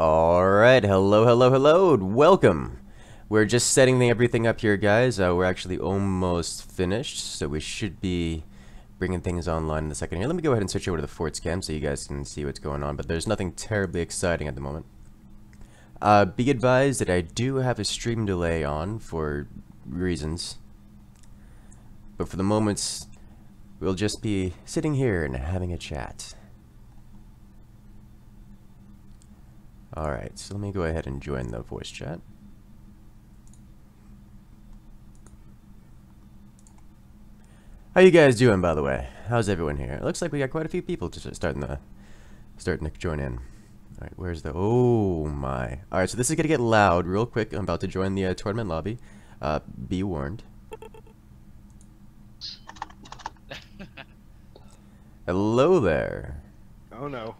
Alright, hello, welcome! We're just setting everything up here, guys. We're actually almost finished, so we should be bringing things online in a second here. Let me go ahead and switch over to the Forc cam so you guys can see what's going on, but there's nothing terribly exciting at the moment. Be advised that I do have a stream delay on for reasons, but for the moment, we'll just be sitting here and having a chat. Alright, so let me go ahead and join the voice chat. How you guys doing, by the way? How's everyone here? It looks like we got quite a few people just starting to join in. Alright, where's the... Oh my. Alright, so this is gonna get loud real quick. I'm about to join the tournament lobby. Be warned. Hello there. Oh no.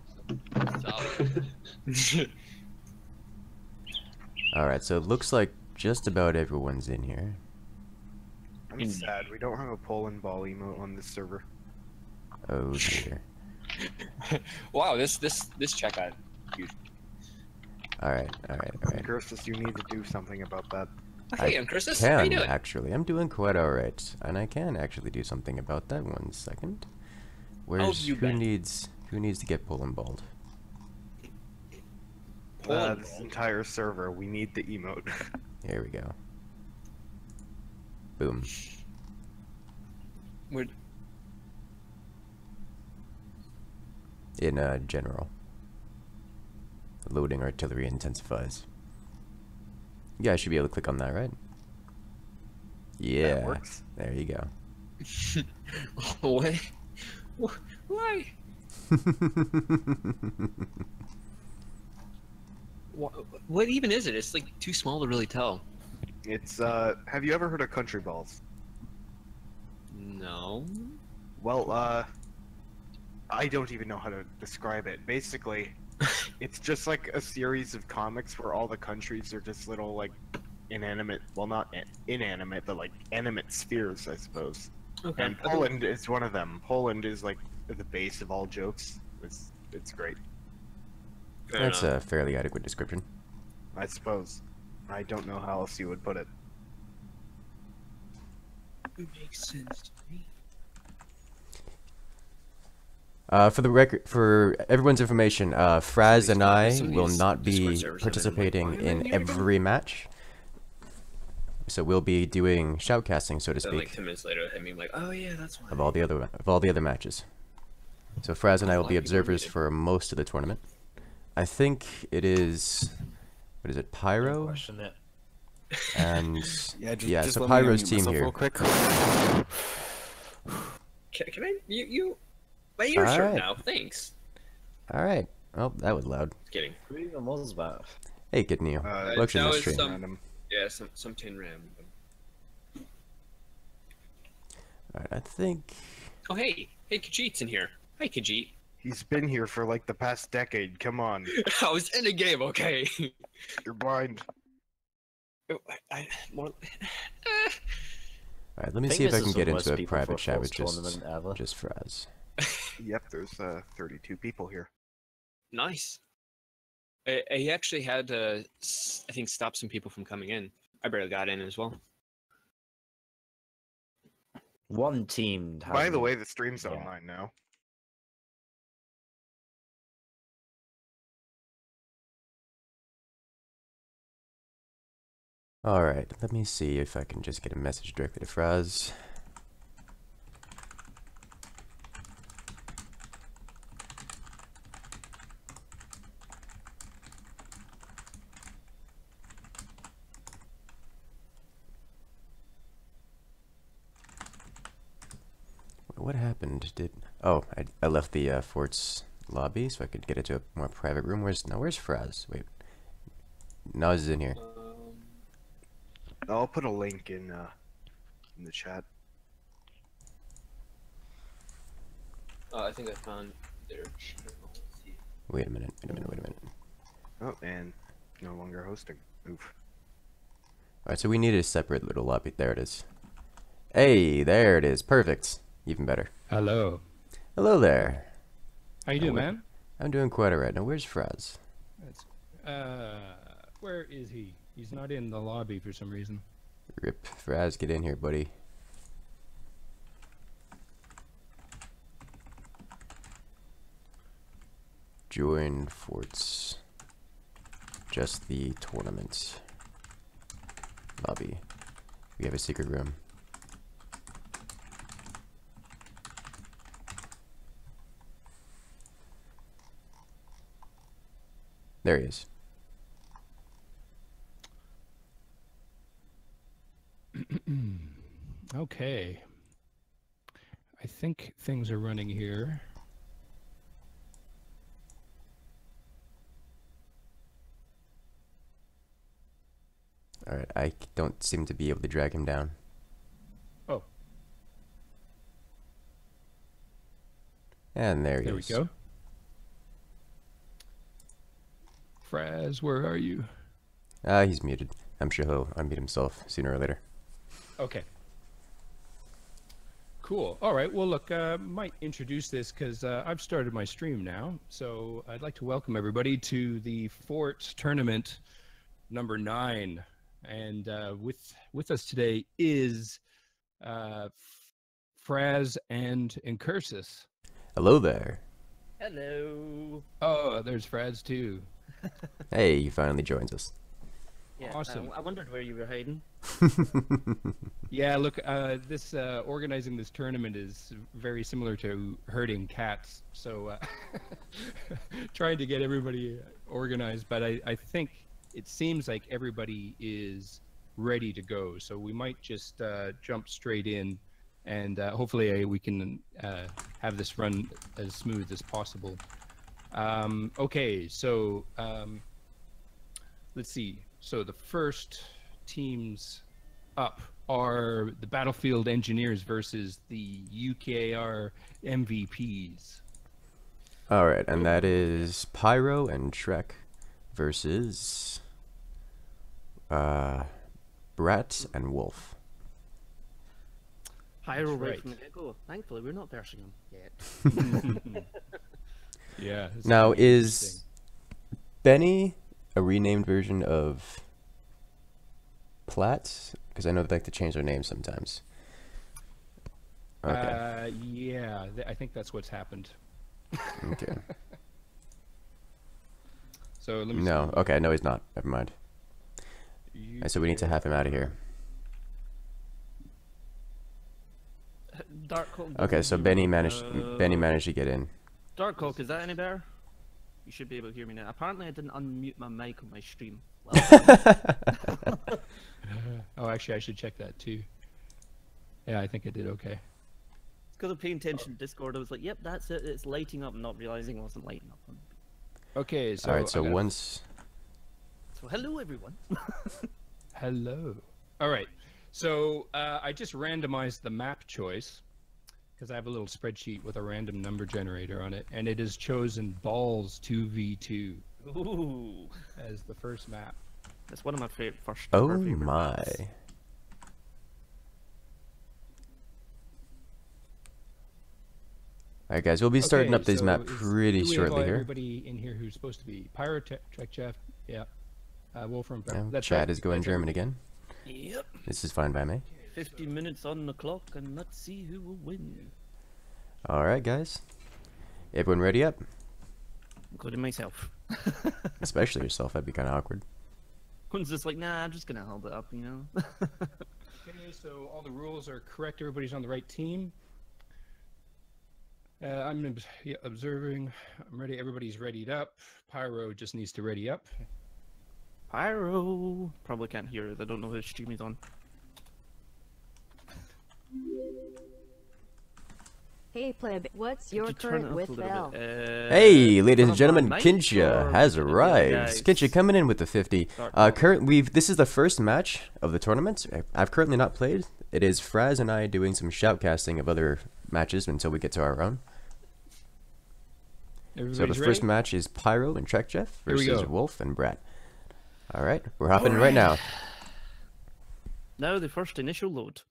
Alright, so it looks like just about everyone's in here. I'm sad we don't have a Poland ball emote on this server. Oh dear. Wow, this check got huge. Alright. Incursus, you need to do something about that. Hey, Incursus, how you doing? Actually, I'm doing quite alright. And I can actually do something about that. 1 second. Who needs to get Poland balled? This entire server, we need the emote. Here we go. Boom. In general. Loading artillery intensifies. You guys should be able to click on that, right? Yeah. That works. There you go. What? Why? What even is it? It's like too small to really tell. It's, have you ever heard of country balls? No. Well, I don't even know how to describe it. Basically, it's just like a series of comics where all the countries are just little, like, inanimate, well, not inanimate, but like animate spheres, I suppose. Okay. And Poland is one of them. Poland is like the base of all jokes. It's great. That's a fairly adequate description. I suppose. I don't know how else you would put it. It makes sense to me. For the record, for everyone's information, Fras and I will not be participating in every match. So we'll be doing shoutcasting, so to speak. Like 10 minutes later, I mean, like, oh yeah, that's why. Of all the other matches. So Fraz and I will be observers for most of the tournament. I think it is, what is it, Pyro? And yeah, so Pyro's team here. Real quick. Can I mute you? My ears short now. Thanks. All right. Oh, that was loud. Just kidding. Hey, Kid Neo. Welcome to the stream. Yeah, some tin ram. Alright, I think... Oh, hey! Hey, Khajiit's in here. Hi, Khajiit. He's been here for like the past decade, come on. I was in the game, okay? You're blind. Alright, let me see if I can get into a private chat with just Fraz. Yep, there's 32 people here. Nice. He actually had to, I think, stop some people from coming in. I barely got in as well. One team. By the way, the stream's online now. Alright, let me see if I can just get a message directly to Fraz. What happened? Oh, I left the Fort's lobby so I could get into a more private room. Where's Fraz? Wait, Naz is in here. I'll put a link in the chat. I think I found their. Wait a minute. Oh, and no longer hosting. Oof. Alright, so we need a separate little lobby. There it is. Hey, there it is. Perfect. Even better. Hello. Hello there. How you doing, man? I'm doing quite alright. Now, where's Fraz? Where is he? He's not in the lobby for some reason. Rip. Fraz, get in here, buddy. Join forts. Just the tournament. Lobby. We have a secret room. There he is. Okay. I think things are running here. Alright, I don't seem to be able to drag him down. Oh. And there he There is. we go. Fraz, where are you? He's muted. I'm sure he'll unmute himself sooner or later. Okay. Cool. All right. Well, look, might introduce this because I've started my stream now. So I'd like to welcome everybody to the Fort Tournament number 9. And with us today is Frazzz and Incursus. Hello there. Hello. Oh, there's Frazzz too. Hey, he finally joins us. Yeah, Awesome. I wondered where you were hiding. Yeah, look, this organizing this tournament is very similar to herding cats. So trying to get everybody organized, but I think it seems like everybody is ready to go. So we might just jump straight in, and hopefully we can have this run as smooth as possible. Okay, so let's see. So the first teams up are the Battlefield Engineers versus the UKR MVPs. Alright, and that is Pyro and Shrek versus Brat and Wolf. Pyro That's right right. from the get-go. Thankfully, we're not versing him yet. Yeah. this Now, gonna be is interesting. Benny a renamed version of Platt? Because I know they like to change their names sometimes. Okay. Yeah, I think that's what's happened. Okay. So let me No. see. Okay. No, he's not. Never mind. So we need to have him out of here. Darkhawk. Okay. So Benny managed to get in. Darkhawk, is that any better? You should be able to hear me now. Apparently, I didn't unmute my mic on my stream. Well, Oh, actually, I should check that too. Yeah, I think I did okay. because I'm paying attention to Discord, I was like, "Yep, that's it. It's lighting up," not realizing it wasn't lighting up. Okay, so All right. So I got- once. So, hello everyone. Hello. All right. So I just randomized the map choice because I have a little spreadsheet with a random number generator on it, and it has chosen Balls 2v2 Ooh, as the first map. that's one of my favorite first. Oh favorite my. maps. All right, guys. We'll be starting Okay, up this so map is- pretty do we have shortly here. Everybody in here who's supposed to be Pyro, Trek Jeff, yeah, Wolfram. Yeah, That's Chad right. is going That's German again. Yep. This is fine by me. 50 minutes on the clock, and let's see who will win. All right, guys. Everyone ready up? Including myself. Especially yourself. That'd be kind of awkward. One's just like, nah, I'm just gonna hold it up, you know. Okay, so all the rules are correct. Everybody's on the right team. I'm observing. I'm ready. Everybody's readied up. Pyro just needs to ready up. Pyro. Probably can't hear it. I don't know whose stream he's on. Hey pleb, what's your Could you turn it current up with a little Val? bit? Hey, ladies and turn up gentlemen, my mic, Kincha or has should I do it, arrived. guys? Kincha coming in with the 50. Dark This is the first match of the tournament. I've currently not played. It is Fraz and I doing some shoutcasting of other matches until we get to our own. So the Everybody's first ready? match is Pyro and Trek Jeff Here we versus go. Wolf and Brat. All right, we're hopping right now. Now the first initial load.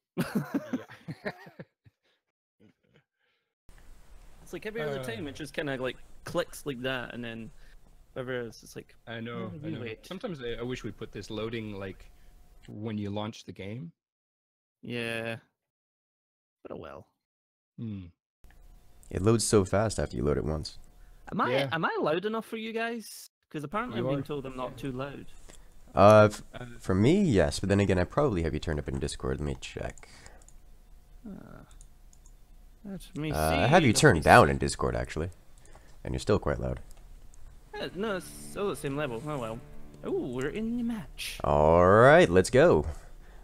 It's like every other time it just kind of like clicks like that, and then Whoever is, it's like, I know. oh, I you know. wait. Sometimes I wish we put this loading like when you launch the game. Yeah. But oh well. Hmm. It loads so fast after you load it once. Yeah. Am I loud enough for you guys? Because apparently You I'm being are. told I'm not too loud. For me, yes, but then again, I probably have you turned up in Discord. Let me check. Let me see. I have you let me turned see. down in Discord, actually. And you're still quite loud. No, it's still the same level. Oh well. Oh, we're in the match. Alright, let's go.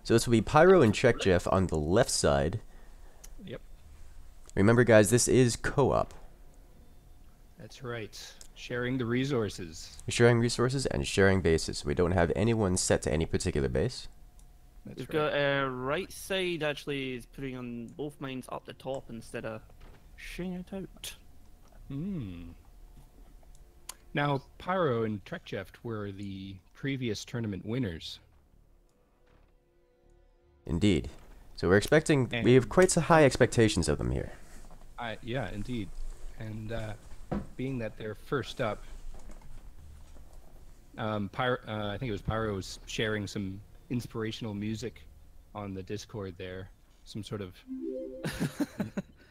So this will be Pyro and Check Jeff on the left side. Yep. Remember, guys, this is co-op. That's right. Sharing the resources. We're sharing resources and sharing bases. We don't have anyone set to any particular base. That's We've right. got right side actually is putting on both mines up the top instead of shing it out. Hmm. Now, Pyro and Trekchef were the previous tournament winners. Indeed. So we're expecting, we have quite some high expectations of them here. Yeah, indeed. And being that they're first up, Pyro, I think it was Pyro was sharing some inspirational music on the Discord there, some sort of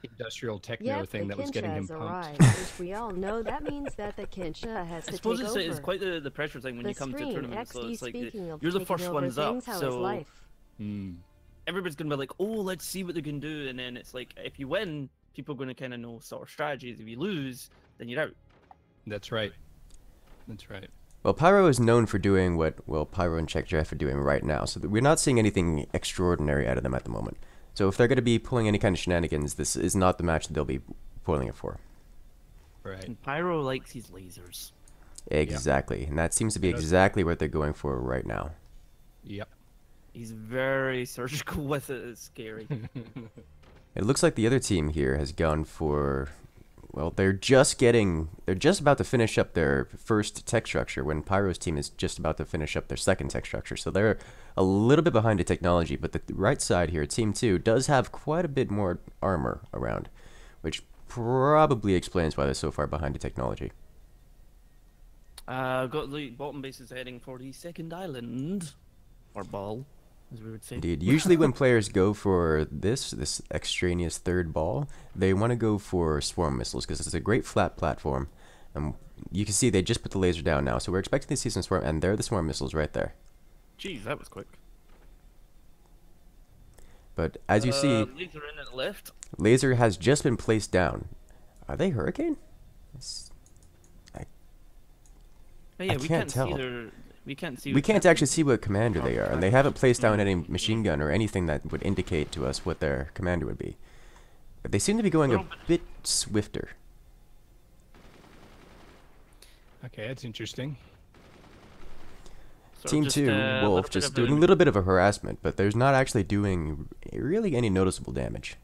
industrial techno Yep, thing the that was getting Kinsha him has pumped. arrived, which we all know that means that the Kinsha has I to suppose take it's, over. it's quite the pressure thing when the you come to screen, tournaments. So XD it's like speaking of you're the taking first over ones up, things, how is so life? Hmm. everybody's gonna be like, "Oh, let's see what they can do," and then it's like, if you win, people are gonna kind of know sort of strategies. If you lose, then you're out. That's right. That's right. Well, Pyro is known for doing what, well, Pyro and Check Jeff are doing right now, so we're not seeing anything extraordinary out of them at the moment. So if they're going to be pulling any kind of shenanigans, this is not the match that they'll be pulling it for. Right. And Pyro likes his lasers. Exactly, and that seems to be exactly what they're going for right now. Yep. He's very surgical with it. It's scary. It looks like the other team here has gone for, well, they're just about to finish up their first tech structure when Pyro's team is just about to finish up their second tech structure. So they're a little bit behind in technology, but the right side here, Team 2, does have quite a bit more armor around, which probably explains why they're so far behind in technology. Got the bottom bases heading for the second island. Or ball, as we would say. Indeed. Usually when players go for this extraneous third ball, they want to go for swarm missiles because it's a great flat platform. And you can see they just put the laser down now, so we're expecting to see some swarm, and there are the swarm missiles right there. Jeez, that was quick. But as you see, Laser in at the left. laser has just been placed down. Are they Hurricane? Oh, yeah, I we can't can't tell. see their. We can't see. We what can't captain- actually see what commander they are, and they haven't placed down any machine gun or anything that would indicate to us what their commander would be. But they seem to be going a bit swifter. Okay, that's interesting. So Team just, 2, little Wolf, bit just of doing a little bit of a harassment, but there's not actually doing really any noticeable damage.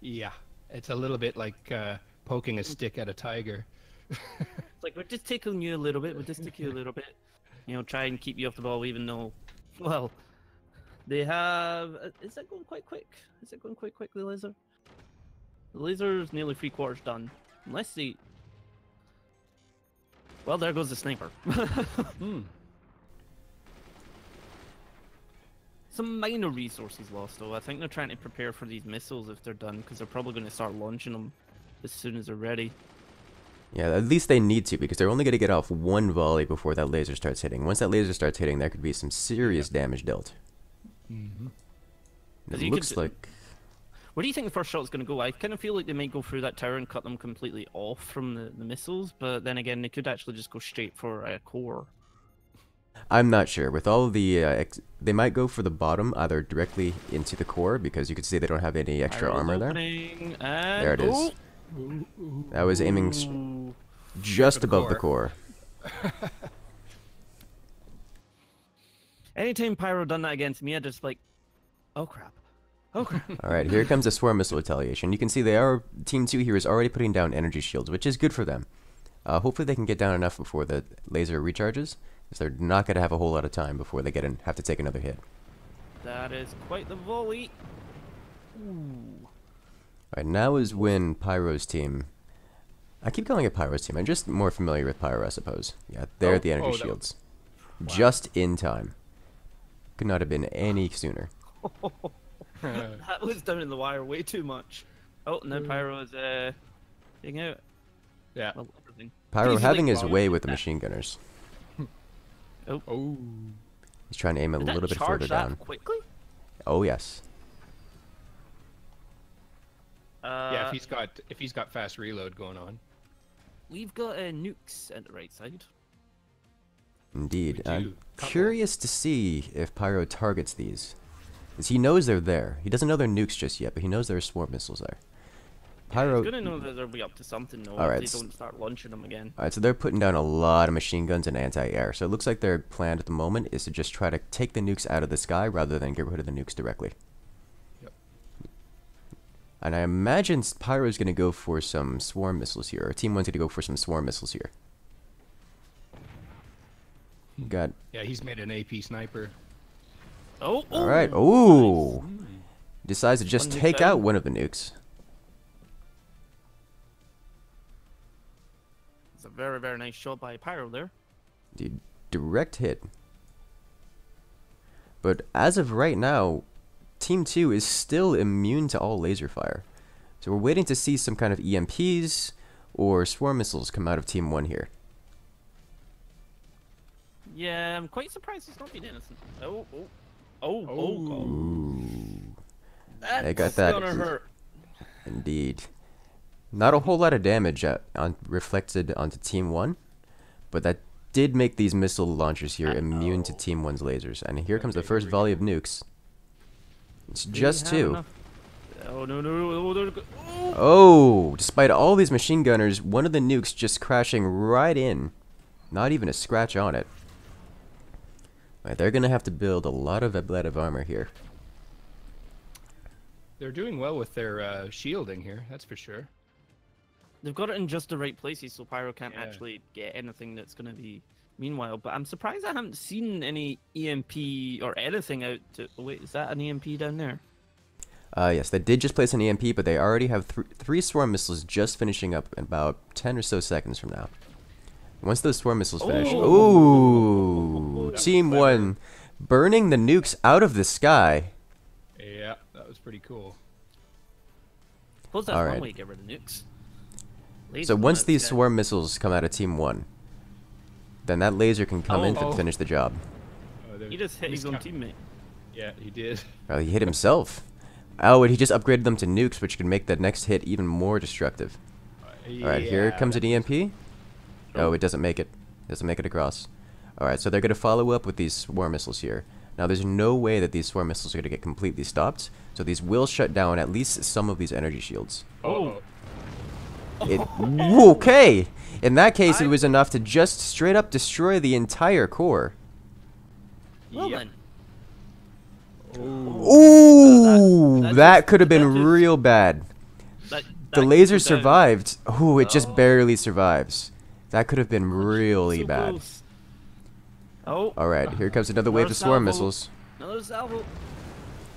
Yeah, it's a little bit like poking a stick at a tiger. It's like, we're just tickling you a little bit. We'll just tickle you a little bit. You know, try and keep you off the ball, even though, well, they have. Is that going quite quick? Is it going quite quick, the laser? The laser's nearly 3/4 done. Unless they. Well, there goes the sniper. Hmm. Some minor resources lost, though. I think they're trying to prepare for these missiles if they're done, because they're probably going to start launching them as soon as they're ready. Yeah, at least they need to, because they're only going to get off one volley before that laser starts hitting. Once that laser starts hitting, there could be some serious damage dealt. Mm-hmm. It you looks could- like... Where do you think the first shot's going to go? I kind of feel like they might go through that tower and cut them completely off from the missiles, but then again, they could actually just go straight for a core. I'm not sure. With all the... they might go for the bottom, either directly into the core, because you can see they don't have any extra Pyro's armor there. opening, There it is. oh! That was aiming Ooh. just the above the core. core. Anytime Pyro done that against me, I just like, oh crap. Oh crap. Alright, here comes a swarm missile retaliation. You can see they are... Team 2 here is already putting down energy shields, which is good for them. Hopefully they can get down enough before the laser recharges, because they're not going to have a whole lot of time before they have to take another hit. That is quite the volley. Ooh. Alright, now is when Pyro's team I keep calling it Pyro's team. I'm just more familiar with Pyro, I suppose. Yeah, they're the energy shields. Just in time. Could not have been any sooner. That was down in the wire way too much. Oh, now Pyro is getting out. Yeah. Well, everything. Pyro He's having like his way with the machine gunners. Oh. He's trying to aim a Did that little bit charge further that down. quickly? Oh yes. Yeah, if he's got fast reload going on. We've got nukes at the right side. Indeed. We I'm do. Couple. curious to see if Pyro targets these. Because he knows they're there. He doesn't know they're nukes just yet, but he knows there are swarm missiles there. Pyro... He's gonna know that they'll be up to something though Alright, if they don't start launching them again. Alright, so they're putting down a lot of machine guns and anti-air. So it looks like their plan at the moment is to just try to take the nukes out of the sky rather than get rid of the nukes directly. Yep. And I imagine Pyro's going to go for some swarm missiles here. Or Team 1's going to go for some swarm missiles here. Got... Yeah, he's made an AP sniper. Oh! Alright, Nice. ooh! Decides to just One nuke take down. out one of the nukes. It's a very, very nice shot by Pyro there. The direct hit. But as of right now, Team 2 is still immune to all laser fire. So we're waiting to see some kind of EMPs or swarm missiles come out of Team 1 here. Yeah, I'm quite surprised it's not been innocent. Oh, God. Ooh. That's I got that. gonna hurt. Indeed. Not a whole lot of damage reflected onto Team 1, but that did make these missile launchers here immune to Team 1's lasers. And here comes the first volley of nukes. It's just two. Oh, no. Oh, despite all these machine gunners, one of the nukes just crashing right in. Not even a scratch on it. Right, they're going to have to build a lot of armor here. They're doing well with their shielding here, that's for sure. They've got it in just the right places so Pyro can't Yeah. actually get anything that's going to be meanwhile. But I'm surprised I haven't seen any EMP or anything out to... Oh, wait, is that an EMP down there? Yes, they did just place an EMP, but they already have three swarm missiles just finishing up in about 10 or so seconds from now. Once those swarm missiles finish... Ooh! Team 1 burning the nukes out of the sky. Yeah, that was pretty cool. Suppose that's All one right. way to get rid of nukes. So Lasers once on these that swarm missiles come out of Team 1, then that laser can come in to finish the job. Oh, guy. He just hit his own teammate. Yeah, he did. Oh, he hit himself. Oh, and he just upgraded them to nukes, which can make the next hit even more destructive. Alright, here comes an EMP. Oh, it doesn't make it. Doesn't make it across. Alright, so they're going to follow up with these swarm missiles here. Now, there's no way that these swarm missiles are going to get completely stopped, so these will shut down at least some of these energy shields. Oh. Okay! In that case, it was enough to just straight up destroy the entire core. Well Yep. then. Ooh! that That just- could have been that just- real bad. That The could laser go down. survived. Ooh, it just barely survives. That could have been really So bad. close. Oh, Alright, here comes another wave Another of swarm salvo. missiles. another salvo.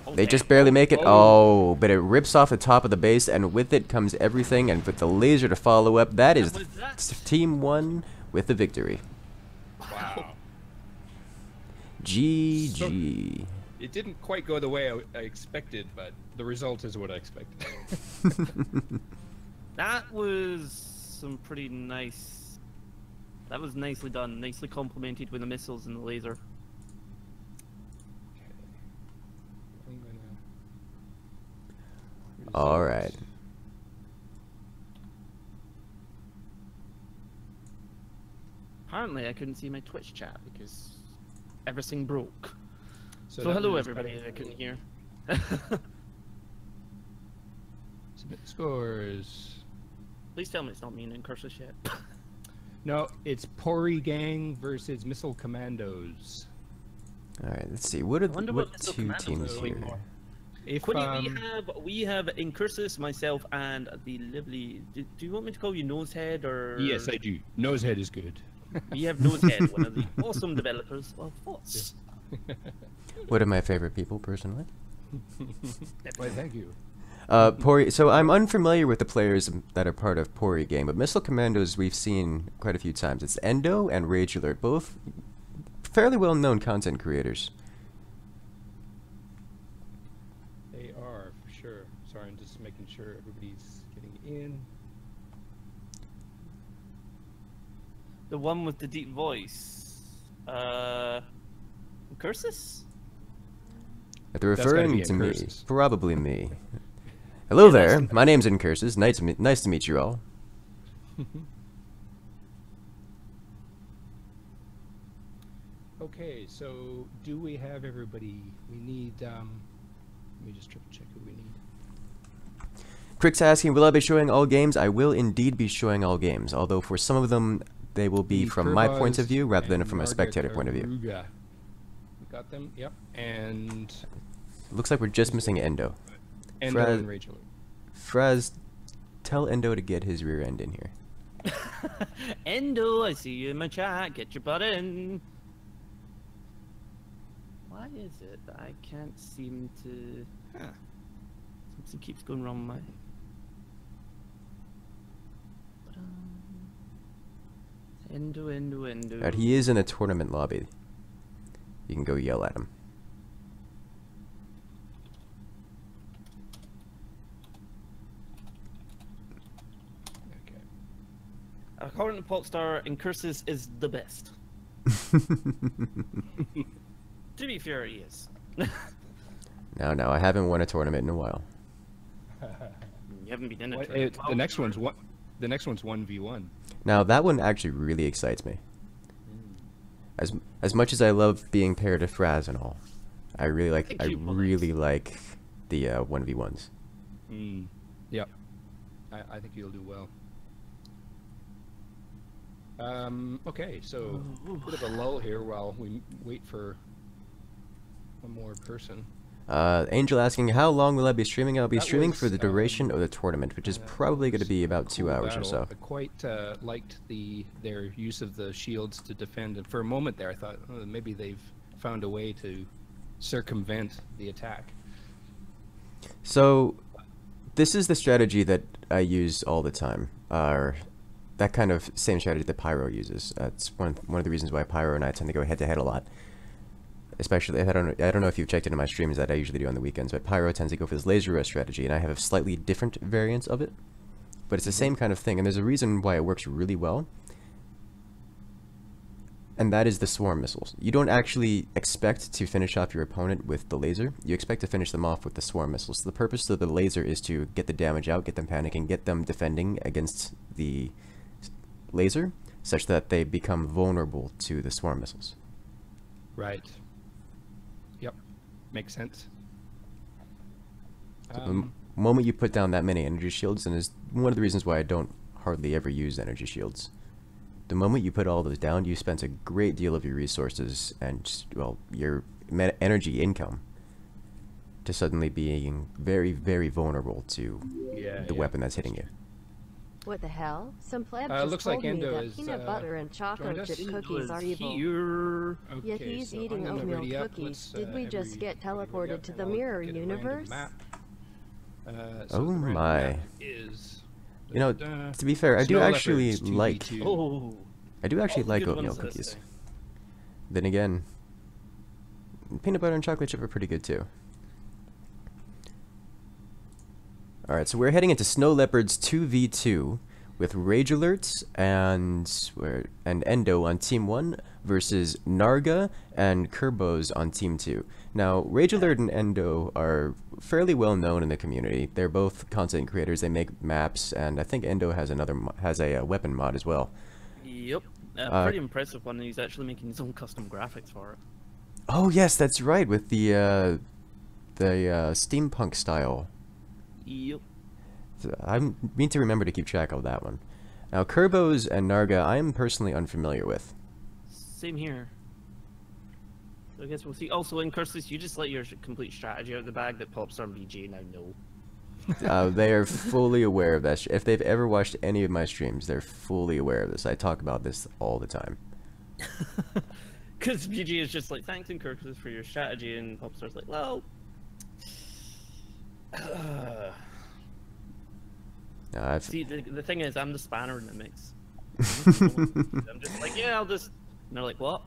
Oh, They damn. just barely make it. Oh. Oh, but it rips off the top of the base, and with it comes everything, and with the laser to follow up, that is was that? Team 1 with the victory. Wow. GG. It didn't quite go the way I expected, but the result is what I expected. That was some pretty nice. That was nicely done. Nicely complemented with the missiles and the laser. I'm gonna... Alright. Apparently, I couldn't see my Twitch chat because everything broke. So that hello means everybody back- I couldn't hear. Submit scores. Please tell me it's not me and Incursus yet. No, it's Poori Gang versus Missile Commandos. Alright, let's see. What are I wonder what what Missile two Commandos teams are going here? for. If Quinny, we have Incursus, myself, and the lovely. Do you want me to call you Nosehead or? yes, I do. Nosehead is good. We have Nosehead, one of the awesome developers of Forc. One of my favorite people, personally. Why, thank you. Poori. So I'm unfamiliar with the players that are part of Poori gang, but Missile Commandos we've seen quite a few times. It's Endo and Rage Alert, both fairly well-known content creators. They are, for sure. Sorry, I'm just making sure everybody's getting in. The one with the deep voice. Incursus? If they're That's gotta referring be to me, Incursus. probably me. Hello Yeah, there. that's- My name's Incursus. Nice to meet you all. Okay, so do we have everybody? We need, let me just triple check who we need. Crick's asking, will I be showing all games? I will indeed be showing all games, although for some of them, they will be The from my point of Kerbaz view rather than and from a Marga spectator point of view. Karuga. We got them, yep. And Looks like we're just missing Endo. Endo Fraz- and Rachel. Fraz, tell Endo to get his rear end in here. Endo, I see you in my chat. Get your butt in. Why is it that I can't seem to... Huh. Something keeps going wrong with my... Endo. Right, he is in a tournament lobby. You can go yell at him. Okay. According to Popstar, Incursus is the best. To be fair, he is. No, I haven't won a tournament in a while. You haven't been in a What- tournament. the next one's what? The next one's 1v1. Now, that one actually really excites me. As much as I love being paired to Fras and all, I really like Thank I you, Bullets. really like the 1v1s. Yep. I think you'll do well. Okay, so a bit of a lull here while we wait for one more person. Angel asking, how long will I be streaming? I'll be That streaming was, for the duration of the tournament, which is probably going to be about 2 Cool hours or battle. so. I quite liked their use of the shields to defend, and for a moment there I thought maybe they've found a way to circumvent the attack. So, this is the strategy that I use all the time. That kind of same strategy that Pyro uses. That's one of the reasons why Pyro and I tend to go head-to-head a lot. Especially, I don't know if you've checked into my streams that I usually do on the weekends, but Pyro tends to go for this laser rush strategy, and I have a slightly different variant of it. But it's the same kind of thing, and there's a reason why it works really well. And that is the swarm missiles. You don't actually expect to finish off your opponent with the laser. You expect to finish them off with the swarm missiles. The purpose of the laser is to get the damage out, get them panicking, get them defending against the laser, such that they become vulnerable to the swarm missiles. Right. Yep. Makes sense. So the moment you put down that many energy shields, and is one of the reasons why I don't hardly ever use energy shields. The moment you put all those down, you spend a great deal of your resources and, well, your energy income to suddenly being very, very vulnerable to the weapon that's hitting you. What the hell? Some pleb looks just like told me Endo that is, peanut butter and chocolate joined us. chip cookies are evil. Here. Yet Okay, he's so I'm eating gonna oatmeal ready up. cookies. Let's, Did we just get everybody ready teleported up to and the I'll mirror get a random universe? map. So Oh the random my. map is, You know, to be fair, I do Snow actually Leopards like 2v2. Oh. I do actually All the like good oatmeal ones this cookies. thing. Then again, peanut butter and chocolate chip are pretty good too. Alright, so we're heading into Snow Leopards 2v2 with Rage Alerts and Endo on Team 1 versus Narga and Kerbos on Team 2. Now, Rage Alert and Endo are fairly well known in the community. They're both content creators. They make maps, and I think Endo has a weapon mod as well. Yep. Pretty impressive one. He's actually making his own custom graphics for it. Oh yes, that's right, with the steampunk style. Yep. So I need to remember to keep track of that one. Now, Kerbos and Narga, I am personally unfamiliar with. Same here. So I guess we'll see. Also, Incursus, you just let your complete strategy out of the bag that Popstar and VG now know. They are fully aware of that. If they've ever watched any of my streams, they're fully aware of this. I talk about this all the time. Because VG is just like, thanks Incursus for your strategy, and Popstar's like, well... See, the thing is, I'm the spanner in the mix. I'm just like, yeah, I'll just. And they're like, what?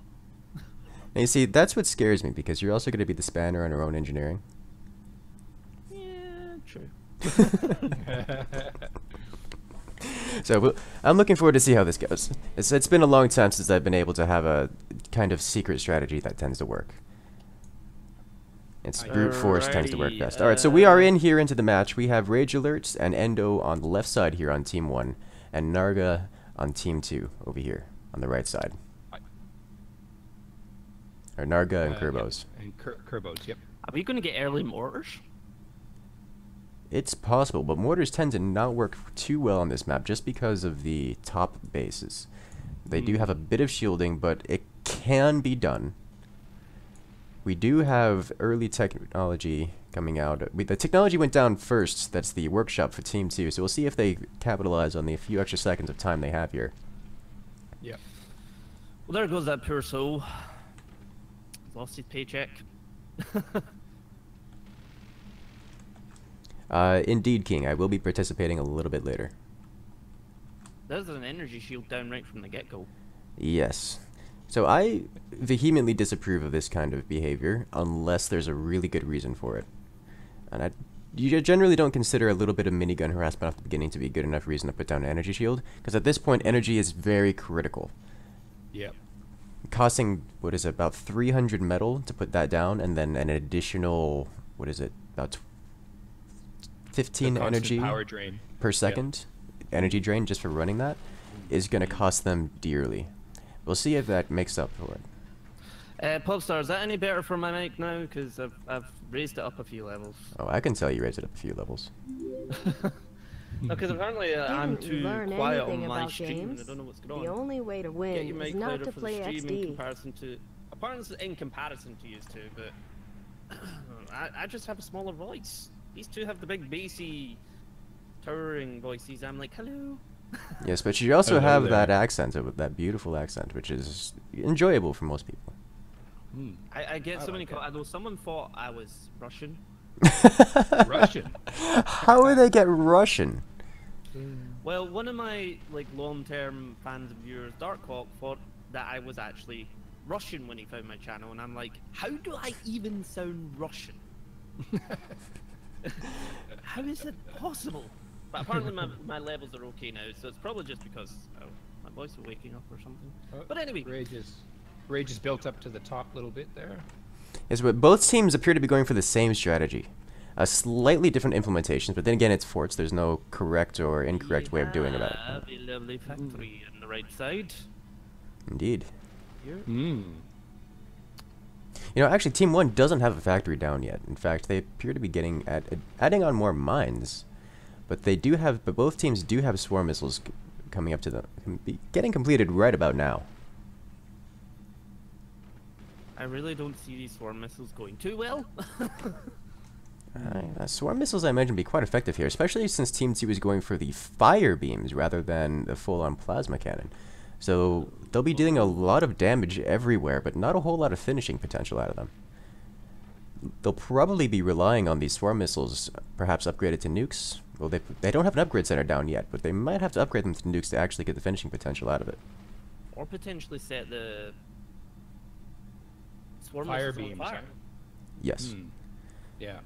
And you see, that's what scares me, because you're also going to be the spanner on our own engineering. Yeah, true. So I'm looking forward to see how this goes. It's been a long time since I've been able to have a kind of secret strategy that tends to work. It's brute force tends to work best. Alright, so we are in here into the match. We have Rage Alerts and Endo on the left side here on Team 1, and Narga on Team 2 over here on the right side. Or Narga and Kurbos. Yep. And Kurbos, yep. Are we going to get early mortars? It's possible, but mortars tend to not work too well on this map just because of the top bases. They do have a bit of shielding, but it can be done. We do have early technology coming out. The technology went down first. That's the workshop for Team 2, so we'll see if they capitalize on the few extra seconds of time they have here. Yep. Well, there goes that poor soul. Lost his paycheck. Indeed, King. I will be participating a little bit later. There's an energy shield down right from the get-go. Yes. So I vehemently disapprove of this kind of behavior unless there's a really good reason for it. And you generally don't consider a little bit of minigun harassment off the beginning to be a good enough reason to put down an energy shield, because at this point energy is very critical. Yep. Costing, what is it, about 300 metal to put that down, and then an additional, what is it, about 15 energy power drain per second, energy drain just for running that, is going to cost them dearly. We'll see if that makes up for it. Popstar, is that any better for my mic now? Because I've raised it up a few levels. Oh, I can tell you raised it up a few levels. Because apparently I'm Didn't you too learn quiet anything on my about stream and I games? don't know what's The going on. only way to Get win your is mic not louder to for the play stream in XD. comparison to... Apparently in comparison to you two, but... I just have a smaller voice. These two have the big bassy, towering voices. I'm like, hello. Yes, but you also Hello have there. that accent, that beautiful accent, which is enjoyable for most people. I get so many... like it. Although someone thought I was Russian. Russian. How would they get Russian? Well, one of my like long-term fans and viewers, Darkhawk, thought that I was actually Russian when he found my channel, and I'm like, how do I even sound Russian? How is it possible? But apparently my levels are okay now, so it's probably just because my voice is waking up or something. But anyway, Rage is built up to the top a little bit there. Yes, but both teams appear to be going for the same strategy. Slightly different implementations, but then again, it's Forts. There's no correct or incorrect way of doing about it. a lovely factory on the right side. Indeed. Here. You know, actually, Team 1 doesn't have a factory down yet. In fact, they appear to be getting adding on more mines. But they do have, but both teams do have swarm missiles coming up to them, getting completed right about now. I really don't see these swarm missiles going too well. Swarm missiles, I imagine, be quite effective here, especially since Team 2 is going for the fire beams rather than the full-on plasma cannon. So they'll be dealing a lot of damage everywhere, but not a whole lot of finishing potential out of them. They'll probably be relying on these swarm missiles, perhaps upgraded to nukes. Well, they don't have an upgrade center down yet, but they might have to upgrade them to nukes to actually get the finishing potential out of it. Or potentially set the swarm Fire missiles beams. on fire. Yes. Yeah.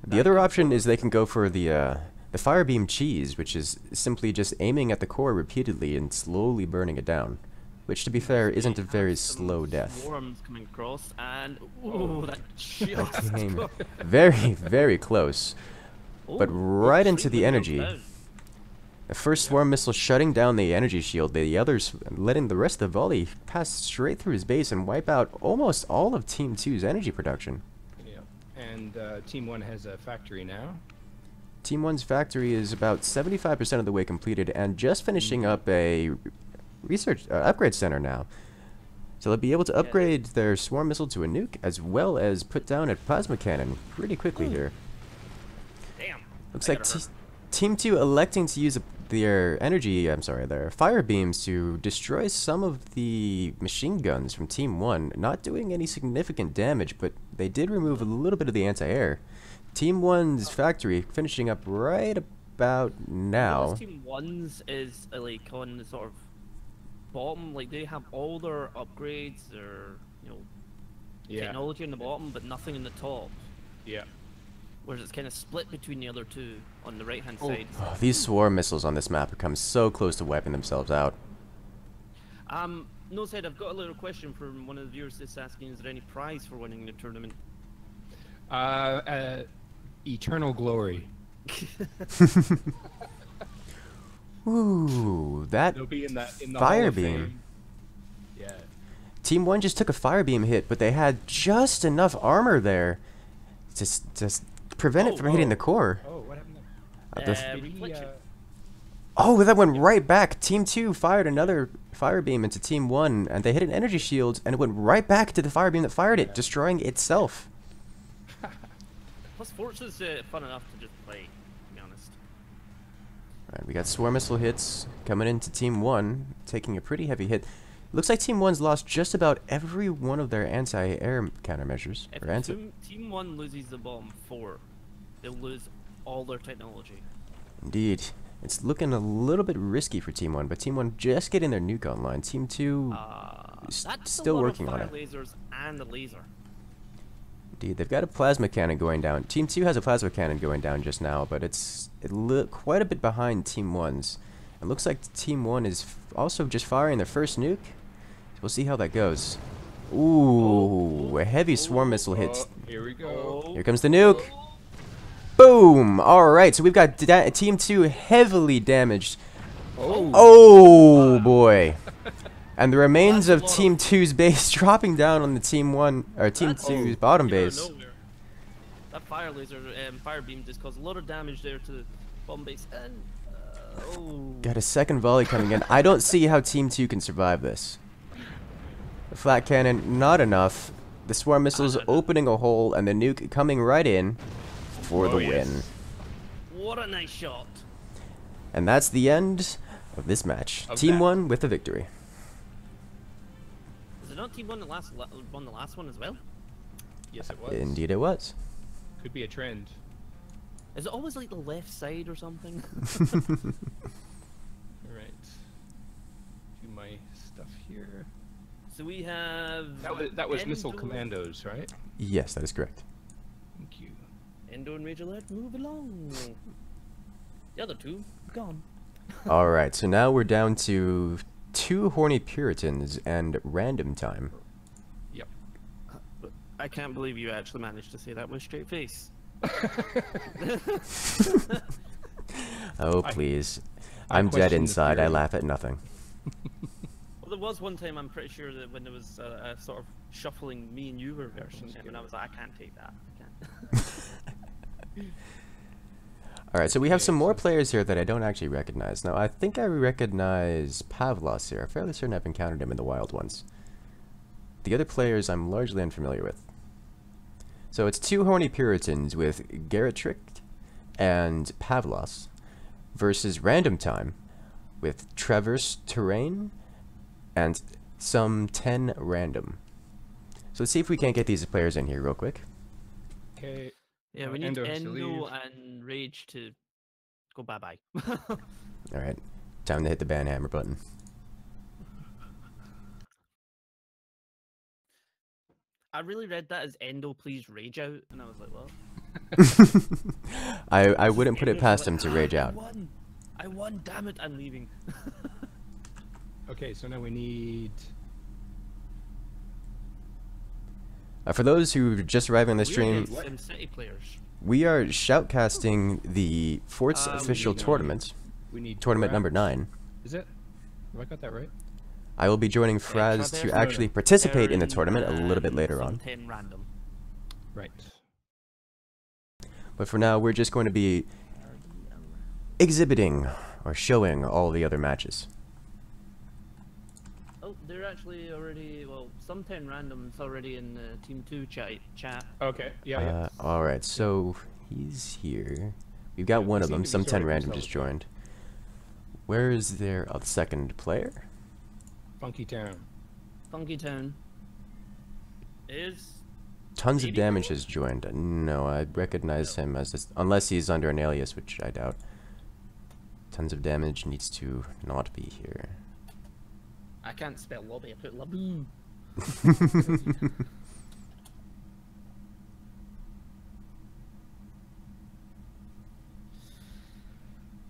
The other option is they can go for the fire beam cheese, which is simply just aiming at the core repeatedly and slowly burning it down. Which, to be fair, isn't a very slow death. Swarms coming across, and ooh, that just Came very, very close. But right into the energy. The first swarm missile shutting down the energy shield, the others letting the rest of the volley pass straight through his base and wipe out almost all of Team 2's energy production. Yeah. And Team 1 has a factory now. Team 1's factory is about 75% of the way completed and just finishing up a research upgrade center now. So they'll be able to upgrade their swarm missile to a nuke as well as put down a plasma cannon pretty quickly here. Damn. Looks like Team 2 electing to use their their fire beams to destroy some of the machine guns from Team 1, not doing any significant damage, but they did remove a little bit of the anti-air. Team 1's factory finishing up right about now. Those Team 1's is like on the sort of bottom, like they have all their upgrades, their technology in the bottom, but nothing in the top. Yeah. Whereas it's kind of split between the other two on the right-hand side. Oh, these swarm missiles on this map are coming so close to wiping themselves out. No said, I've got a little question from one of the viewers that's asking, is there any prize for winning the tournament? Eternal glory. Ooh, that They'll be in the fire Hall of beam. Fame. Yeah. Team 1 just took a fire beam hit, but they had just enough armor there to prevent it from hitting the core. Oh, what happened there? Reflection. Oh, that went right back. Team 2 fired another fire beam into Team 1, and they hit an energy shield, and it went right back to the fire beam that fired it, destroying itself. Plus, Forc is fun enough to just play, to be honest. Alright, we got swarm missile hits coming into Team 1, taking a pretty heavy hit. Looks like Team 1's lost just about every one of their anti-air countermeasures. If Team 1 loses the bottom 4, they'll lose all their technology. Indeed. It's looking a little bit risky for Team 1, but Team 1 just getting their nuke online. Team 2 still working on it. Lasers and a laser. Indeed, they've got a plasma cannon going down. Team 2 has a plasma cannon going down just now, but it's quite a bit behind Team 1's. It looks like Team 1 is also just firing their first nuke. So we'll see how that goes. Ooh, a heavy swarm missile hit. Here we go. Here comes the nuke. Boom! Alright, so we've got Team 2 heavily damaged. Oh boy. And the remains of Team 2's base dropping down on the Team 2's bottom base. That fire laser, fire beam just caused a lot of damage there to the bottom base. And, Got a second volley coming in. I don't see how Team 2 can survive this. The flat cannon, not enough. The swarm missiles opening a hole, and the nuke coming right in for the win. What a nice shot. And that's the end of this match. Team 1 with the victory. Is it not Team 1 that won the last one as well? Yes, it was. Indeed it was. Could be a trend. Is it always like the left side or something? Alright. Do my stuff here. So we have... That was missile commandos, right? Yes, that is correct. Thank you. Endo and Rage Alert, move along. The other two, gone. Alright, so now we're down to 2 horny Puritans and random time. Yep. I can't believe you actually managed to say that with a straight face. Oh, please. I'm dead inside. I laugh at nothing. Well, there was one time, I'm pretty sure, that when there was a sort of shuffling me and you were version, and I was like, I can't take that. I can't. Alright, so we have some more players here that I don't actually recognize. Now, I think I recognize Pavlos here. I'm fairly certain I've encountered him in the wild ones. The other players I'm largely unfamiliar with. So it's 2 horny Puritans with Garretrick and Pavlos versus random time with Traverse Terrain and some 10 random. So let's see if we can't get these players in here real quick. Okay. Yeah, we need Endo has to Endo leave. and Rage to go bye-bye. Alright, time to hit the banhammer button. I really read that as Endo, please rage out, and I was like, well. I wouldn't put it past him to rage out. I won, damn it, I'm leaving. Okay, so now we need... For those who are just arriving on the We're stream, against SimCity players. we are shoutcasting the Fort's official need nine. tournament. We need Tournament number Fras. 9. Is it? Have I got that right? I will be joining Frazz to actually participate in the tournament a little bit later on. 10 random. Right. But for now, we're just going to be exhibiting or showing all the other matches. Oh, they're actually already, well, some 10 randoms already in Team 2 chat. Okay. Yeah. Alright, so he's here. We've got one of them. Some 10 random just joined. Where is their second player? Funky Town. Funky Town is... Tons of damage has joined. No, I recognize him as this, unless he's under an alias, which I doubt. Tons of damage needs to not be here. I can't spell lobby. I put laboo.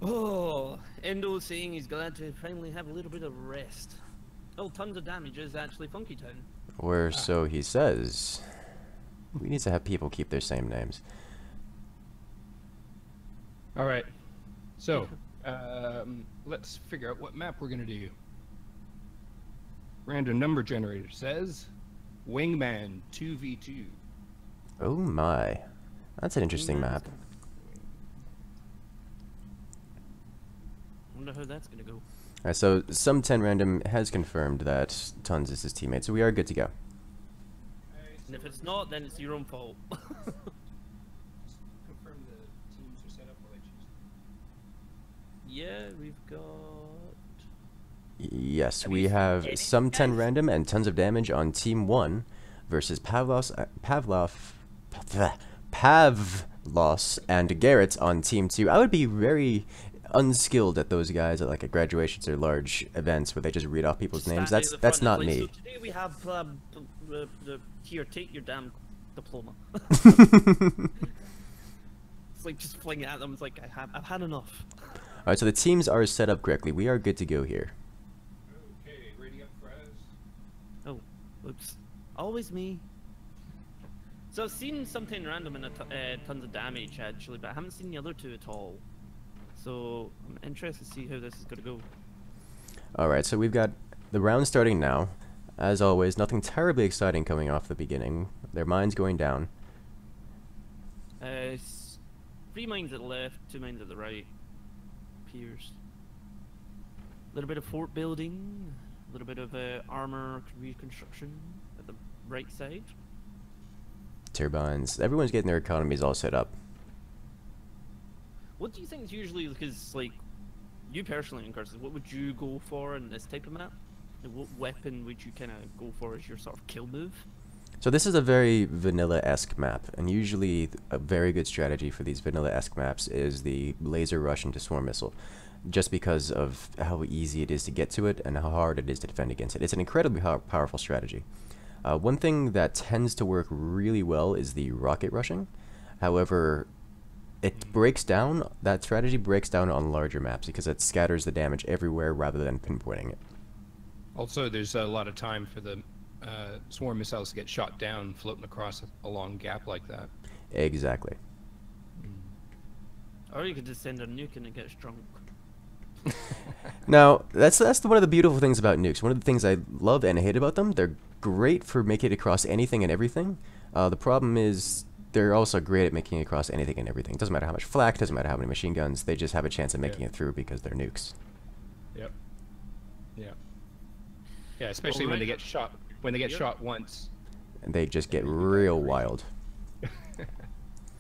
Oh, Endo saying he's glad to finally have a little bit of rest. Oh, tons of damage is actually Funky Town. Or so he says. We need to have people keep their same names. All right. So, let's figure out what map we're gonna do. Random number generator says Wingman 2v2. Oh my. That's an interesting map. Wonder how that's gonna go. Alright, so some 10 random has confirmed that Tons is his teammate, so we are good to go. And if it's not, then it's your own fault. Confirm the teams are set up while I choose. Yeah, we've got. Yes, we have some 10 random and tons of damage on Team 1 versus Pavlos and Garrett on Team 2. I would be very unskilled at those guys at like at graduations or large events where they just read off people's names. That's not me. So today we have here, take your damn diploma. It's like just fling it at them. It's like I've had enough. All right, so the teams are set up correctly. We are good to go here. Okay, ready up, Fras. Oh, oops. Always me. So I've seen something random and tons of damage actually, but I haven't seen the other two at all. So I'm interested to see how this is going to go. All right, so we've got the round starting now. As always, nothing terribly exciting coming off the beginning. Their mines going down. 3 mines at the left, 2 mines at the right. Appears. A little bit of fort building, a little bit of armor reconstruction at the right side. Turbines. Everyone's getting their economies all set up. What do you think is usually, because like, you personally, Incursus, what would you go for in this type of map? Like, what weapon would you kind of go for as your sort of kill move? So this is a very vanilla-esque map, and usually a very good strategy for these vanilla-esque maps is the laser rush into swarm missile, just because of how easy it is to get to it and how hard it is to defend against it. It's an incredibly powerful strategy. One thing that tends to work really well is the rocket rushing. However, it breaks down, that strategy breaks down on larger maps because it scatters the damage everywhere rather than pinpointing it. Also, there's a lot of time for the swarm missiles to get shot down floating across a long gap like that. Exactly. Or you could just send a nuke and it gets drunk. Now, that's one of the beautiful things about nukes. One of the things I love and hate about them, they're great for making it across anything and everything. The problem is they're also great at making it across anything and everything. Doesn't matter how much flak, doesn't matter how many machine guns, they just have a chance of making it through because they're nukes. Yep. Yeah. Yeah, especially when they get shot. When they get shot once. And they just get real wild.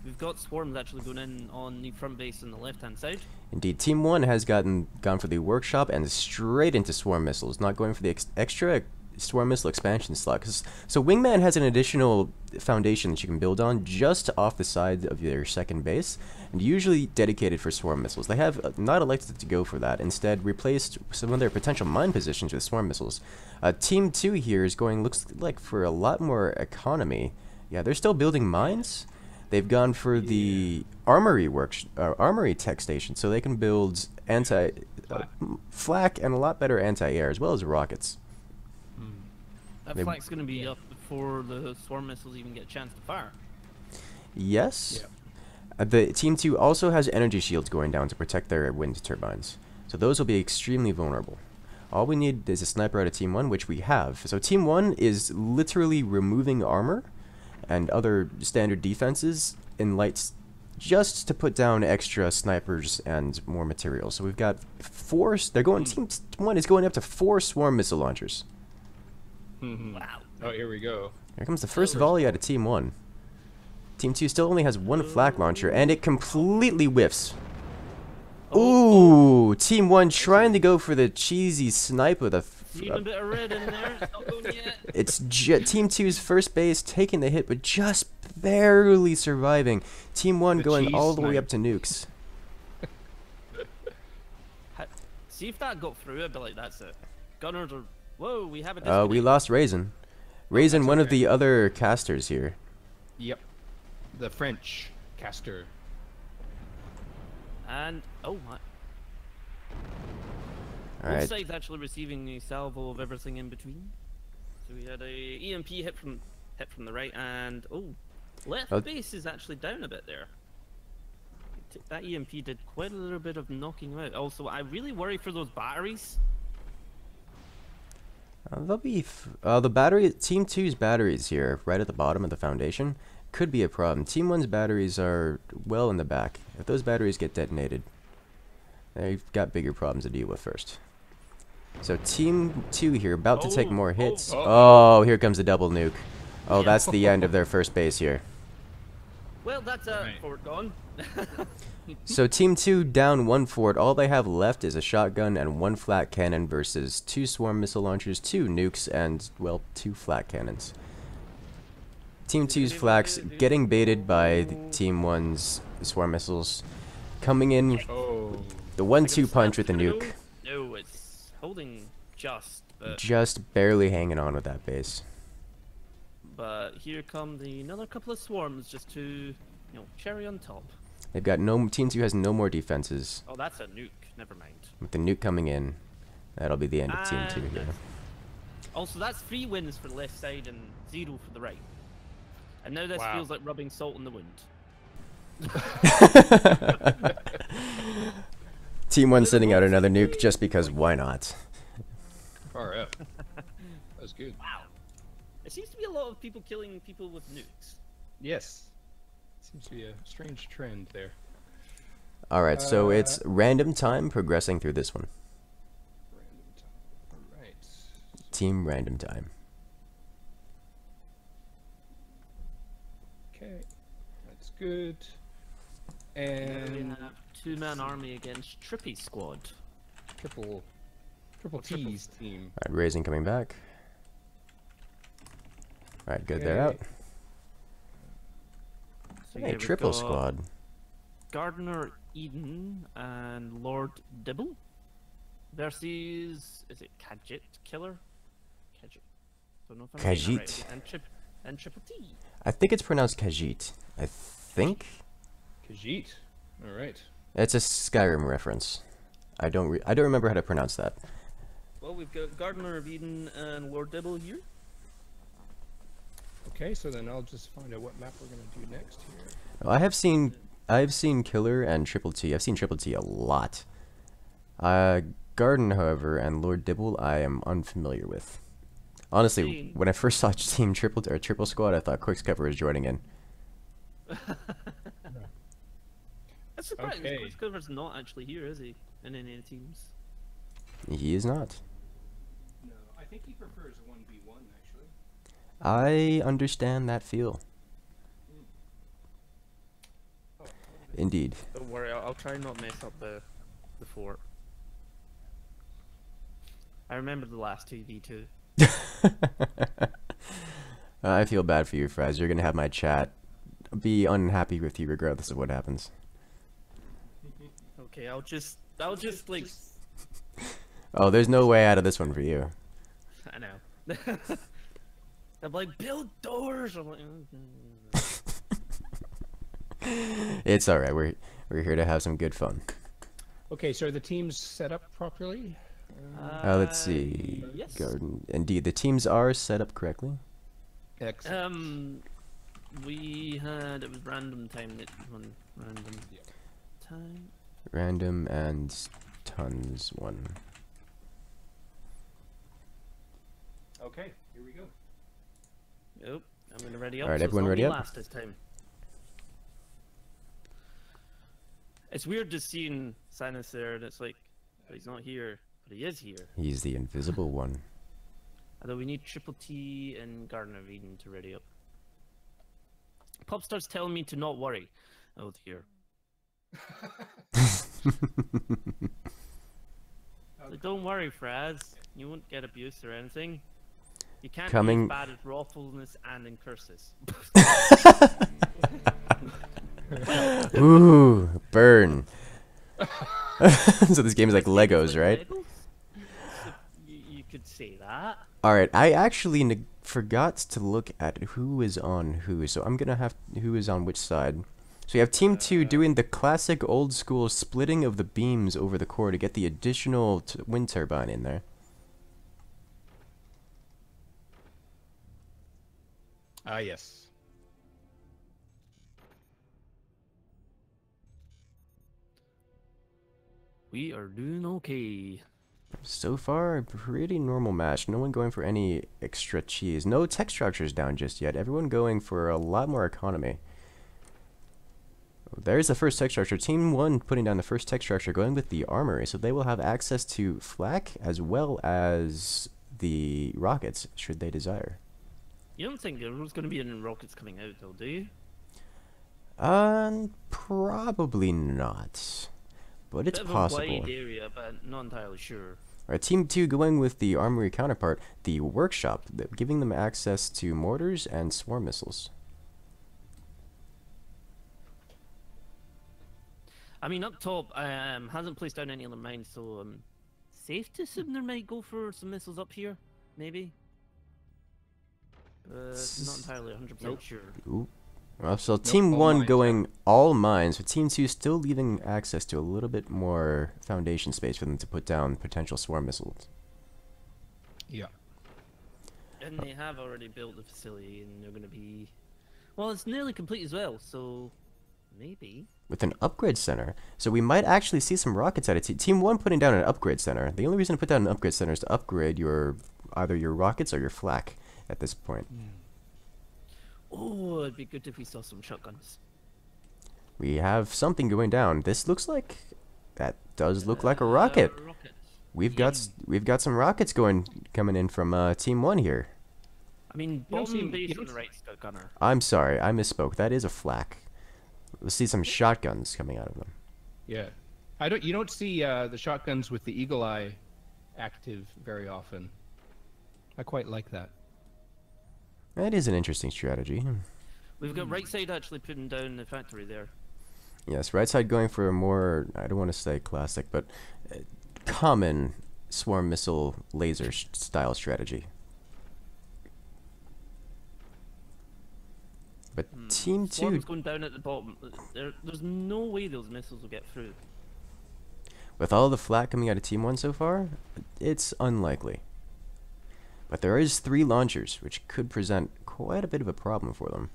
We've got swarms actually going in on the front base on the left-hand side. Indeed, Team 1 has gone for the workshop and straight into swarm missiles, not going for the extra swarm missile expansion slot. So Wingman has an additional foundation that you can build on just off the side of your second base, and usually dedicated for swarm missiles. They have not elected to go for that, instead replaced some of their potential mine positions with swarm missiles. Team 2 here is going, looks like, for a lot more economy. Yeah, they're still building mines. They've gone for the armory tech station, so they can build flak and a lot better anti-air, as well as rockets. That flak's going to be up before the swarm missiles even get a chance to fire. Yes. Yep. The Team 2 also has energy shields going down to protect their wind turbines, so those will be extremely vulnerable. All we need is a sniper out of Team 1, which we have. So Team 1 is literally removing armor and other standard defenses in lights just to put down extra snipers and more materials. So we've got 4, Team 1 is going up to 4 swarm missile launchers. Wow. Oh, here we go. Here comes the first volley out of Team 1. Team 2 still only has 1 flak launcher, and it completely whiffs. Ooh, Team 1 trying to go for the cheesy snipe with a... a bit of red in there. It's not going yet. It's Team 2's first base taking the hit, but just barely surviving. Team 1 going all the way up to nukes. See if that got through, I'd be like, that's it. Gunners are... Whoa, we have a We disconnect. lost Raisin. Raisin, that's one of okay. the other casters here. Yep. The French caster. And... Oh, my... All Both right. sides actually receiving a salvo of everything in between. So we had a EMP hit from the right, and left Oh. base is actually down a bit there. That EMP did quite a little bit of knocking out. Also, I really worry for those batteries. They'll be the battery. Team 2's batteries here, right at the bottom of the foundation, could be a problem. Team 1's batteries are well in the back. If those batteries get detonated, they've got bigger problems to deal with first. So Team 2 here, about to take more hits. Oh, here comes the double nuke. Oh, Yeah. that's the end of their first base here. Well, that's Right. Fort gone. So Team 2 down 1 fort. All they have left is a shotgun and 1 flat cannon versus 2 swarm missile launchers, 2 nukes, and, well, 2 flat cannons. Team 2's flaks getting baited by the Team 1's swarm missiles. Coming in, Oh. the 1-2 punch with the nuke. No, it's holding just. Just barely hanging on with that base. But here come another couple of swarms just to, cherry on top. They've got no. Team 2 has no more defenses. Oh, that's a nuke. Never mind. With the nuke coming in, that'll be the end of Team 2 And- here. Also, that's 3 wins for the left side and 0 for the right. And now this Wow. feels like rubbing salt in the wound. Team 1 sending out another nuke just because why not? Far out. That was good. Wow. It seems to be a lot of people killing people with nukes. Yes. Seems to be a strange trend there. Alright, so it's random time progressing through this one. Random time. Alright. Team random time. Okay. That's good. We And have 2-man army against Trippy squad. triple T's team. Alright, Raising coming back. Alright, good, they're out. Okay. So Hey, here we've triple got squad. Gardener Eden and Lord Dibble versus, is it Khajiit Killer? Khajiit. Don't know if I'm saying that Khajiit. right. And Triple T. I think it's pronounced Khajiit. I think Khajiit. Alright. it's a Skyrim reference. I don't remember how to pronounce that. Well, we've got Gardener of Eden and Lord Dibble here. Okay, so then I'll just find out what map we're gonna do next here. I've seen Killer and Triple T. I've seen Triple T a lot. Garden, however, and Lord Dibble, I am unfamiliar with. Honestly, Same. when I first saw Team Triple Squad, I thought Quickscover was joining in. That's surprising. Okay. Quickscover's not actually here, is he? In any of the teams. He is not. No, I think he prefers 1v1 actually. I understand that feel. Indeed. Don't worry, I'll try and not mess up the fort. I remember the last 2v2. I feel bad for you, Fras. You're gonna have my chat be unhappy with you regardless of what happens. Okay, I'll just like, Oh, there's no way out of this one for you. I know. I'm like, build doors. I'm like, It's alright. We're here to have some good fun. Okay, so are the teams set up properly? Let's see. Yes. Garden. Indeed, the teams are set up correctly. Excellent. It was random time that one random time. Random and tons one. Okay, here we go. Yep, I'm gonna ready up. Alright, so it's everyone not ready me up? last this time. It's weird just seeing Sinus there, and it's like, but he's not here, but he is here. He's the invisible one. Although we need Triple T and Garden of Eden to ready up. Popstar's telling me to not worry. Oh dear. Like, don't worry, Fraz. You won't get abuse or anything. You can't be Coming- as bad as Rawfulness and Incursus. Ooh, burn. So this game is like Legos, right? Legos? You could say that. Alright, I actually forgot to look at who is on who, so I'm gonna have who is on which side. So you have Team 2 doing the classic old school splitting of the beams over the core to get the additional wind turbine in there. Ah, yes. We are doing okay. So far, a pretty normal match. No one going for any extra cheese. No tech structures down just yet. Everyone going for a lot more economy. There's the first tech structure. Team 1 putting down the first tech structure, going with the armory, so they will have access to flak as well as the rockets, should they desire. You don't think there's going to be any rockets coming out, though, do you? Probably not. But it's Bit of a possible. wide area, but not entirely sure. Alright, Team 2 going with the armory counterpart, the workshop, giving them access to mortars and swarm missiles. I mean, up top, hasn't placed down any other mines, so safe to assume there might go for some missiles up here, maybe. Not entirely 100% sure. Ooh. Well, so Team 1 going all mines, but Team 2 still leaving access to a little bit more foundation space for them to put down potential swarm missiles. Yeah. And they have already built the facility, and they're going to be... Well, it's nearly complete as well, so maybe... With an upgrade center. So we might actually see some rockets out of Team 1 putting down an upgrade center. The only reason to put down an upgrade center is to upgrade either your rockets or your flak at this point. Oh, it'd be good if we saw some shotguns. We have something going down. This looks like... That does look like a rocket. We've got some rockets coming in from Team 1 here. I mean, bottom base on the right, gunner. I'm sorry, I misspoke. That is a flak. Let's see some shotguns coming out of them. Yeah. You don't see the shotguns with the eagle eye active very often. I quite like that. That is an interesting strategy. We've got right side actually putting down the factory there. Yes, right side going for a more, I don't want to say classic, but common swarm missile laser style strategy. But Team 2... Swarm's going down at the bottom. There's no way those missiles will get through. With all the flak coming out of Team 1 so far, it's unlikely. But there is 3 launchers, which could present quite a bit of a problem for them.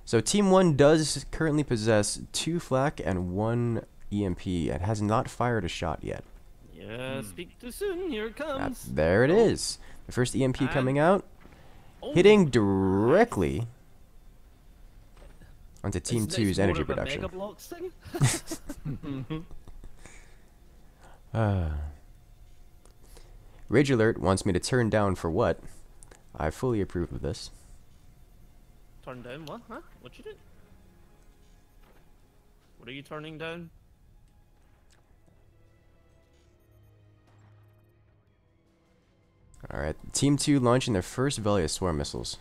So Team 1 does currently possess 2 flak and 1 EMP, and has not fired a shot yet. Yeah, speak too soon, here it comes. There it is. The first EMP coming out, hitting directly onto Team 2's energy production. Mega blocks thing? Rage Alert wants me to turn down for what? I fully approve of this. Turn down what? Huh? What you did? What are you turning down? Alright, Team 2 launching their first volley of swarm missiles.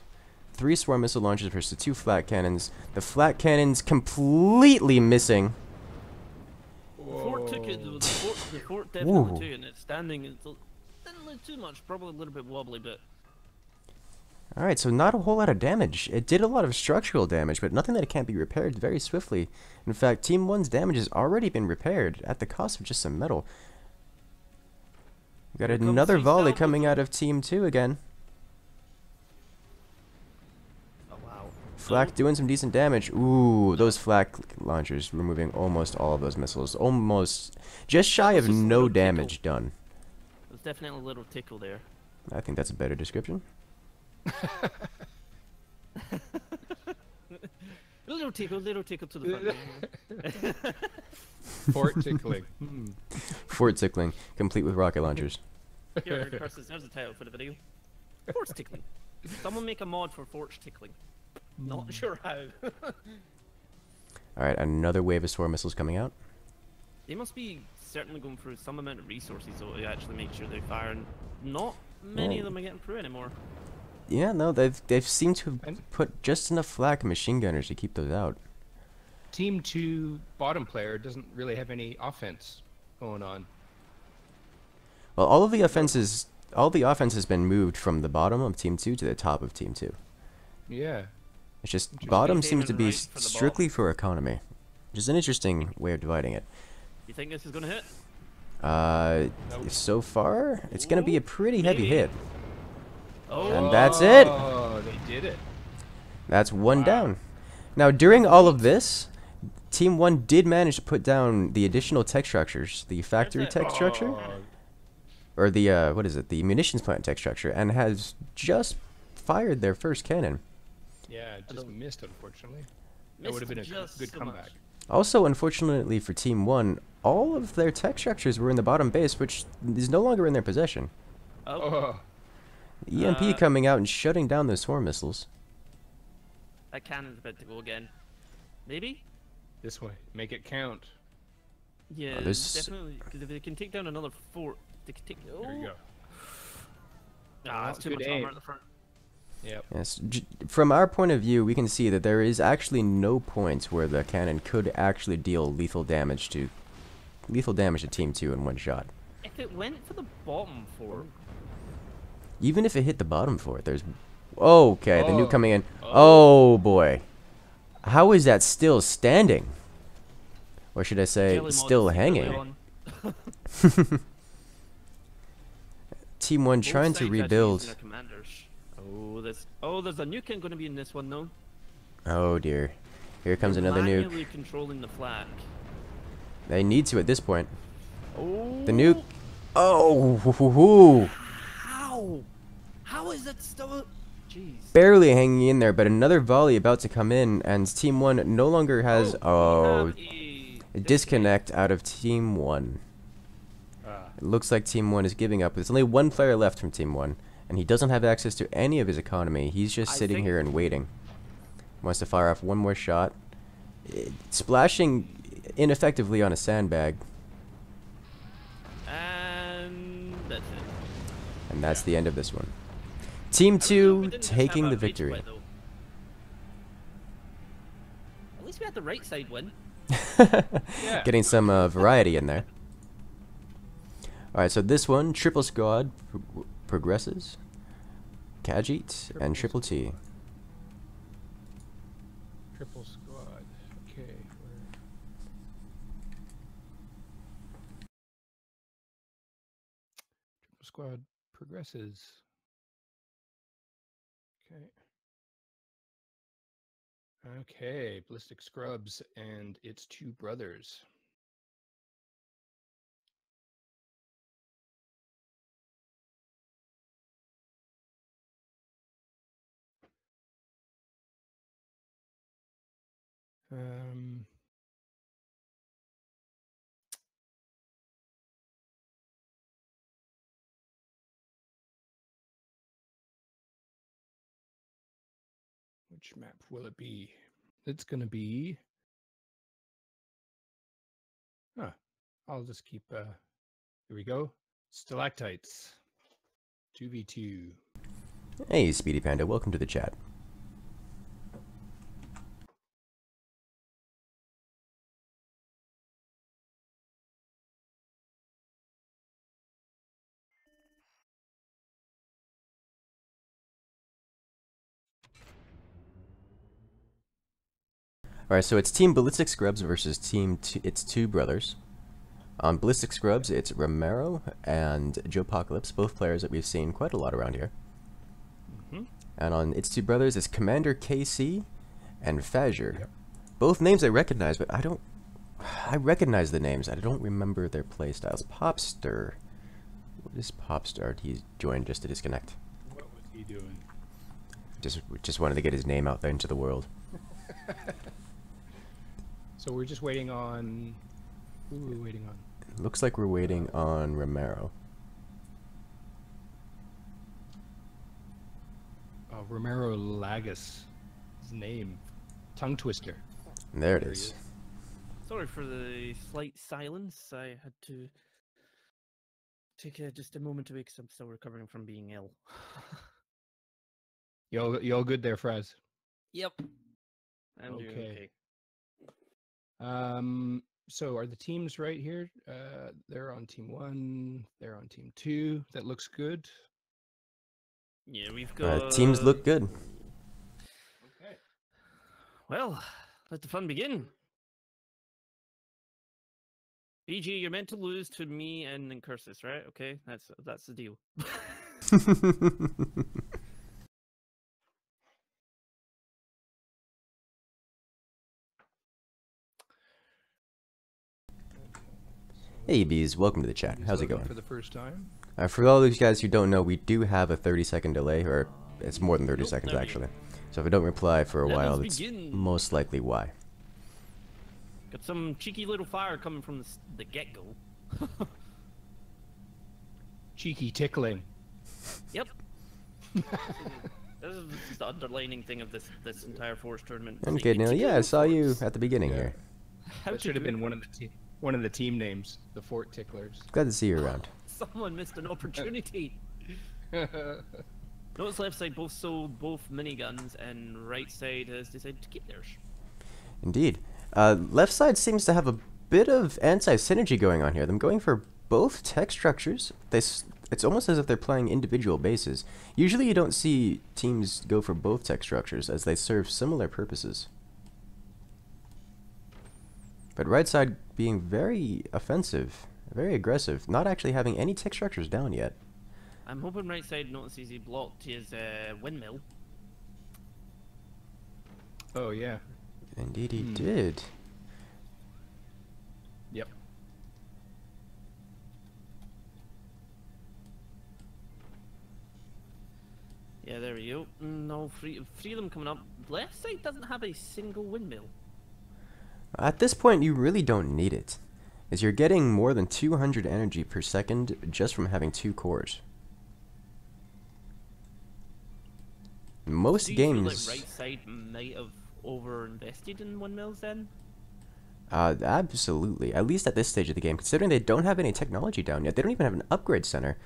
3 swarm missile launches versus 2 flat cannons. The flat cannons completely missing. The fort took it, the fort definitely too, and it's standing. It didn't look too much, probably a little bit wobbly, but... Alright, so not a whole lot of damage. It did a lot of structural damage, but nothing that can't be repaired very swiftly. In fact, Team 1's damage has already been repaired at the cost of just some metal. We got another volley coming out of Team 2 again. Oh wow. Flak doing some decent damage. Ooh, those flak launchers removing almost all of those missiles. Almost just shy of no damage done. There's definitely a little tickle there. I think that's a better description. Little tickle to the front. Fort tickling. Fort tickling, complete with rocket launchers. Here, Incursus, there's the title for the video. Force tickling. Someone make a mod for force tickling. Not sure how. Alright, another wave of swarm missiles coming out. They must be certainly going through some amount of resources so to actually make sure they fire, and not many of them are getting through anymore. Yeah, no, they've seemed to have put just enough flak machine gunners to keep those out. Team 2 bottom player doesn't really have any offense going on. Well, all the offense has been moved from the bottom of Team 2 to the top of Team 2. Yeah. It's just Interesting. bottom seems to Aiming be right for the strictly for economy, which is an interesting way of dividing it. You think this is gonna hit? So far, it's going to be a pretty heavy maybe. hit. Oh, And that's it. Oh, they did it. That's one down. Now, during all of this, Team 1 did manage to put down the additional tech structures, the factory it. tech structure, Oh, or the, what is it, the munitions plant tech structure, and has just fired their first cannon. yeah, it just don't- missed, unfortunately. That missed would have been a just good so comeback. much. Also, unfortunately for Team 1, all of their tech structures were in the bottom base, which is no longer in their possession. Oh, Oh, EMP coming out and shutting down those swarm missiles. that cannon's about to go again. Maybe? this way. Make it count. Yeah, there's- definitely. Because if they can take down another fort, they can take. Oh, There you go. Ah, that's too Good much aim. armor at the front. Yep. Yes, from our point of view, we can see that there is actually no point where the cannon could actually deal lethal damage to Team 2 in one shot. If it went for the bottom fort, Even if it hit the bottom fort, there's... Okay, the nuke Oh. coming in. Oh, boy. How is that still standing? Or should I say, Jelly mod still is secretly hanging? on. Team 1 Both trying to sides actually rebuild. using their commanders. There's a nuke going to be in this one though. Oh, dear. Here comes They're another nuke. manually controlling the flag. They need to at this point. Oh. The nuke... Oh, hoo-hoo-hoo. How? How is that still? Jeez. Barely hanging in there, but another volley about to come in, and Team 1 no longer has... Oh, a disconnect out of Team 1. It looks like Team 1 is giving up. There's only one player left from Team 1, and he doesn't have access to any of his economy. He's just I sitting think- here and waiting. Wants to fire off one more shot. Splashing ineffectively on a sandbag, And that's it. and that's the end of this one. Team I really hope we 2 didn't just have taking a the rage victory. quit, though. At least we had the right side win. Yeah. Getting some variety in there. Alright, so this one, Triple Squad progresses. Khajiit and Triple T. Triple squad. Okay. Triple squad progresses. Okay. Okay, Ballistic Scrubs and its two brothers. Um, which map will it be? It's gonna be. Huh. I'll just keep. Here we go. Stalactites. 2v2. Hey, Speedy Panda, welcome to the chat. Alright, so it's Team Ballistic Scrubs versus its two brothers. On Ballistic Scrubs, it's Romero and Joe Apocalypse, both players that we've seen quite a lot around here. Mhm. And on its two brothers, it's Commander KC and Fazzer. Yep. Both names I recognize, but I recognize the names. I don't remember their playstyles. Popstar. What is Popstar? He joined just to disconnect. What was he doing? Just wanted to get his name out there into the world. So we're just waiting on. Who are we waiting on? Looks like we're waiting on Romero. Oh, Romero Lagus. His name. Tongue twister. And there it There he is. is. Sorry for the slight silence. I had to take just a moment away because I'm still recovering from being ill. You all good there, Fraz? Yep. I'm doing Okay. okay. So are the teams right here? They're on team 1. They're on team 2. That looks good. Yeah, we've got. Teams look good. Okay. Well, let the fun begin. BG, you're meant to lose to me and Incursus, right? Okay, that's the deal. Hey bees, welcome to the chat. How's it going? For the first time. For all those guys who don't know, we do have a 30-second delay, or it's more than 30 seconds actually. So if I don't reply for a while, that's most likely why. Got some cheeky little fire coming from the get-go. Cheeky tickling. Yep. This is the underlining thing of this entire Force tournament. Okay, Neil. Yeah, I saw you at the beginning here. That should have been one of the team names, the Fort Ticklers. Glad to see you around. Someone missed an opportunity. Notice left side both sold both miniguns, and right side has decided to keep theirs. Indeed. Left side seems to have a bit of anti-synergy going on here. Them going for both tech structures. It's almost as if they're playing individual bases. Usually you don't see teams go for both tech structures, as they serve similar purposes. But right side being very offensive, very aggressive, not actually having any tech structures down yet. I'm hoping right side notices he blocked his windmill. Oh yeah. Indeed he did. Yep. Yeah, there we go. No, three of them coming up. Left side doesn't have a single windmill. At this point, you really don't need it, as you're getting more than 200 energy per second just from having 2 cores. Most Do you games... feel like right side might have over-invested in windmills then? Absolutely. At least at this stage of the game, considering they don't have any technology down yet. They don't even have an upgrade center.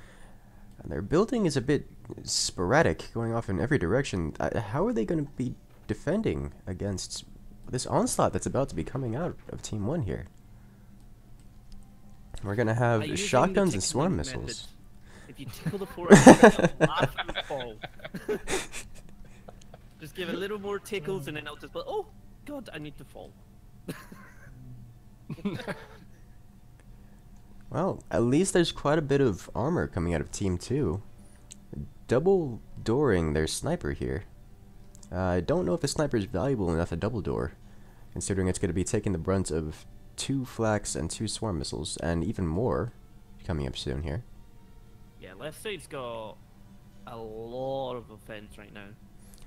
And their building is a bit sporadic, going off in every direction. How are they going to be defending against this onslaught that's about to be coming out of Team 1 here? We're going to have shotguns and swarm missiles. If you tickle the fort, laugh and fall. Just give it a little more tickles and then I'll just go, oh god, I need to fall. Well, at least there's quite a bit of armor coming out of Team 2. Double dooring their sniper here. I don't know if the sniper is valuable enough to double door, considering it's going to be taking the brunt of 2 flaks and 2 swarm missiles, and even more coming up soon here. Yeah, left side's got a lot of offense right now.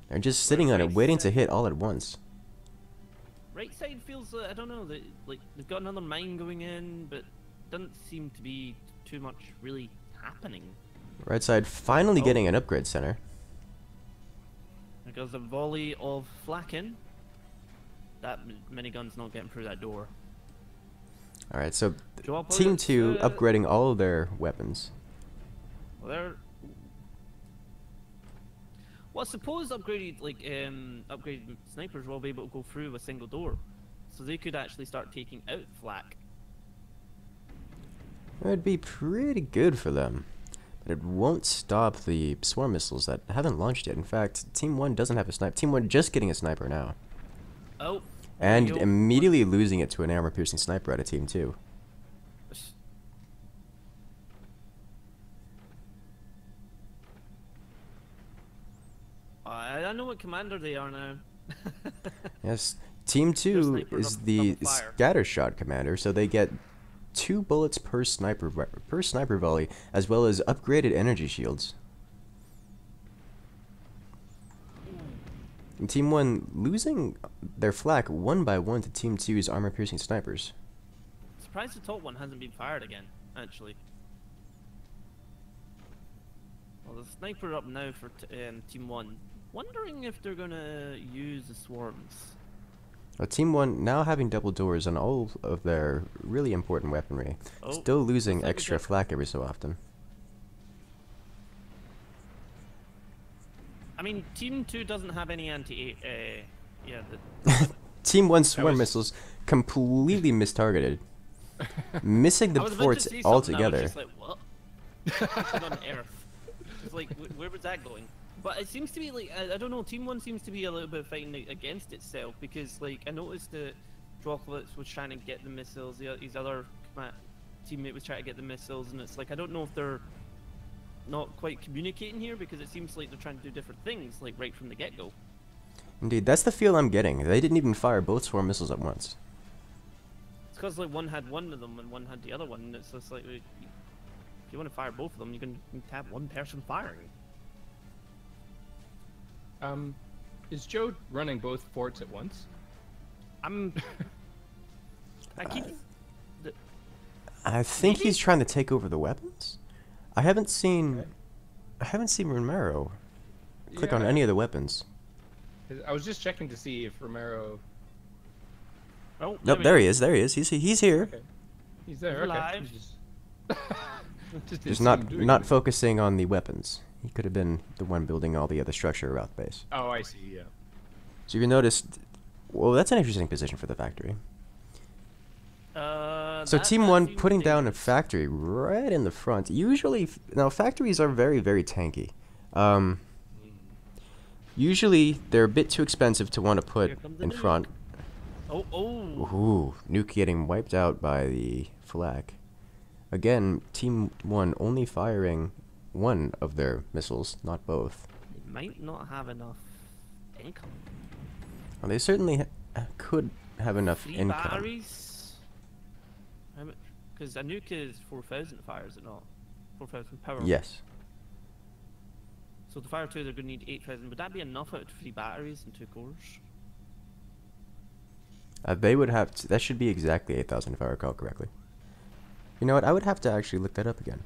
They're just sitting on it, waiting to hit all at once. Right side feels, I don't know, like they've got another mine going in, but doesn't seem to be too much really happening. Right side finally getting an upgrade center. There goes a volley of flak in. That minigun's not getting through that door. Alright, so Drop Team it, 2 upgrading all of their weapons. Well, I suppose upgraded snipers will be able to go through a single door, so they could actually start taking out flak. It would be pretty good for them, but it won't stop the swarm missiles that haven't launched yet. In fact, Team 1 doesn't have a sniper. Team 1 just getting a sniper now. Oh. And immediately losing it to an armor-piercing sniper out of Team 2. I know what commander they are now. Yes, Team 2 is the scatter shot commander, so they get 2 bullets per sniper volley, as well as upgraded energy shields. And Team 1 losing their flak 1 by 1 to Team 2's armor-piercing snipers. Surprised the top one hasn't been fired again, actually. Well, the sniper up now for Team 1. Wondering if they're gonna use the swarms. Well, Team 1 now having double doors on all of their really important weaponry. Still losing extra flak every so often. I mean, Team 2 doesn't have any Team 1 swarm missiles completely mistargeted. Missing the I was about to forts say something, altogether. I was just like, what? What on earth? It's like, where was that going? But it seems to be like, I don't know, Team 1 seems to be a little bit fighting against itself, because like, I noticed that Chocolates was trying to get the missiles, his other teammate was trying to get the missiles, and it's like, I don't know if they're not quite communicating here, because it seems like they're trying to do different things, like right from the get-go. Indeed, that's the feel I'm getting. They didn't even fire both swarm missiles at once. It's because like one had one of them and one had the other one, and it's just like, if you want to fire both of them, you can have one person firing. Is Joe running both forts at once? I keep. I think Maybe? he's trying to take over the weapons. I haven't seen Romero click on Yeah. any of the weapons. I was just checking to see if Romero. Oh, Nope, there he is. There he is. He's here. Okay. He's there. He's Okay. alive. He's just Just didn't see not him doing not anything. focusing on the weapons. He could have been the one building all the other structure around the base. Oh, I see. Yeah. So you noticed. Well, that's an interesting position for the factory. So Team 1 putting down a factory right in the front. Usually, now factories are very, very tanky. Usually, they're a bit too expensive to want to Here put comes the in nuke. front. Oh, Ooh, nuke getting wiped out by the flak. Again, Team 1 only firing one of their missiles, not both. They might not have enough income. Well, they certainly could have enough 3 income. batteries? Because a nuke is 4,000 fire, is it not? 4,000 power. Yes. So to fire 2, they're going to need 8,000. Would that be enough out of 3 batteries and 2 cores? They would have to, that should be exactly 8,000 if I recall correctly. You know what? I would have to actually look that up again.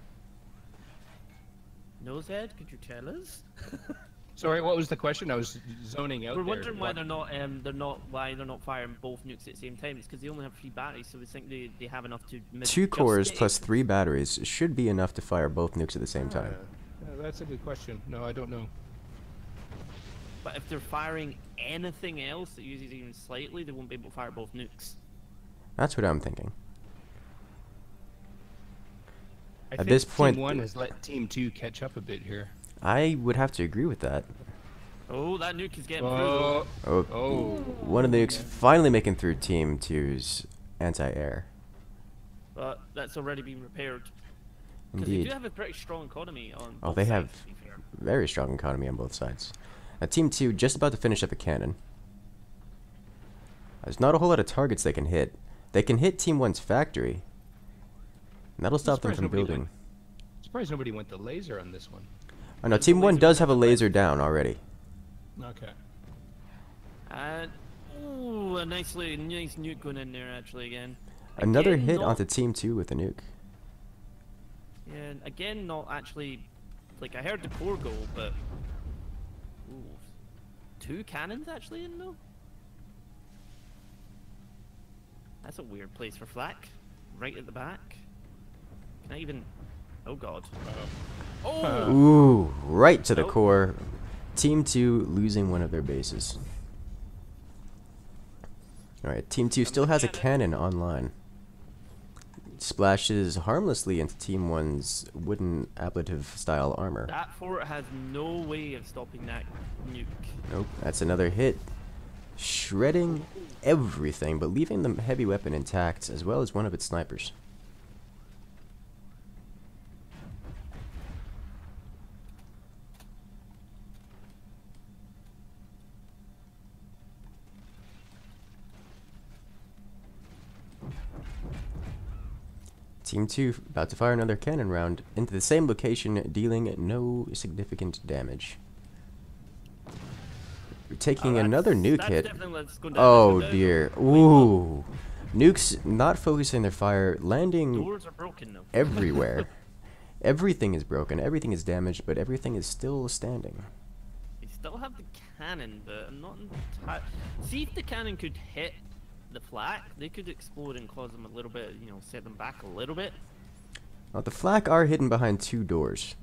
Nosehead, could you tell us? Sorry, what was the question? I was zoning out. We're there. wondering why What- they're not firing both nukes at the same time. It's because they only have 3 batteries, so we think they have enough to. 2 cores just plus 3 batteries should be enough to fire both nukes at the same time. That's a good question. No, I don't know. But if they're firing anything else that uses even slightly, they won't be able to fire both nukes. That's what I'm thinking. I At think this point- Team 1 has let Team 2 catch up a bit here. I would have to agree with that. Oh, that nuke is getting through. Though. Oh, Oh, one of the nukes finally making through Team 2's anti-air. But that's already been repaired. Because they Indeed. do have a pretty strong economy on Oh, both they sides, have to be fair. very strong economy on both sides. Team 2 just about to finish up a cannon. There's not a whole lot of targets they can hit. They can hit Team 1's factory. And that'll stop them surprised from nobody building. surprised nobody went the laser on this one. Oh no, There's Team a 1 laser does have a on the laser down already. Okay. And ooh, a nice nuke going in there actually again. Another Again, hit not- onto Team 2 with a nuke. Yeah, again, not actually. Like I heard the core go, but ooh, 2 cannons actually in though. That's a weird place for flak. Right at the back. Can I even? Oh god. Oh. Ooh, right to the Nope. core. Team 2 losing one of their bases. Alright, Team 2 still has a cannon online. Splashes harmlessly into Team 1's wooden ablative style armor. That fort has no way of stopping that nuke. Nope, that's another hit. Shredding everything, but leaving the heavy weapon intact, as well as one of its snipers. Team 2 about to fire another cannon round into the same location, dealing no significant damage. We're taking another nuke hit. Oh dear. Ooh. Nukes not focusing their fire, landing Doors are broken though. everywhere. Everything is broken, everything is damaged, but everything is still standing. They still have the cannon, but I'm not entirely. See if the cannon could hit the flak, they could explode and cause them a little bit, you know, set them back a little bit. Now, the flak are hidden behind 2 doors,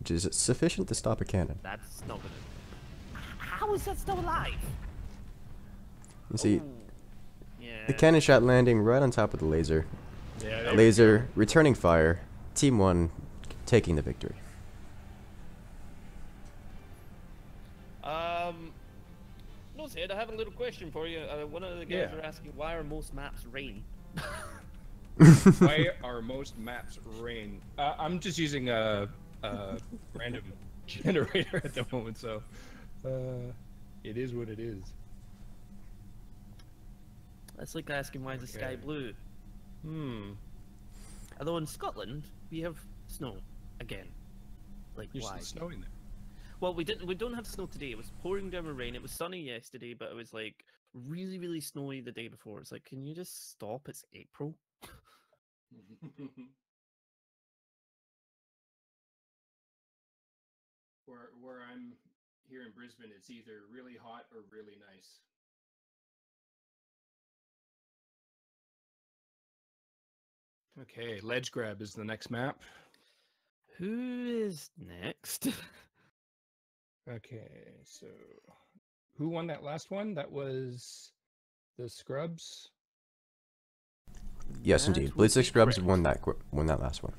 which is sufficient to stop a cannon. That's not gonna. How is that still alive? You see, Ooh. Yeah, The cannon shot landing right on top of the laser. Yeah, there we Laser returning fire. Team 1 taking the victory. No, Sid, I have a little question for you. One of the guys Yeah. are asking, why are most maps rain? Why are most maps rain? I'm just using a random generator at the moment, so it is what it is. That's like asking why is the sky Okay. blue. Hmm. Although in Scotland we have snow again. Like There's why? snowing there. Well, we don't have snow today. It was pouring down with rain. It was sunny yesterday, but it was like really, really snowy the day before. It's like, can you just stop? It's April. Where I'm here in Brisbane, it's either really hot or really nice. Okay, ledge grab is the next map. Who is next? Okay, so who won that last one? That was the Scrubs. Yes, That indeed. would Blitzig be Scrubs correct. won that last one.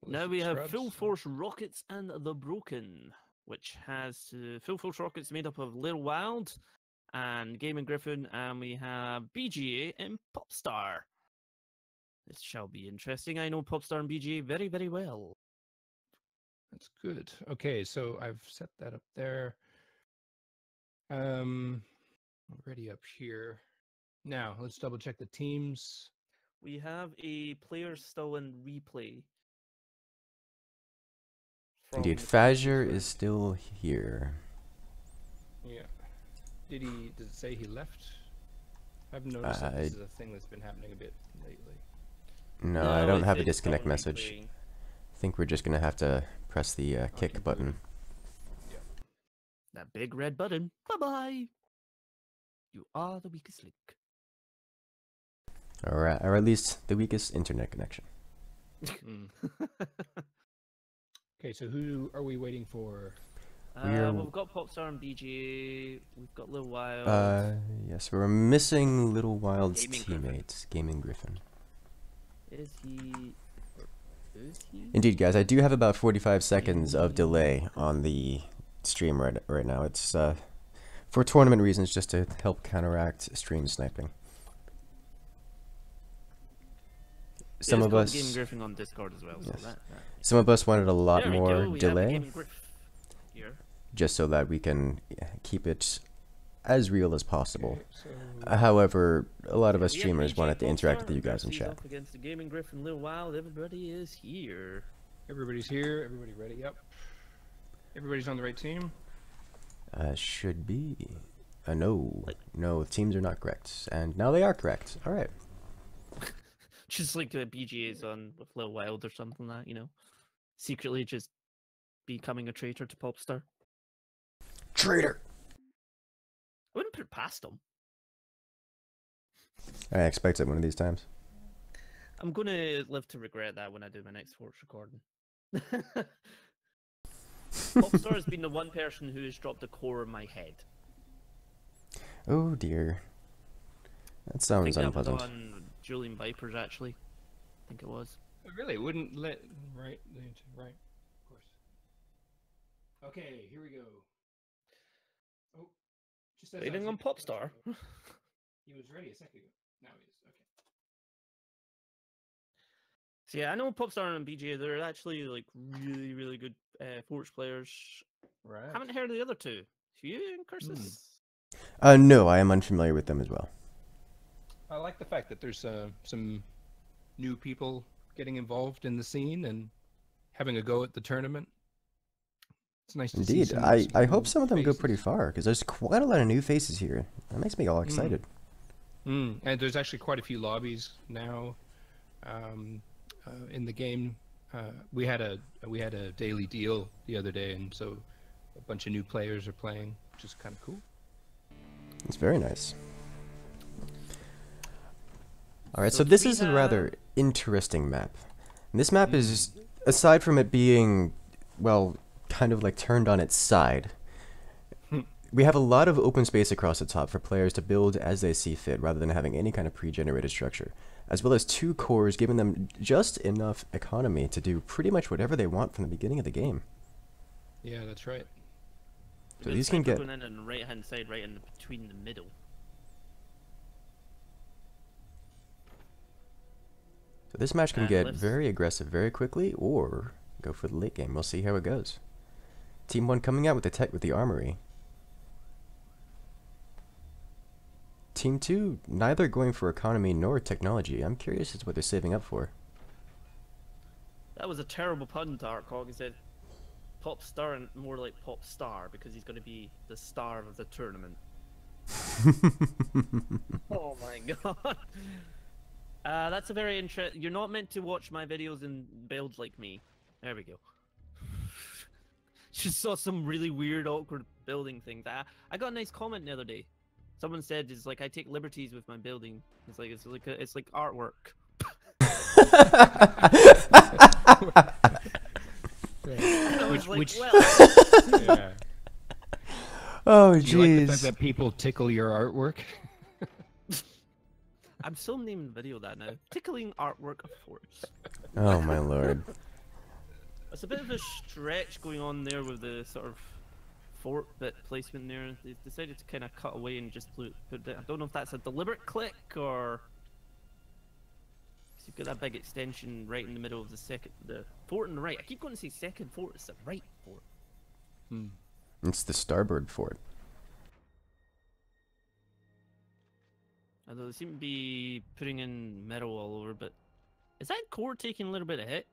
Now Was we it have Scrubs? Full Force Rockets and the Broken, which has Full Force Rockets made up of Little Wild and Gaming Griffin, and we have BGA and Popstar. This shall be interesting. I know Popstar and BGA very, very well. That's good. Okay, so I've set that up there. Already up here. Now let's double check the teams. We have a player still in replay. Indeed, from the Fazure previous is still here. Yeah. Does it say he left? I've noticed that this is a thing that's been happening a bit lately. No, No, I don't it have a says disconnect still message. replaying. I think we're just gonna have to press the kick Okay, button. That big red button. Bye bye. You are the weakest link. Or at least the weakest internet connection. Mm. Okay, so who are we waiting for? We're- We've got Popstar and BGA. We've got Lil Wild. Yes, we're missing Little Wild's Gaming Griffin. teammate, Gaming Griffin. Is he? Or is he? Indeed, guys, I do have about 45 seconds of delay on the stream right now. It's for tournament reasons, just to help counteract stream sniping. Some Yeah, of it's called us, Gaming Griffin on Discord as well. Yes. So that. some of us wanted a lot There we more go, we have the delay, Gaming Griff here. just so that we can keep it as real as possible. Okay, so However, a lot of us We have streamers BGA wanted to interact Popstar with you guys in versus chat. up against the Gaming Griffin, Lil Wild. Everybody is here. everybody's here. Everybody ready? Yep. Everybody's on the right team. Should be. No, teams are not correct. And now they are correct. Alright. Just like the BGA's on with Lil Wild or something like that, you know? Secretly just becoming a traitor to Popstar. Traitor! I wouldn't put it past him. I expect it one of these times. I'm gonna live to regret that when I do my next Forc recording. Popstar has been the one person who has dropped a core in my head. Oh dear. That I sounds think that was unpleasant. on Julian Vipers, actually. I think it was. Really, wouldn't let right, of course. Okay, here we go. Oh, just as I Waiting was on looking- Popstar. He was ready a second ago. Now he is. Okay. So yeah, I know Popstar and BGA, they're actually like really, really good Forge players. Right. Haven't heard of the other two. You, Incursus? No, I am unfamiliar with them as well. I like the fact that there's some new people getting involved in the scene and having a go at the tournament. It's nice to see Indeed, some I hope new some of them go faces. pretty far, because there's quite a lot of new faces here. That makes me all excited. And there's actually quite a few lobbies now in the game. We had a daily deal the other day, and so a bunch of new players are playing, which is kind of cool. It's very nice. Alright, So so do this we is a rather have- interesting map. And this map is, aside from it being, well, kind of like turned on its side, we have a lot of open space across the top for players to build as they see fit, rather than having any kind of pre-generated structure, as well as 2 cores, giving them just enough economy to do pretty much whatever they want from the beginning of the game. Yeah, that's right. So these can get... going in on the right hand side, right in between the middle. So this match can And get lifts. very aggressive very quickly, or go for the late game. We'll see how it goes. Team 1 coming out with the tech with the armory. Team 2 neither going for economy nor technology. I'm curious as to what they're saving up for. That was a terrible pun, Darkhawk. He said pop star and more like pop star because he's going to be the star of the tournament. Oh my god. That's a very interesting... You're not meant to watch my videos and build like me. There we go. Just saw some really weird, awkward building things. I got a nice comment the other day. Someone said, "It's like I take liberties with my building. It's like artwork." And I was like, well, Yeah. Oh, Do you like the fact jeez. that people tickle your artwork? I'm still naming the video that now. Tickling artwork of Forc. Oh, my lord. It's a bit of a stretch going on there with the sort of fort bit placement there. They decided to kind of cut away and just put it. I don't know if that's a deliberate click or... You've got that big extension right in the middle of the fort on the right. I keep going to say second fort, it's the right fort. It's the starboard fort. Although they seem to be putting in metal all over, but is that core taking a little bit of hit?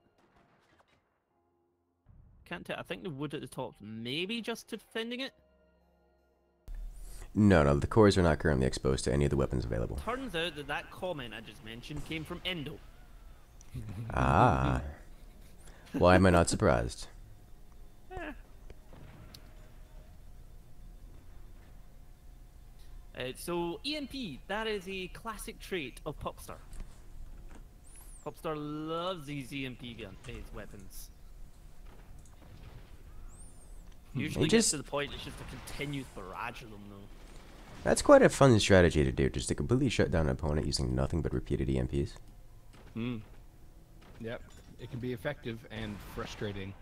Can't tell. I think the wood at the top maybe just defending it. No, the cores are not currently exposed to any of the weapons available. Turns out that comment I just mentioned came from Endo. Ah. Why am I not surprised? So EMP, that is a classic trait of Popstar. Popstar loves these EMP gun-based weapons. Usually gets to the point it's just a continuous barrage of them though. That's quite a fun strategy to do, just to completely shut down an opponent using nothing but repeated EMPs. Yep. It can be effective and frustrating.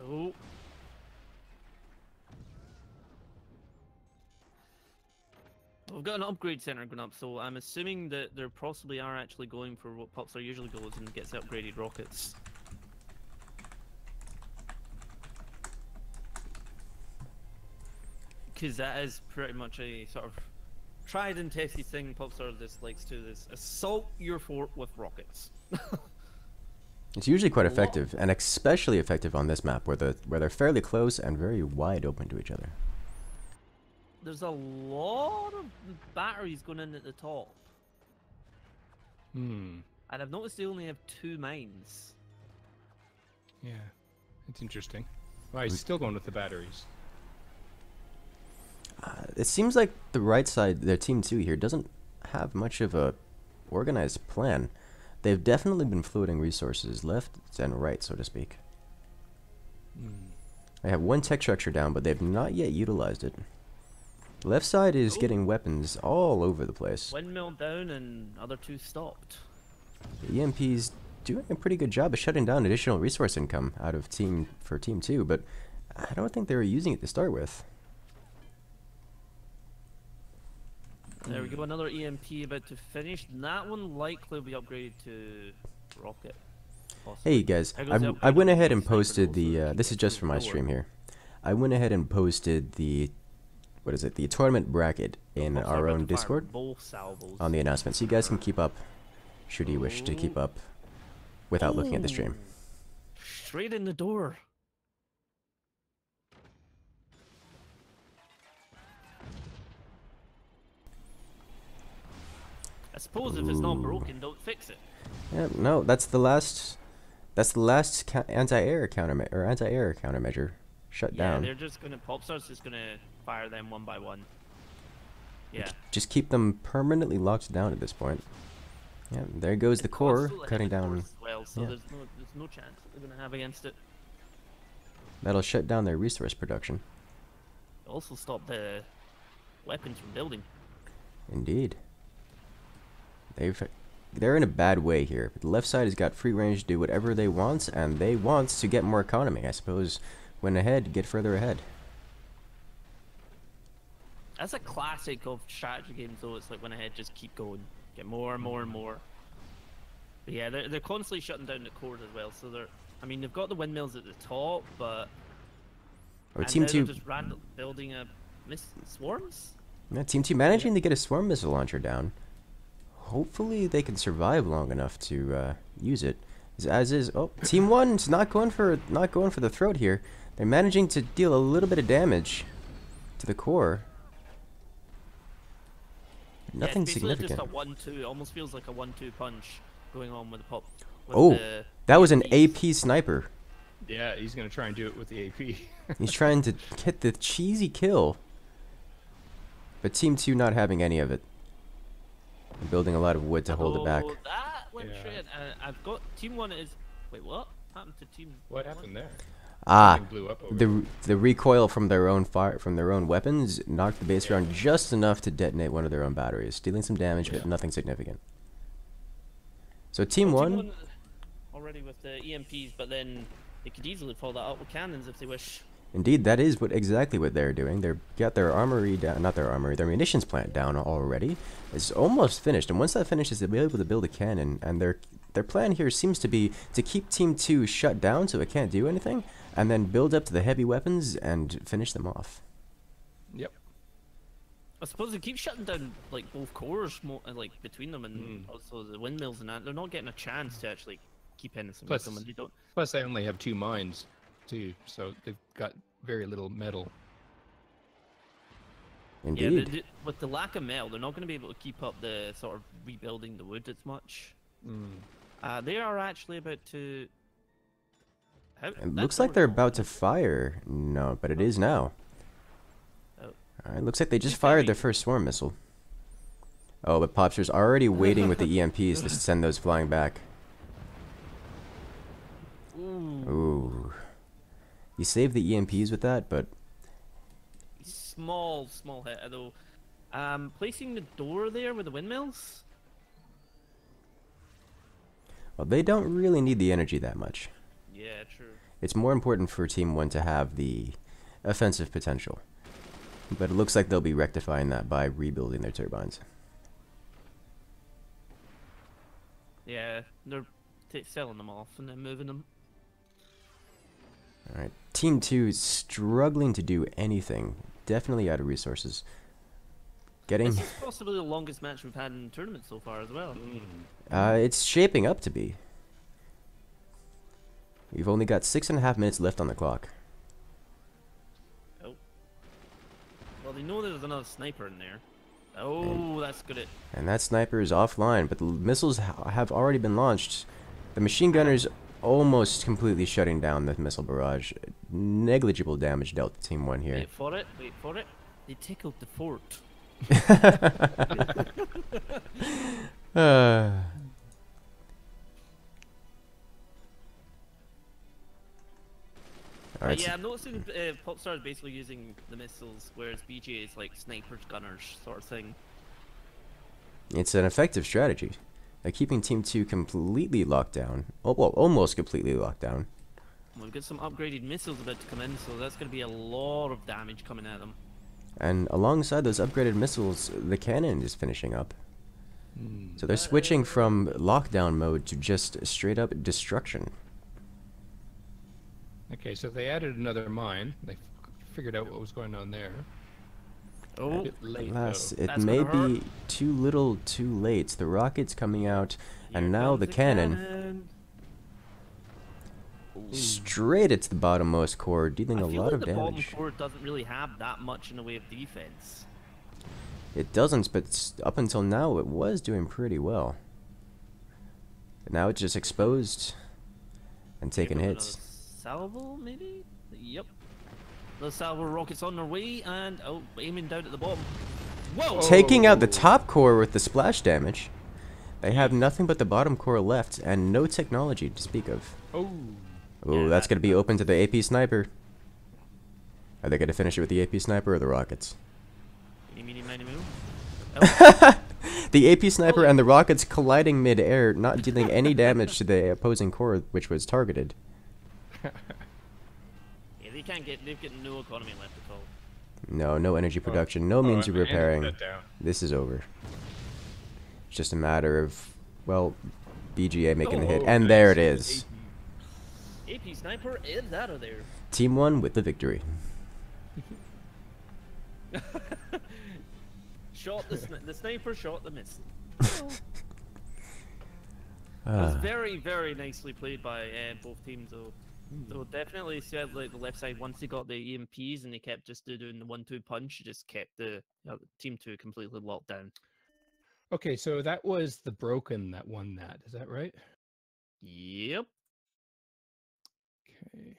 Oh. We've got an upgrade center going up, so I'm assuming that they possibly are actually going for what Popstar usually goes and gets upgraded rockets. Because that is pretty much a sort of tried and tested thing Popstar just likes to do, is assault your fort with rockets. It's usually quite effective, and especially effective on this map, where they're fairly close and very wide open to each other. There's a lot of batteries going in at the top. And I've noticed they only have 2 mines. Yeah. It's interesting. Well, he's still going with the batteries. It seems like the right side, their team 2 here, doesn't have much of a organized plan. They've definitely been floating resources left and right, so to speak. They have 1 tech structure down, but they've not yet utilized it. Left side is getting weapons all over the place. Windmill down and other 2 stopped. The EMP's doing a pretty good job of shutting down additional resource income out of team 2, but I don't think they were using it to start with. There we go, another EMP about to finish. That one likely will be upgraded to rocket. Possibly. Hey guys, I went ahead and posted the, this is just for my stream here. I went ahead and posted the, what is it, the tournament bracket in our own Discord on the announcement, so you guys can keep up, should you wish to keep up, without looking at the stream. Straight in the door. I suppose if it's not broken, don't fix it. Yeah, no, that's the last anti-air countermeasure shut down. Yeah, they're just gonna, Popstar's just gonna fire them one by one. Yeah. Just keep them permanently locked down at this point. Yeah, there goes the core cutting down. Well, so yeah. there's no chance they're gonna have against it. That'll shut down their resource production. also stop the weapons from building. Indeed. They're in a bad way here. The left side has got free range to do whatever they want, and they want to get more economy. I suppose win ahead, get further ahead. That's a classic of strategy games, though. It's like when ahead, just keep going, get more and more and more. But yeah, they're constantly shutting down the cores as well. So I mean, they've got the windmills at the top, but Team now 2 they're just building a swarms. Yeah, Team 2 managing to get a swarm missile launcher down. Hopefully they can survive long enough to use it. As is, oh, Team 1's not going for the throat here. They're managing to deal a little bit of damage to the core. Nothing yeah, it's basically significant. just a 1-2. It almost feels like a 1-2 punch going on with the pop. Oh, that was an AP sniper. Yeah, he's gonna try and do it with the AP. He's trying to get the cheesy kill. But Team 2 not having any of it. They're building a lot of wood to hold it back. That went Yeah. straight. I've got Team 1 is. Wait, what happened to Team? What happened there? Ah, Something blew up over there. the recoil from their own weapons knocked the base around just enough to detonate one of their own batteries, dealing some damage, but nothing significant. So Team 1, already with the EMPs, but then they could easily follow that up with cannons if they wish. indeed, that is exactly what they're doing. They've got their armory down, not their armory, their munitions plant down already. It's almost finished, and once that finishes, they'll be able to build a cannon. And their plan here seems to be to keep Team 2 shut down so it can't do anything, and then build up to the heavy weapons and finish them off. Yep. I suppose they keep shutting down like both cores, like between them, and also the windmills and that. They're not getting a chance to actually keep anything with them, and they don't. Plus, they only have 2 mines, too, so they've got very little metal. Indeed. Yeah, with the lack of metal, they're not going to be able to keep up the sort of rebuilding the wood as much. They are actually about to. It looks like they're about to fire. No, but it is now. Oh. Alright, looks like they just fired their first swarm missile. Oh, but Popster's already waiting with the EMPs to send those flying back. Ooh. You saved the EMPs with that, but Small hit, although. Placing the door there with the windmills. well, they don't really need the energy that much. Yeah, true. It's more important for Team 1 to have the offensive potential. But it looks like they'll be rectifying that by rebuilding their turbines. Yeah, they're selling them off and then moving them. Alright, Team 2 is struggling to do anything. Definitely out of resources. Getting... This is possibly the longest match we've had in the tournament so far as well. it's shaping up to be. We've only got 6.5 minutes left on the clock. Oh. Well, they know there's another sniper in there. Oh, that's good. And that sniper is offline, but the missiles have already been launched. The machine gunner's almost completely shutting down the missile barrage. Negligible damage dealt to Team 1 here. Wait for it, wait for it. They tickled the fort. Alright, Yeah, I'm noticing Popstar is basically using the missiles, whereas BJ is like snipers, gunners sort of thing. it's an effective strategy. Keeping Team 2 completely locked down. Oh, well, almost completely locked down. We've got some upgraded missiles about to come in, so that's going to be a lot of damage coming at them. And alongside those upgraded missiles, the cannon is finishing up. So they're switching from lockdown mode to just straight up destruction. Okay, so they added another mine. They figured out what was going on there. A Oh, bit late, Alas, though. it That's may gonna be too little too late. The rocket's coming out, and here now comes the cannon straight at the bottommost core, dealing I a feel lot like of the bottom damage. core doesn't really have that much in the way of defense. It doesn't, but up until now it was doing pretty well. But now it's just exposed and taking Maybe hits. another salvo, maybe? Yep. The salvo rockets on their way, and oh, aiming down at the bottom. Whoa! Taking out the top core with the splash damage. They have nothing but the bottom core left and no technology to speak of. Oh, Ooh, Yeah, that's going to be open to the AP sniper. Are they going to finish it with the AP sniper or the rockets? Eeny, meeny, miny, moo. The AP sniper and the rockets colliding mid-air, not dealing any damage to the opposing core, which was targeted. Yeah, they can't get. They've got no economy left at all. No, no energy production, no means of I'm handing repairing. that down. This is over. It's just a matter of, well, BGA making the hit, and there it is. AP sniper is out of there. Team 1 with the victory. Shot the sniper shot the missile. It was very, very nicely played by both teams, though. So definitely said like the left side, once they got the EMPs and they kept just doing the 1-2 punch, it just kept the team 2 completely locked down. Okay, so that was the Broken that won that. Is that right? Yep. Okay.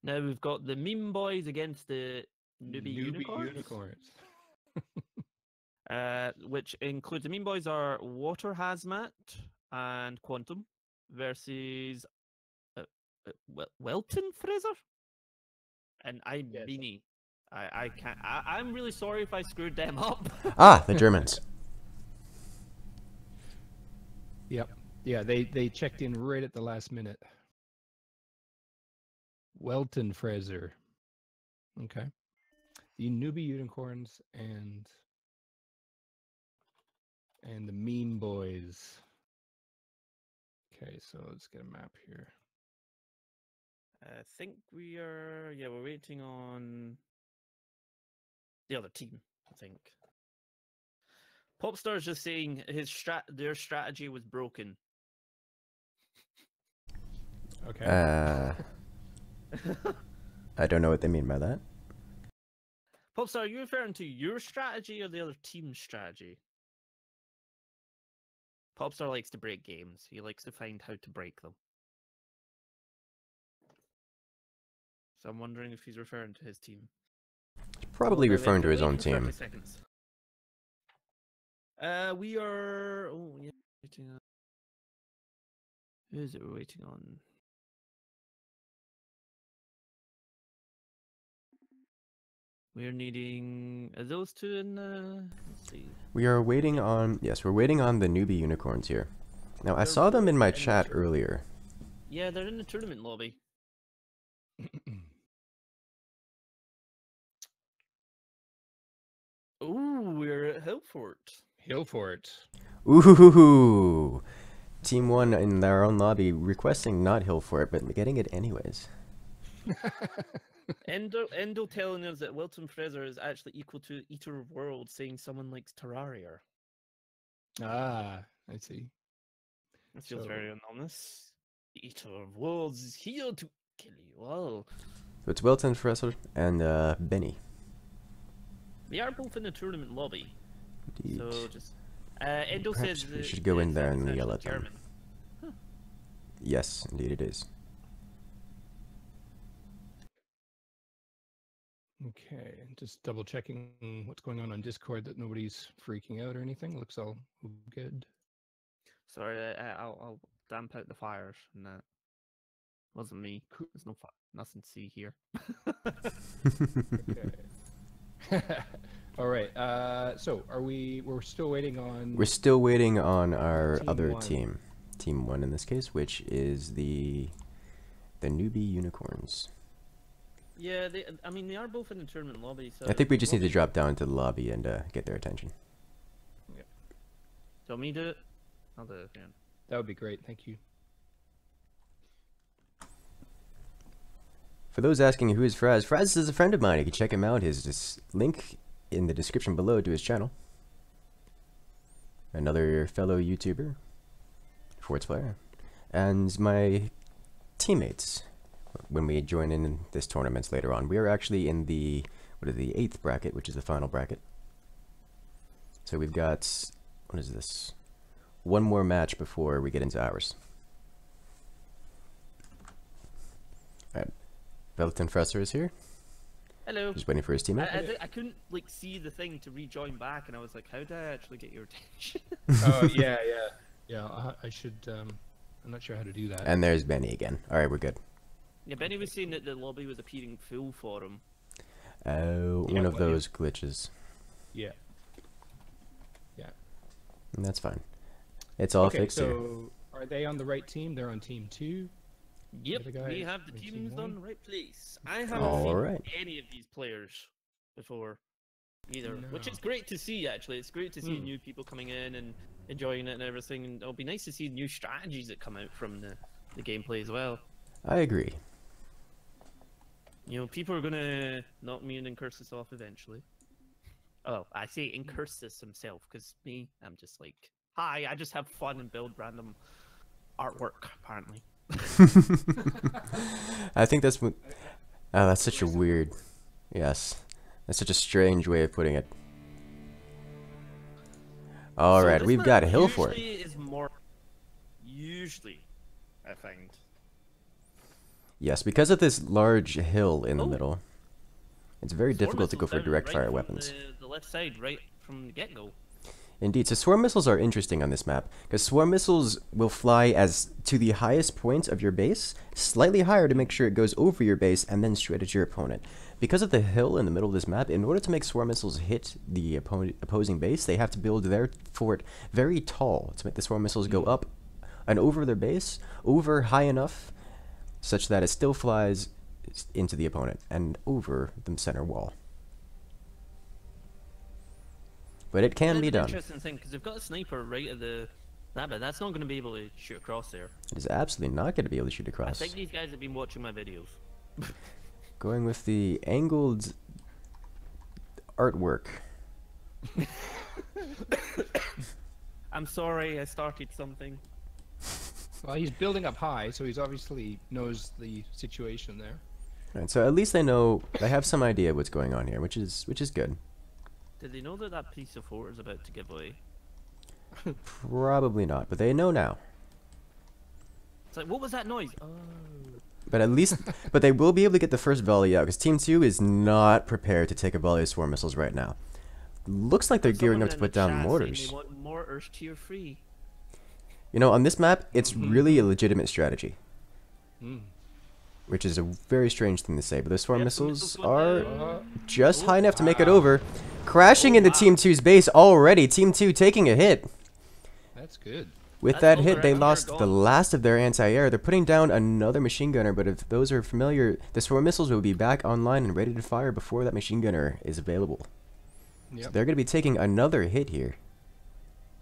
Now we've got the Memeboys against the newbie unicorns. Which includes the Memeboys are Water Hazmat and Quantum versus Welton Fraser and Beanie. I can't. I'm really sorry if I screwed them up. Ah, the Germans. Yep. Yeah, they checked in right at the last minute. Welton Fraser. Okay. The newbie unicorns and the Meme Boys. Okay, so let's get a map here. I think we're waiting on the other team, I think. Popstar's just saying their strategy was broken. Okay. I don't know what they mean by that. Popstar, are you referring to your strategy or the other team's strategy? Popstar likes to break games. He likes to find how to break them. So I'm wondering if he's referring to his team. Probably referring to his own team. 30 seconds. We are... Oh, yeah. Waiting on... Who is it we're waiting on? We're needing... Are those two in the... Let's see. We are waiting on... Yes, we're waiting on the newbie unicorns here. Now, I saw them in my chat earlier. Yeah, they're in the tournament lobby. Ooh, we're at Hillfort. Hillfort. Ooh, Team 1 in their own lobby requesting not Hillfort, but getting it anyways. Endo telling us that Wilton Fraser is actually equal to Eater of Worlds, saying someone likes Terraria. Ah, I see. That feels very anonymous. The Eater of Worlds is here to kill you all. So it's Wilton Fraser and Benny. They are both in the tournament lobby. Indeed. So just Endo Perhaps says we should go in there and yell at them. German. Huh. Yes, indeed it is. Okay, just double checking what's going on Discord, that nobody's freaking out or anything. Looks all good. Sorry, I'll damp out the fires, and that wasn't me. There's nothing to see here. Okay. All right. So we're still waiting on... We're still waiting on our Team other 1. team. Team 1 in this case, which is the newbie unicorns. Yeah, they are both in the tournament lobby. So I think we just need to drop down to the lobby and get their attention. Yeah. Do you want me to do it? I'll do it. Yeah. That would be great. Thank you. For those asking who is Frazz, Frazz is a friend of mine. You can check him out. His link in the description below to his channel. Another fellow YouTuber, Forc player, and my teammates. When we join in this tournament later on, we are actually in the 8th bracket, which is the final bracket. So we've got, what is this? One more match before we get into ours. Alright, Velton Fresser is here. Hello. Just waiting for his teammate. I couldn't see the thing to rejoin back, and I was like, how did I actually get your attention? Oh yeah. I should. I'm not sure how to do that. And there's Benny again. Alright, we're good. Yeah, Benny was saying that the lobby was appearing full for him. Oh, one of those glitches. Yeah. Yeah. And that's fine. It's all Okay, fixed here. so are they on the right team? They're on team 2. Yep, The we guys have the on team teams one? on the right place. I haven't All seen right. any of these players before either, which No. is great to see, actually. It's great to see new people coming in and enjoying it and everything. And it'll be nice to see new strategies that come out from the gameplay as well. I agree. You know, people are gonna knock me and Incursus off eventually. Oh, I say Incursus himself, because me, I'm just like, hi, I just have fun and build random artwork, apparently. I think that's what. Oh, that's such a weird. Yes. That's such a strange way of putting it. Alright, this we've got a map hill for it. usually is more... Usually, I find. Yes, because of this large hill in the Oh. middle, it's very Swarm difficult to go missiles for down direct right fire from weapons. The left side, right from the get-go. Indeed, so swarm missiles are interesting on this map, because swarm missiles will fly as to the highest point of your base, slightly higher to make sure it goes over your base, and then straight at your opponent. Because of the hill in the middle of this map, in order to make swarm missiles hit the opposing base, they have to build their fort very tall to make the swarm missiles go up and over their base, over high enough, such that it still flies into the opponent and over the center wall. But it can be That's an done. interesting thing, because they've got a sniper right at the... but that's not going to be able to shoot across there. It is absolutely not going to be able to shoot I across. think these guys have been watching my videos. Going with the angled artwork. I'm sorry, I started something. Well, he's building up high, so he's obviously knows the situation there. Right, so at least they know, they have some idea what's going on here, which is good. Did they know that that piece of fort is about to give away? Probably not, but they know now. It's like, what was that noise? Oh. But at least, but they will be able to get the first volley out, because Team 2 is not prepared to take a volley of swarm missiles right now. Looks like they're gearing up to put down mortars. They want mortars tier 3. You know, on this map, it's really a legitimate strategy. Mm. Which is a very strange thing to say, but the swarm Yep, the missiles missiles went are down. just high enough to make it over. Crashing into Team 2's base already. Team 2 taking a hit. That's good. With That's that all hit, their they anti-air lost the gone. last of their anti-air. They're putting down another machine gunner, but if those are familiar, the swarm missiles will be back online and ready to fire before that machine gunner is available. So Yep. they're going to be taking another hit here.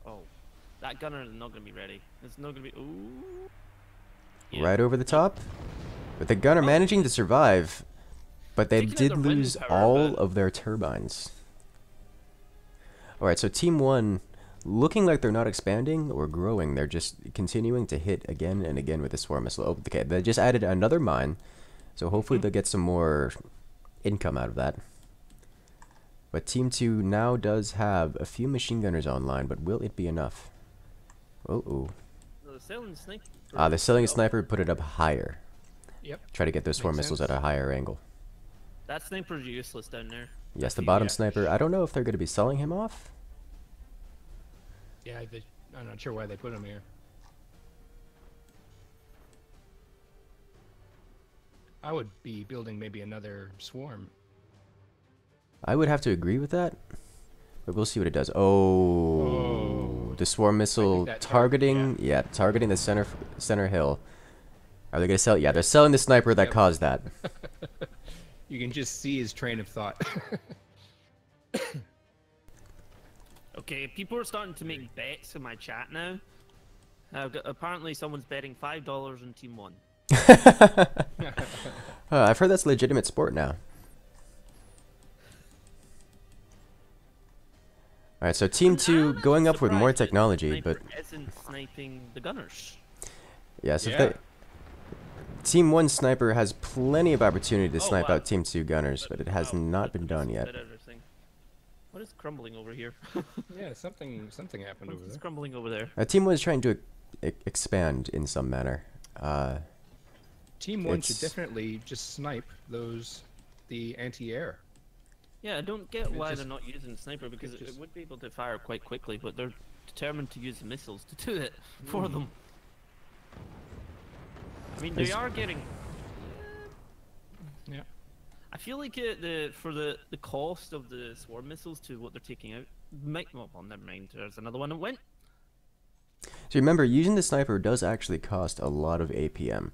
Oh, that gunner is not going to be ready. It's not going to be... Ooh. Yeah. Right over the top. With the gunner managing to survive, but they Taking out did their wind lose power, all but- of their turbines. Alright, so Team 1, looking like they're not expanding or growing, they're just continuing to hit again and again with the swarm missile. Oh, okay, they just added another mine, so hopefully they'll get some more income out of that. But Team 2 now does have a few machine gunners online, but will it be enough? Oh. They're selling sniper. Ah, they're selling a sniper, put it up higher. Yep. Try to get those swarm Makes missiles sense. at a higher angle. That sniper's useless down there. Yes, the Yeah. bottom sniper. I don't know if they're going to be selling him off. Yeah, I'm not sure why they put him here. I would be building maybe another swarm. I would have to agree with that, but we'll see what it does. Oh, the swarm missile that targeting, targeting the center hill. Are they going to sell? Yeah, they're selling the sniper that Yep. caused that. You can just see his train of thought. Okay, people are starting to make bets in my chat now. Apparently someone's betting $5 on Team 1. I've heard that's legitimate sport now. Alright, so Team 2 I'm going up with more surprised that technology, but sniper isn't sniping the gunners. yes, if Yeah. they... Team 1 sniper has plenty of opportunity to Oh, snipe wow. out Team 2 gunners, but it has Wow, not that been done piece yet. of everything. What is crumbling over here? Yeah, something happened over What's there. crumbling over there? Team 1 is trying to expand in some manner. Team 1 should It's- definitely just snipe the anti-air. Yeah, I don't get It why just- they're not using sniper because it it just- would be able to fire quite quickly, but they're determined to use the missiles to do it for them. I mean, they Is- are getting. Yeah. I feel like for the cost of the swarm missiles to what they're taking out, might well, never mind. There's another one that went. So remember, using the sniper does actually cost a lot of APM.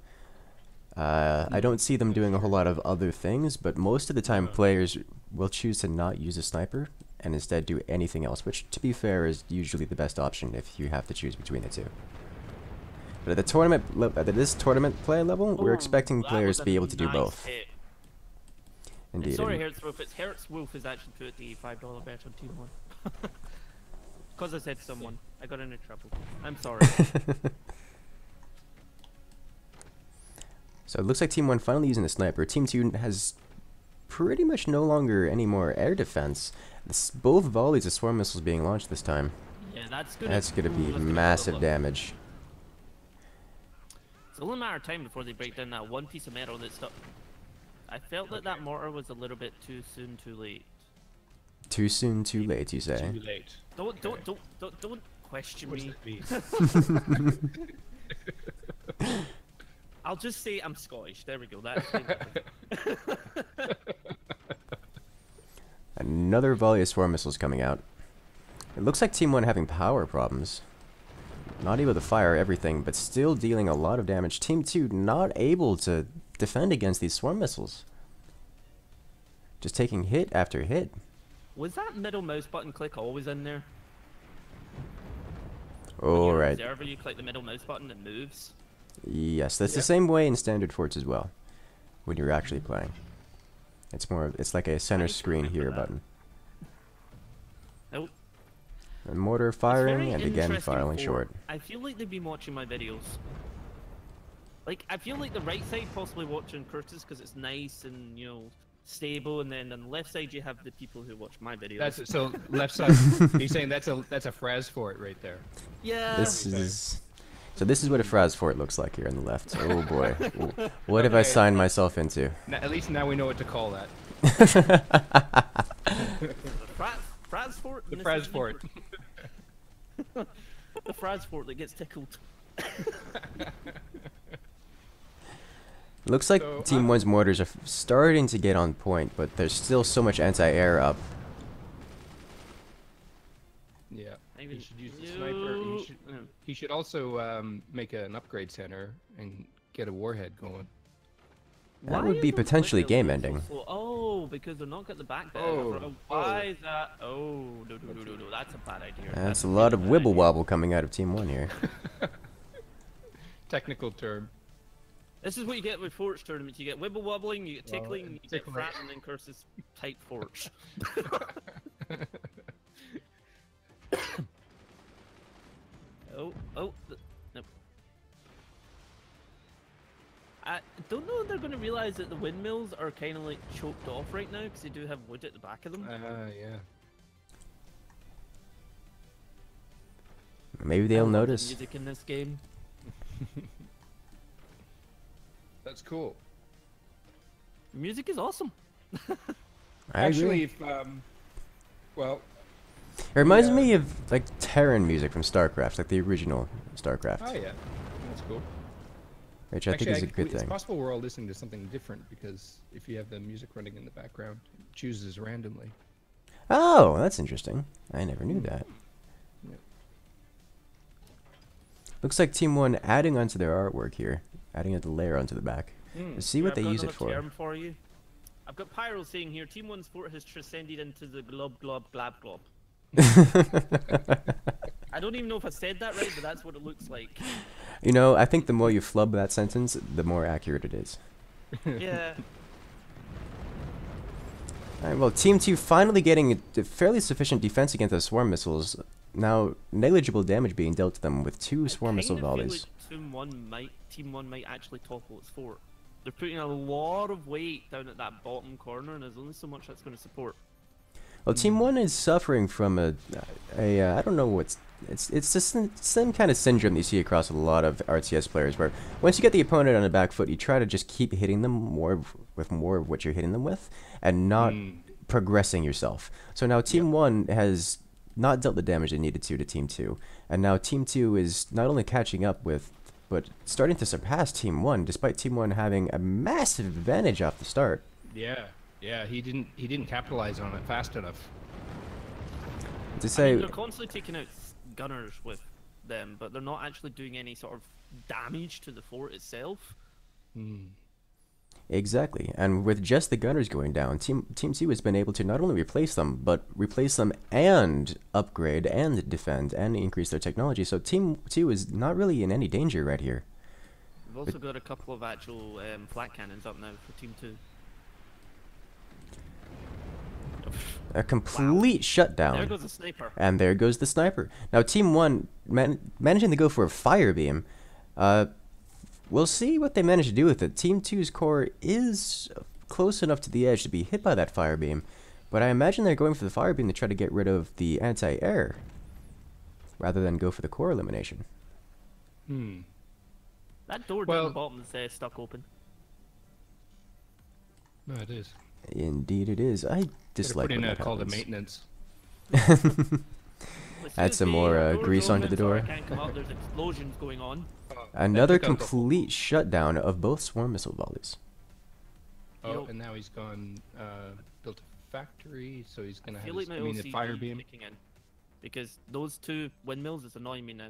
I don't see them doing a whole lot of other things, but most of the time players will choose to not use a sniper and instead do anything else, which, to be fair, is usually the best option if you have to choose between the two. But at the at this tournament play level, we're expecting players to be able to do both. Hit. Indeed. Sorry, Hertzwolf. It's Hertzwolf has actually put the $5 bet on Team 1. Because I said someone. I got into trouble. I'm sorry. So it looks like Team 1 finally using the sniper. Team 2 has pretty much no longer any more air defense. Both volleys of swarm missiles being launched this time. Yeah, that's gonna be massive damage. It's only a matter of time before they break down that one piece of metal that's stuck. I felt that that mortar was a little bit too soon, too late. Too soon, too late, you say? Too late. Don't question What's me. that mean? I'll just say I'm Scottish. There we go. That's Another volley of swarm missiles coming out. It looks like Team 1 having power problems. Not able to fire everything, but still dealing a lot of damage. Team 2 not able to defend against these swarm missiles. Just taking hit after hit. Was that middle mouse button click always in there? Oh, right. Observer, you click the middle mouse button, it moves. Yes, that's the same way in standard forts as well. When you're actually playing, it's like a center screen here button. Nope. And mortar firing and again firing short. I feel like they've been watching my videos. Like I feel like the right side possibly watching Incursus because it's nice and stable, and then on the left side you have the people who watch my videos. That's so left side. You're saying that's a Frazzz fort right there. Yeah. This is what a Frazzz fort looks like here on the left. Oh boy, what have I signed myself into? At least now we know what to call that. Frazzz fort. The Frazzz fort. The Frazzz fort that gets tickled. Looks like So, Team 1's mortars are starting to get on point, but there's still so much anti-air up. Yeah. He should use the sniper. He should also make an upgrade center and get a warhead going. That would be potentially game-ending. Oh, because they're not got the back there. Why is that? Oh, no, that's a bad idea. That's a lot of wibble wobble coming out of Team 1 here. Technical term. This is what you get with forts tournaments. You get wibble wobbling, you get tickling, you get frat, and then Incursus type forts. No. I don't know if they're going to realize that the windmills are kind of like choked off right now because they do have wood at the back of them. Yeah. Maybe they'll I love the notice. music in this game. That's cool. Music is awesome. I agree. Actually, if well, It reminds me of like Terran music from StarCraft, like the original StarCraft. oh yeah, that's cool. Which I think is a good It's thing. possible we're all listening to something different because if you have the music running in the background, it chooses randomly. Oh, that's interesting. I never knew that. Yeah. Looks like Team 1 adding onto their artwork here, adding a layer onto the back. Let's see what I've they got use it another for. term for you. I've got Pyro saying here, Team 1's fort has transcended into the glob glob glab glob. I don't even know if I said that right, but that's what it looks like. You know, I think the more you flub that sentence, the more accurate it is. Yeah. Alright, well, Team 2 finally getting a fairly sufficient defense against the swarm missiles. Now, negligible damage being dealt to them with 2 swarm missile volleys. Like Team 1 might actually topple its fort. They're putting a lot of weight down at that bottom corner, and there's only so much that's going to support. Well, Team 1 is suffering from I don't know what's... It's just some kind of syndrome that you see across a lot of RTS players, where once you get the opponent on the back foot, you try to just keep hitting them with more of what you're hitting them with, and not progressing yourself. So now Team 1 has not dealt the damage they needed to Team 2, and now Team 2 is not only catching up with but starting to surpass Team 1, despite Team 1 having a massive advantage off the start. Yeah, yeah, he didn't capitalize on it fast enough. To I say, mean, they're constantly taking out gunners with them, but they're not actually doing any sort of damage to the fort itself. exactly, and with just the gunners going down, Team 2 has been able to not only replace them, but replace them and upgrade and defend and increase their technology. So Team 2 is not really in any danger right here. We've also got a couple of actual flat cannons up now for Team 2. A complete shutdown. There goes a sniper. And there goes the sniper. Now, Team 1 managing to go for a fire beam. We'll see what they manage to do with it. Team 2's core is close enough to the edge to be hit by that fire beam, but I imagine they're going for the fire beam to try to get rid of the anti-air, rather than go for the core elimination. That door down the bottom is stuck open. No, it is. Indeed it is. I dislike put in when a that call to happens. maintenance. Add some more grease onto the door. Can't come out, there's explosions going on. Another complete shutdown of both swarm missile volleys. Oh, and now he's gone, built a factory, so he's gonna I have feel like my a OCD fire beam. kicking in, because those two windmills is annoying me now.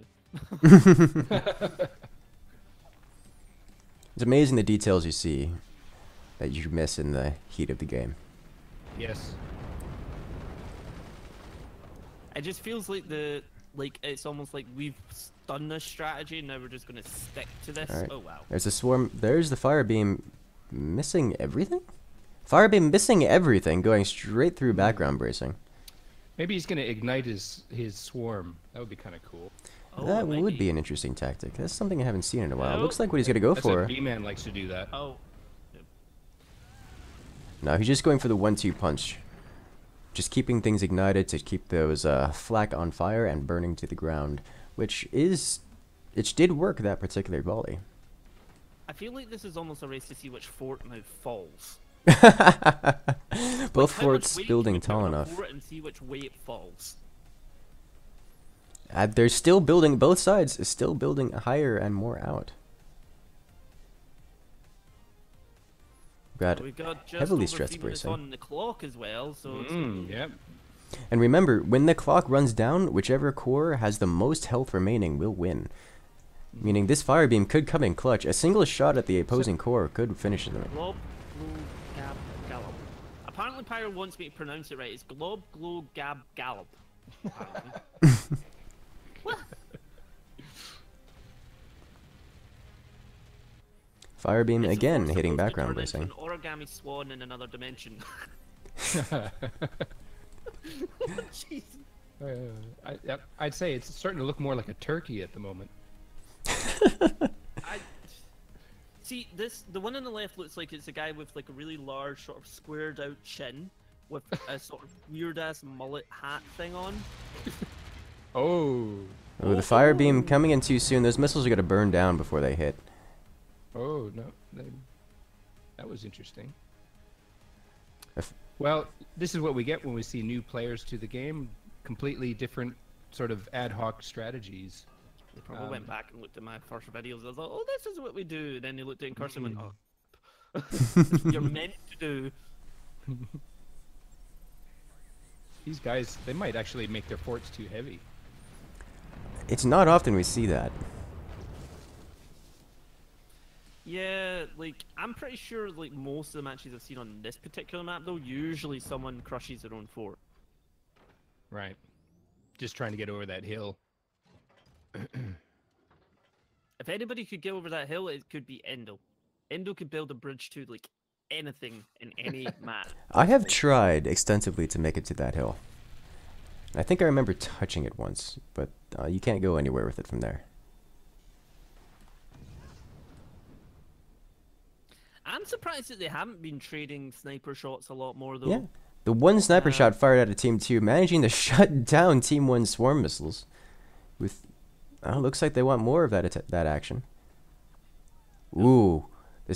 It's amazing the details you see that you miss in the heat of the game. Yes. It just feels like it's almost like we've done this strategy and now we're just gonna stick to this. Alright. Oh wow. There's a swarm. There's the fire beam missing everything? Fire beam missing everything, going straight through background bracing. Maybe he's gonna ignite his swarm. That would be kind of cool. Oh, That maybe. would be an interesting tactic. That's something I haven't seen in a while. No. Looks like what he's going to go That's for. what B-Man likes to do that. Oh. No, he's just going for the 1-2 punch. Just keeping things ignited to keep those flak on fire and burning to the ground. Which did work that particular volley. I feel like this is almost a race to see which fort now falls. Both How much forts weight building can we put tall on a enough. fort and see which way it falls. They're still building, both sides is still building higher and more out. We've got just heavily over stressed 3 minutes bracing. on the clock as well, so Yep. And remember, when the clock runs down, whichever core has the most health remaining will win. Meaning this fire beam could come in clutch. A single shot at the opposing core could finish them. Glob, glow, gab, gallop. Apparently Pyro wants me to pronounce it right. It's glob, glow, gab, gallop. Apparently. What? Fire beam It's again supposed hitting to background turn into bracing. an origami swan in another dimension. Jeez. I'd say it's starting to look more like a turkey at the moment. See, the one on the left looks like it's a guy with like a really large sort of squared out chin with a sort of weird ass mullet hat thing on. Oh. Oh, the fire beam coming in too soon. Those missiles are going to burn down before they hit. Oh, no. That was interesting. If- Well, this is what we get when we see new players to the game. Completely different sort of ad hoc strategies. They probably went back and looked at my first videos. I was like, oh, this is what we do. Then they looked at Incursus and went, oh. This is what you're meant to do. These guys, they might actually make their forts too heavy. It's not often we see that. Yeah, like, I'm pretty sure, like, most of the matches I've seen on this particular map, though, usually someone crushes their own fort. Right. Just trying to get over that hill. If anybody could get over that hill, it could be Endo. Endo could build a bridge to, like, anything in any map. I have tried extensively to make it to that hill. I think I remember touching it once, but you can't go anywhere with it from there. I'm surprised that they haven't been trading sniper shots a lot more, though. Yeah. The one sniper shot fired out of Team 2, managing to shut down Team 1's swarm missiles. With, looks like they want more of that action. Ooh, the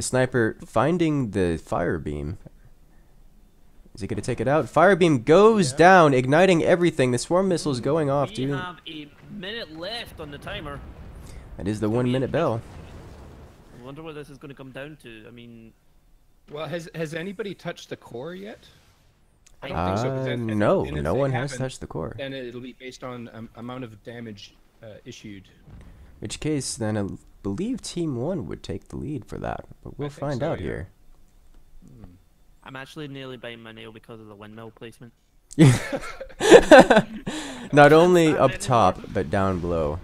sniper finding the fire beam. Is he gonna take it out? Fire beam goes down, igniting everything. The swarm missiles going off, We dude. have a minute left on the timer. That is the 1 minute bell. I wonder what this is going to come down to. I mean, Well, has anybody touched the core yet? I don't think so. 'Cause No, and if no they one has haven't, touched the core. Then it'll be based on amount of damage issued. Which case, then I believe Team 1 would take the lead for that. But we'll think find so, out yeah. here. I'm actually nearly biting my nail because of the windmill placement. Not only up top, but down below.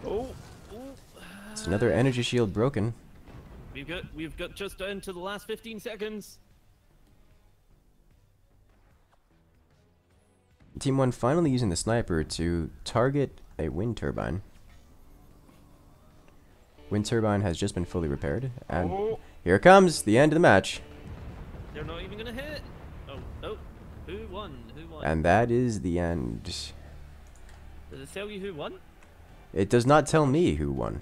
Oh, It's another energy shield broken. we've got just down to the last 15 seconds. Team 1 finally using the sniper to target a wind turbine. Wind turbine has just been fully repaired, and here comes the end of the match. They're not even gonna hit. Oh, oh, who won? Who won? And that is the end. Does it tell you who won? It does not tell me who won.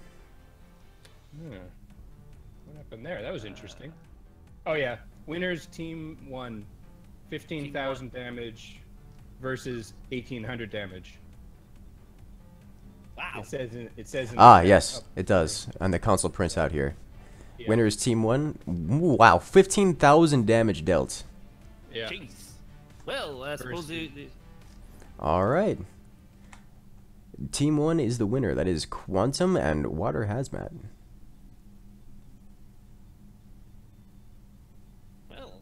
What happened there? That was interesting. Oh yeah, winners Team 1, 15,000 damage versus 1,800 damage. Wow. It says in Ah, the- yes, up it does. And the console prints out here. Yeah. Winners Team 1. Wow, 15,000 damage dealt. Yeah. Jeez. Well, I suppose Versus- Alright. Team 1 is the winner. That is Quantum and Water Hazmat. well,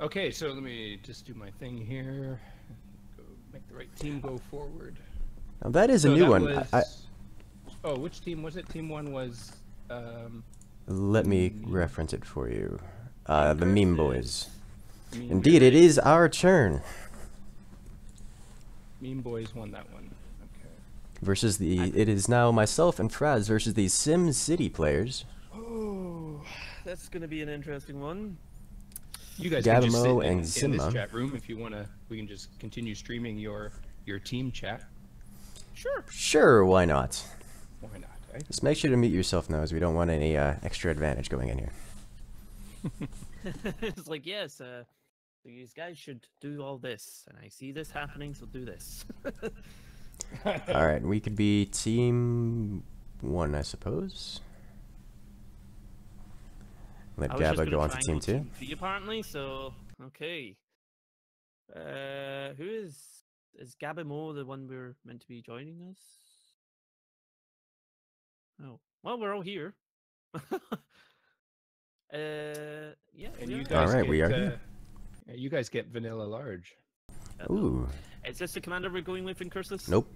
Okay, so let me just do my thing here. Go make the right team go forward. Now that is a So new that one. was- Oh, which team was it? Team 1 was. Let me reference it for you. The Memeboys. Meme Indeed, it is our turn. Boys won that one. Okay. Versus the. It is now myself and Frazzz versus the Sim City players. oh, that's gonna be an interesting one. You guys can just sit Gabamo in and this Zimma. chat room if you wanna. We can just continue streaming your team chat. Sure. Sure, why not? Why not? Eh? Just make sure to mute yourself now, as we don't want any extra advantage going in here. It's like, yes, these guys should do all this, and I see this happening, so do this. Alright, we could be Team 1, I suppose. Let I was just Gabba gonna go on to try and Team go 2. Team 3 apparently, so okay. Who is Gabamo the one we're meant to be joining us? Oh, well, we're all here. Yeah. And we you are. guys Alright, get, we are here. yeah, you guys get vanilla large. Ooh, Is this the commander we're going with, Incursus? nope.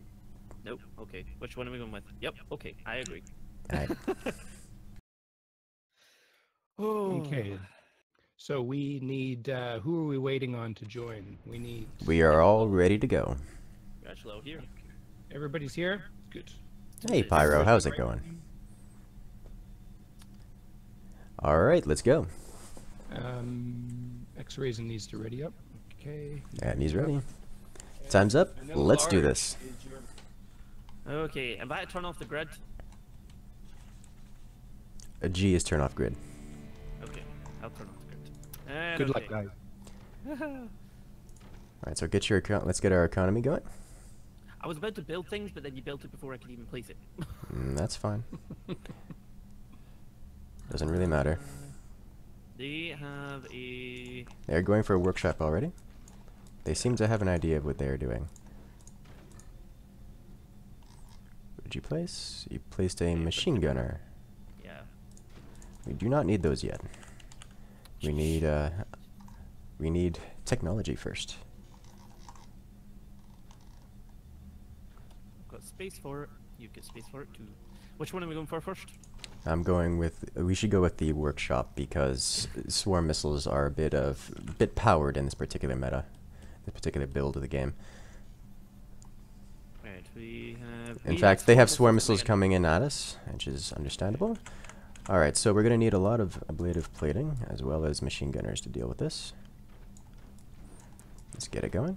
Nope. Okay. Which one are we going with? Yep. Okay. I agree. Alright. Oh. Okay. So we need. Who are we waiting on to join? We need. We are all ready to go. We're actually all here. Everybody's here. Good. Hey Pyro, how's it going? Alright, let's go. X-rays needs to ready up. Okay. And he's ready. Time's up. Vanilla Let's do large this. is your- Okay. Am I to turn off the grid? A G is turn off grid. Okay. I'll turn off the grid. And Good luck, okay. guys. Alright, so get your let's get our economy going. I was about to build things, but then you built it before I could even place it. That's fine. Doesn't really matter. They have a. They're going for a workshop already. They seem to have an idea of what they're doing. What did you place? You placed a machine gunner. Yeah. We do not need those yet. We need technology first. I've got space for it. You've got space for it too. Which one are we going for first? I'm going with. We should go with the workshop because swarm missiles are a bit powered in this particular meta, this particular build of the game. Right, we have. In fact, they have swarm missiles coming in at us, which is understandable. Alright, so we're going to need a lot of ablative plating, as well as machine gunners to deal with this. Let's get it going.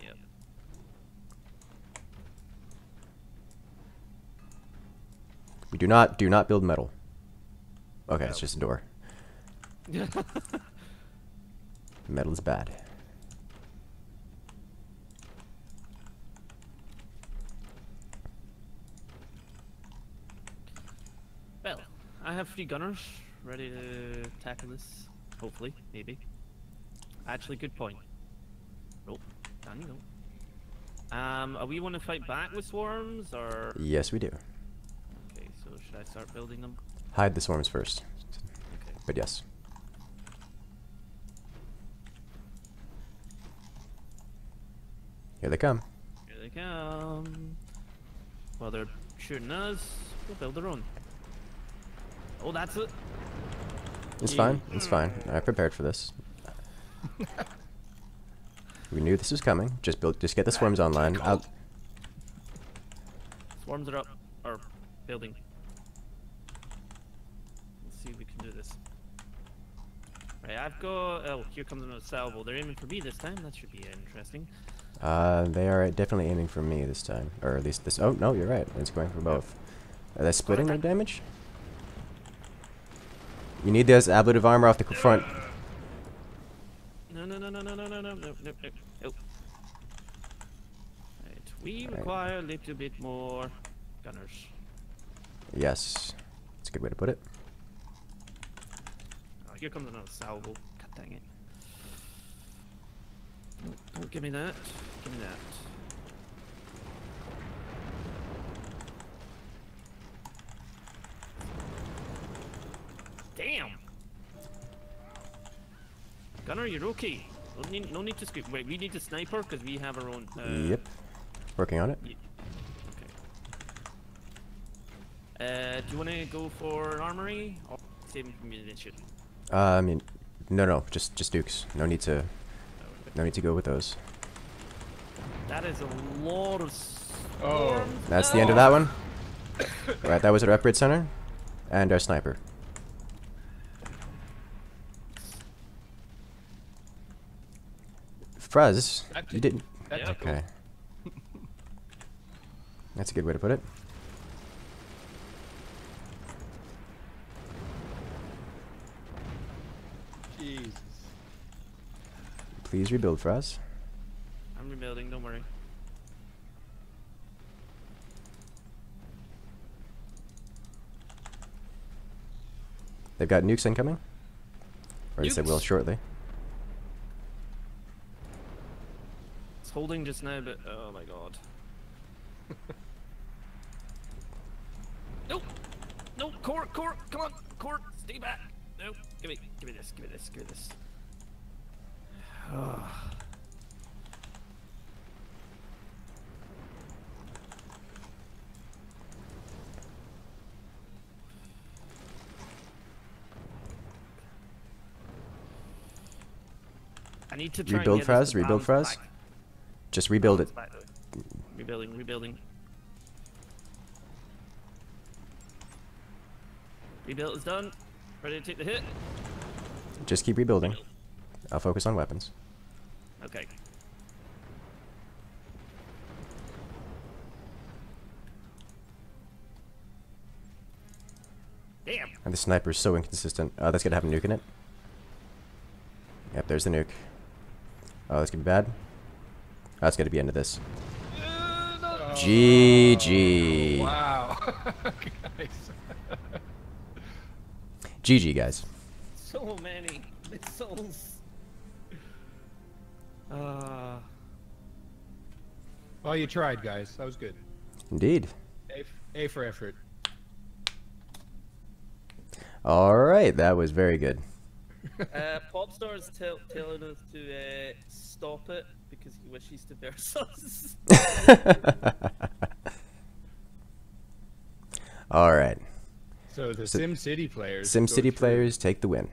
Yep. We do not build metal. Okay, it's just a door. Metal is bad. I have 3 gunners ready to tackle this. Hopefully, maybe. Actually, good point. Oh, down you go. Are we want to fight back with swarms or? Yes, we do. Okay, so should I start building them? Hide the swarms first. Okay. But yes. Here they come. Here they come. While they're shooting us, we'll build their own. Oh, that's it. It's fine. It's fine. I prepared for this. We knew this was coming. Just get the swarms online. Swarms are up, or building. Let's see if we can do this. Right, I've got. Oh, here comes another salvo. They're aiming for me this time. That should be interesting. They are definitely aiming for me this time, or at least this. Oh no, you're right. It's going for both. Are they splitting their damage? You need this ablative armor off the front. No. Right, we require a little bit more gunners. Yes, that's a good way to put it. Oh, here comes another salvo. God dang it. No, don't give me that. Give me that. Damn! Gunner, you're okay. No need to scoop. Wait, we need a sniper because we have our own. Yep. Working on it. Okay. Do you want to go for an armory or save munition? I mean, no, just dukes. No need to go with those. That is a lot of. Oh. That's the end of that one. Right, that was our upgrade center, and our sniper. Fras, you didn't. That's Okay. That's a good way to put it. Jesus. Please rebuild, Fras. I'm rebuilding. Don't worry. They've got nukes incoming. Or at least they will Nukes? shortly. It's holding just now, but oh my god. Nope. No, Court, come on, Court, stay back. No, give me this. I need to try Rebuild, and get us Fras, to rebuild, balance Fras. back. Just rebuild it. Balance back, though. Rebuilding. Rebuild is done. Ready to take the hit? Just keep rebuilding. I'll focus on weapons. Okay. Damn. And the sniper's so inconsistent. Oh, that's gonna have a nuke in it. Yep, there's the nuke. Oh, that's gonna be bad. Oh, that's gonna be end of this. GG. Wow. Guys. GG, guys. So many missiles. Well, you tried, guys. That was good. Indeed. A for effort. Alright, that was very good. Popstar's telling us to stop it because he wishes to verse us. Alright. So the So- SimCity players. SimCity go players take the win.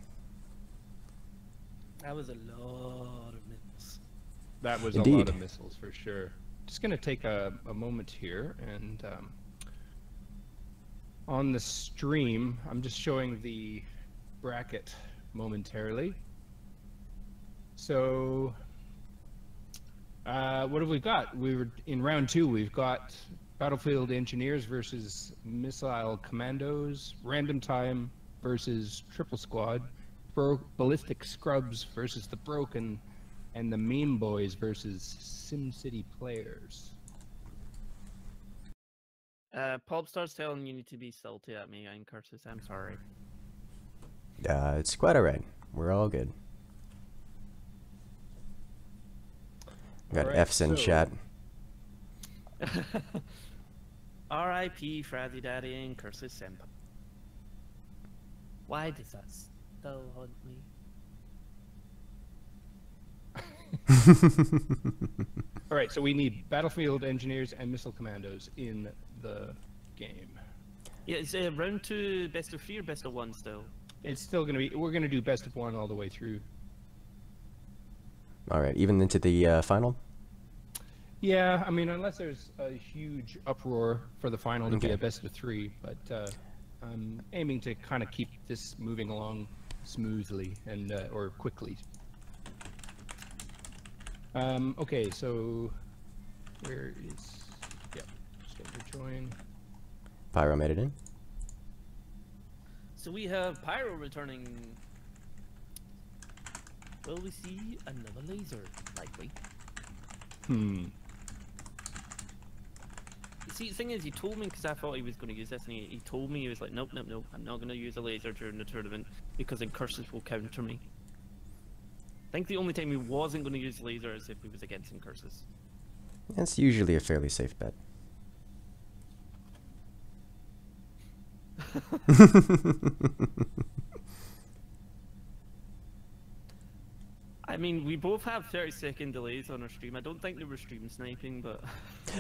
That was a lot of missiles. That was a Indeed. lot of missiles for sure. Just gonna take a moment here and on the stream, I'm just showing the bracket momentarily. So, what have we got? We were in round 2. We've got Battlefield Engineers versus Missile Commandos, Random Time versus Triple Squad, Ballistic Scrubs versus the Broken, and the Memeboys versus SimCity Players. Popstar's telling you to be salty at me, Incursus. I'm sorry. It's quite alright. We're all good. Got Alright, F's in so- chat. R.I.P. Frazzy Daddy Incursus Senpai. Why does that still haunt me? All right, so we need battlefield engineers and missile commandos in the game. Yeah, is round 2 best of 3 or best of 1 still? It's still gonna be. We're gonna do best of 1 all the way through. Alright, even into the final? Yeah, I mean, unless there's a huge uproar for the final to be Okay. a best of 3, but I'm aiming to kind of keep this moving along smoothly and or quickly. Okay, so where is? Yep, schedule join. Pyro made it in. So we have Pyro returning. Will we see another laser? Likely. You see, the thing is, he told me because I thought he was going to use this, and he told me, he was like, nope, nope, nope, I'm not going to use a laser during the tournament because Incursus will counter me. I think the only time he wasn't going to use laser is if he was against Incursus. That's usually a fairly safe bet. I mean, we both have 30-second delays on our stream. I don't think they were stream sniping, but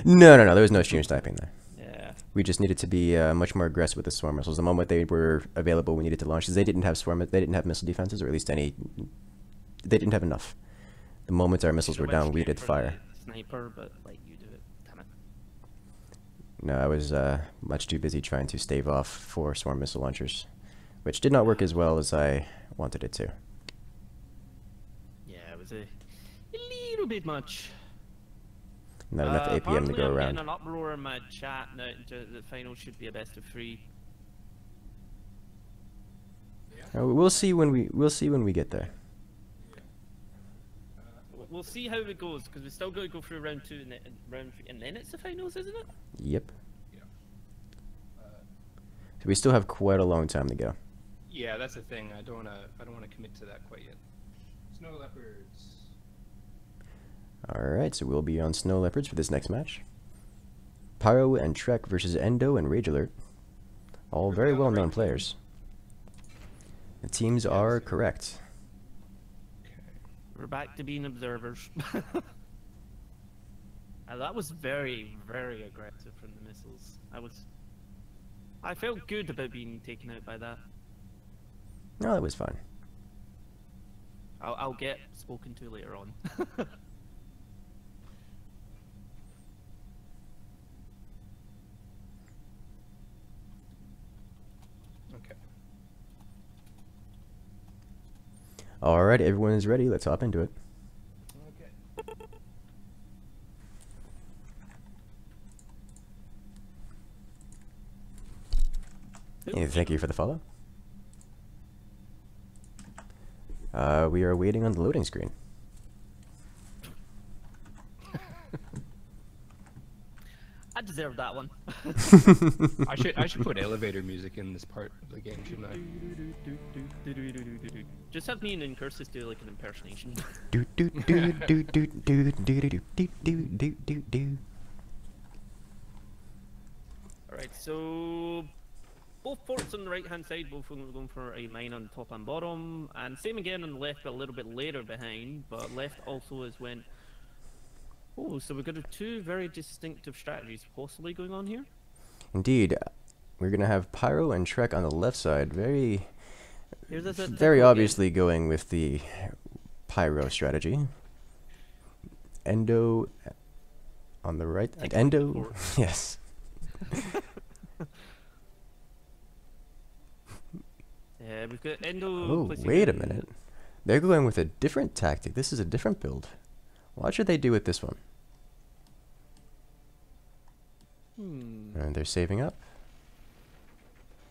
No, there was no stream sniping there. yeah. We just needed to be much more aggressive with the swarm missiles. The moment they were available, we needed to launch, because they didn't have they didn't have missile defenses, or at least any. They didn't have enough. The moment our missiles were Should've went down, we straight did for fire. the sniper, but like you do it. Damn it. No, I was much too busy trying to stave off 4 swarm missile launchers, which did not work as well as I wanted it to. Yeah, it was a little bit much. Not enough APM to Apparently go I'm around. getting an uproar in my chat now. The final should be a best of 3. We'll see when we get there. We'll see how it goes because we still got to go through round 2 and then round 3, and then it's the finals, isn't it? Yep. So we still have quite a long time to go. Yeah, that's the thing. I don't wanna commit to that quite yet. Snow leopards. Alright, so we'll be on Snow Leopards for this next match. Pyro and Trek versus Endo and Rage Alert. All very well known players. The teams are correct. We're back to being observers. That was very, very aggressive from the missiles. I felt good about being taken out by that. No, that was fine. I'll get spoken to later on. Okay. Alright, everyone is ready. Let's hop into it. Okay. Hey, thank you for the follow. We are waiting on the loading screen. I deserve that one. I should put elevator music in this part of the game, shouldn't I? Just have me and Incursus do like an impersonation. Do do do do do do do do do do do do. Alright, so both forts on the right hand side, both going for a mine on the top and bottom, and same again on the left, but a little bit later behind, but left also is when. Oh, so we've got 2 very distinctive strategies possibly going on here. Indeed, we're gonna have Pyro and Trek on the left side. Very Here's a very obviously going with the Pyro strategy. Endo on the right. Take Endo, forward. yes. Yeah, we've got Endo. Oh, placing wait a in- minute. They're going with a different tactic. This is a different build. What should they do with this one? And they're saving up.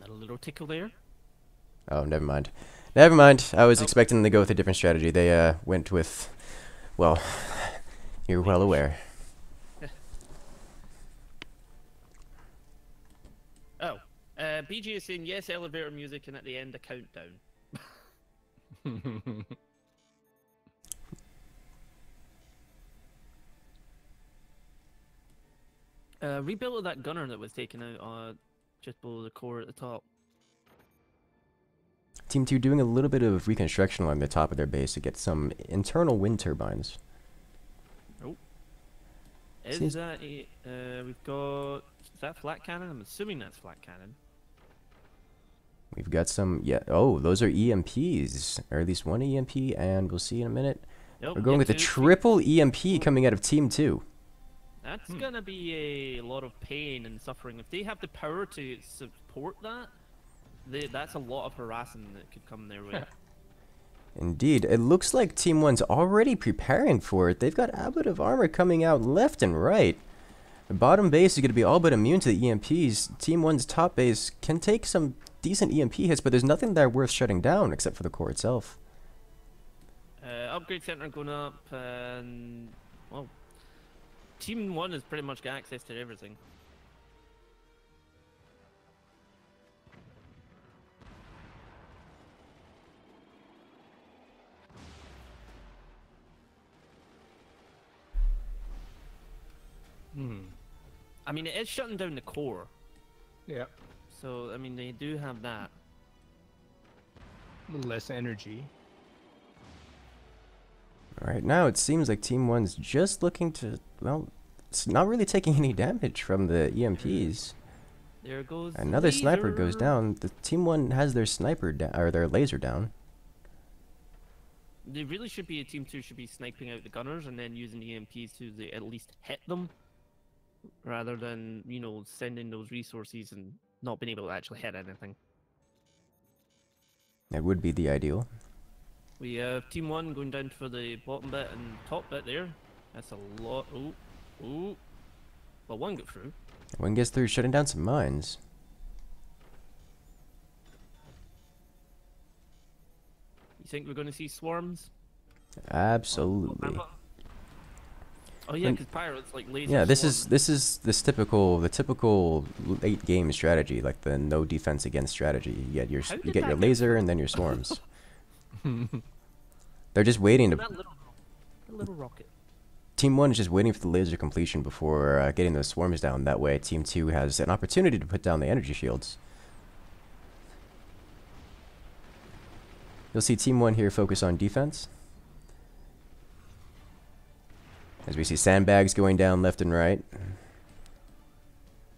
Got a little tickle there. Oh, never mind. Never mind. I was Oh. expecting them to go with a different strategy. They went with, well, you're well aware. BG is saying yes, elevator music, and at the end a countdown. Rebuild of that gunner that was taken out just below the core at the top. Team 2 doing a little bit of reconstruction along the top of their base to get some internal wind turbines. Oh. Is that a, we've got, is that flat cannon? I'm assuming that's flat cannon. We've got some, yeah, oh, those are EMPs, or at least one EMP, and we'll see in a minute. Nope, We're going with a triple EMP coming out of Team 2. That's gonna be a lot of pain and suffering. If they have the power to support that, that's a lot of harassing that could come their way. Indeed, it looks like Team 1's already preparing for it. They've got a bit of armor coming out left and right. The bottom base is going to be all but immune to the EMPs. Team 1's top base can take some decent EMP hits, but there's nothing there worth shutting down except for the core itself. Upgrade center going up, and well, Team 1 has pretty much got access to everything. I mean, it is shutting down the core. Yeah. So, I mean, they do have that. A little less energy. Right now, it seems like Team 1's just looking to, well, it's not really taking any damage from the EMPs. There goes Another sniper goes laser. down. The Team 1 has their sniper down, or their laser down. They really should be, Team 2 should be sniping out the gunners and then using EMPs to at least hit them. Rather than, you know, sending those resources and not being able to actually hit anything. That would be the ideal. We have Team 1 going down for the bottom bit and top bit there. That's a lot. Oh, oh. Well, one got through. One gets through shutting down some mines. You think we're going to see swarms? Absolutely. Oh yeah, because Pyro, it's like laser. Yeah, this swarm. is the typical late game strategy, like the no defense against strategy. You get How you did get your that get laser and then your swarms. They're just waiting to. That little rocket. Team 1 is just waiting for the laser completion before getting those swarms down. That way, Team 2 has an opportunity to put down the energy shields. You'll see Team 1 here focus on defense. As we see sandbags going down left and right.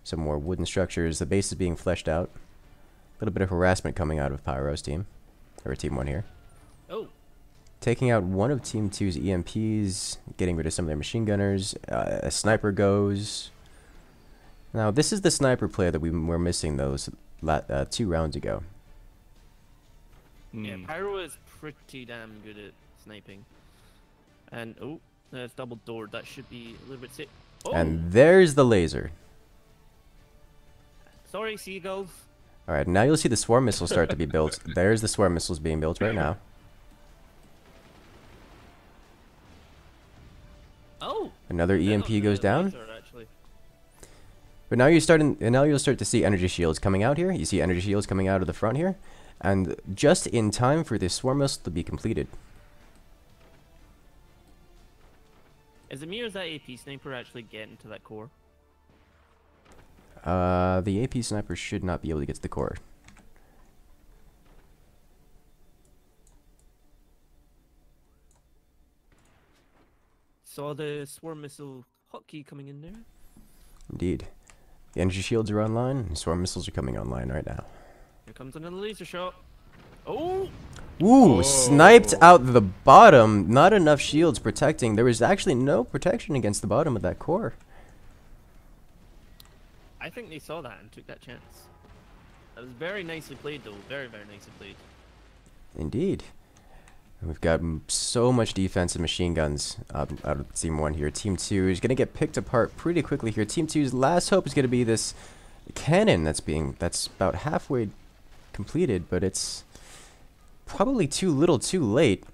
Some more wooden structures. The base is being fleshed out. A little bit of harassment coming out of Pyro's team. Or Team 1 here. Oh. Taking out one of Team 2's EMPs. Getting rid of some of their machine gunners. A sniper goes. Now, this is the sniper play that we were missing those 2 rounds ago. Yeah, Pyro is pretty damn good at sniping. And, oh. It's double doored. That should be a little bit safe. Oh! And there's the laser. Sorry, seagulls. Alright, now you'll see the swarm missiles start to be built. There's the swarm missiles being built right now. Oh! Another EMP goes down. Laser, actually. But now you'll start to see energy shields coming out here. You see energy shields coming out of the front here. And just in time for this swarm missile to be completed. Is it me or is that AP sniper actually getting to that core? The AP sniper should not be able to get to the core. Saw the swarm missile hotkey coming in there. Indeed. The energy shields are online, and swarm missiles are coming online right now. Here comes another laser shot. Oh! Ooh, sniped out the bottom. Not enough shields protecting. There was actually no protection against the bottom of that core. I think they saw that and took that chance. That was very nicely played, though. Very, very nicely played. Indeed. We've got so much defense and machine guns out of Team 1 here. Team 2 is going to get picked apart pretty quickly here. Team 2's last hope is going to be this cannon that's about halfway completed, but it's probably too little too late.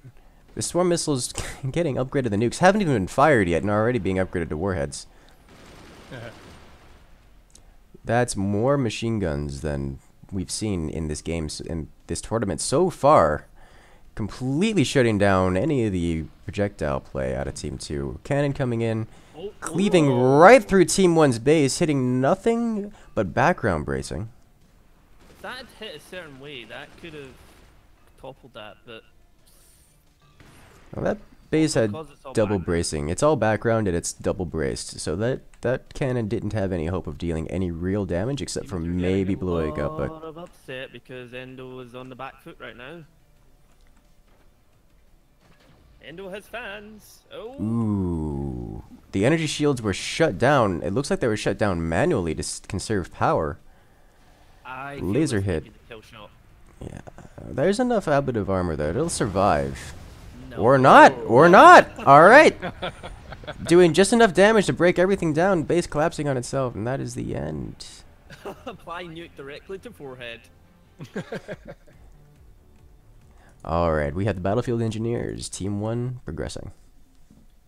The swarm missiles getting upgraded. The nukes haven't even been fired yet and are already being upgraded to warheads. That's more machine guns than we've seen in this game, in this tournament so far. Completely shutting down any of the projectile play out of Team 2. Cannon coming in, cleaving right through Team 1's base, hitting nothing but background bracing. If that had hit a certain way, that could have toppled that, but Well, that base had because it's all double background. bracing. It's all background and it's double braced, so that cannon didn't have any hope of dealing any real damage except for maybe blowing up a a... lot of upset because Endo is on the back foot right now. Endo has fans. Oh. Ooh. The energy shields were shut down. It looks like they were shut down manually to conserve power. I feel Laser this might hit. be the kill shot. Yeah, there's enough ablative armor there. It'll survive. No. Or not! Or not! Alright! Doing just enough damage to break everything down, base collapsing on itself, and that is the end. Apply nuke directly to forehead. Alright, we have the Battlefield Engineers, Team 1 progressing.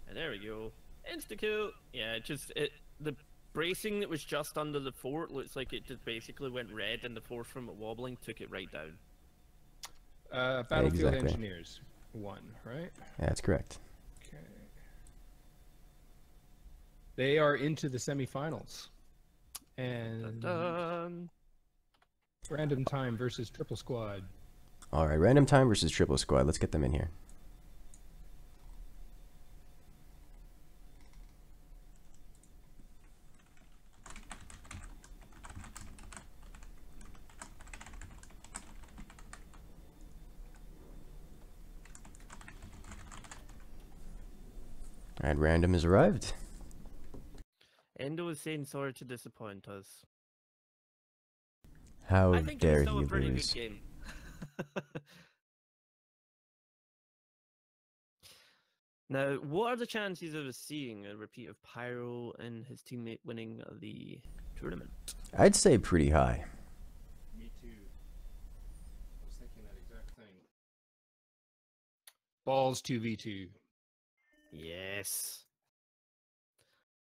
And there we go. Insta-kill. Yeah, the bracing that was just under the fort looks like it just basically went red and the force from it wobbling took it right down. Battlefield Exactly. Engineers 1, right? That's correct. Okay. They are into the semifinals. And Dun. random time versus triple squad. Alright, random time versus triple squad. Let's get them in here. Alright, random has arrived. Endo is saying sorry to disappoint us. How I think it was dare still he a pretty lose? good game. Now, what are the chances of us seeing a repeat of Pyro and his teammate winning the tournament? I'd say pretty high. Me too. I was thinking that exact thing. Balls 2v2. Yes.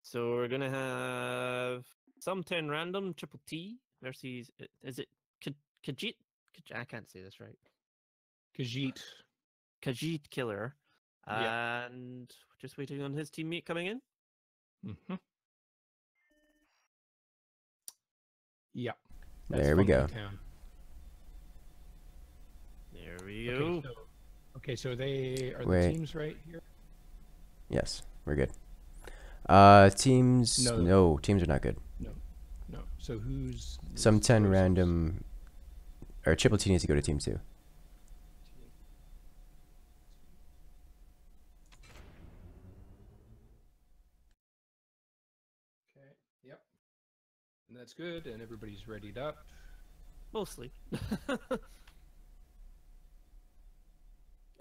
So we're gonna have some 10 random triple T versus is it Khajiit? I can't say this right. Khajiit. Khajiit Killer. Yeah. And just waiting on his teammate coming in. Mm-hmm. Yeah. There we go. Town. There we go. Okay, so they are Wait. the teams right here. Yes, we're good. Teams... No. No, teams are not good. No. So who's Some who's 10 versus? random... Or triple T needs to go to team 2. Okay. Yep. And that's good, and everybody's readied up. Mostly.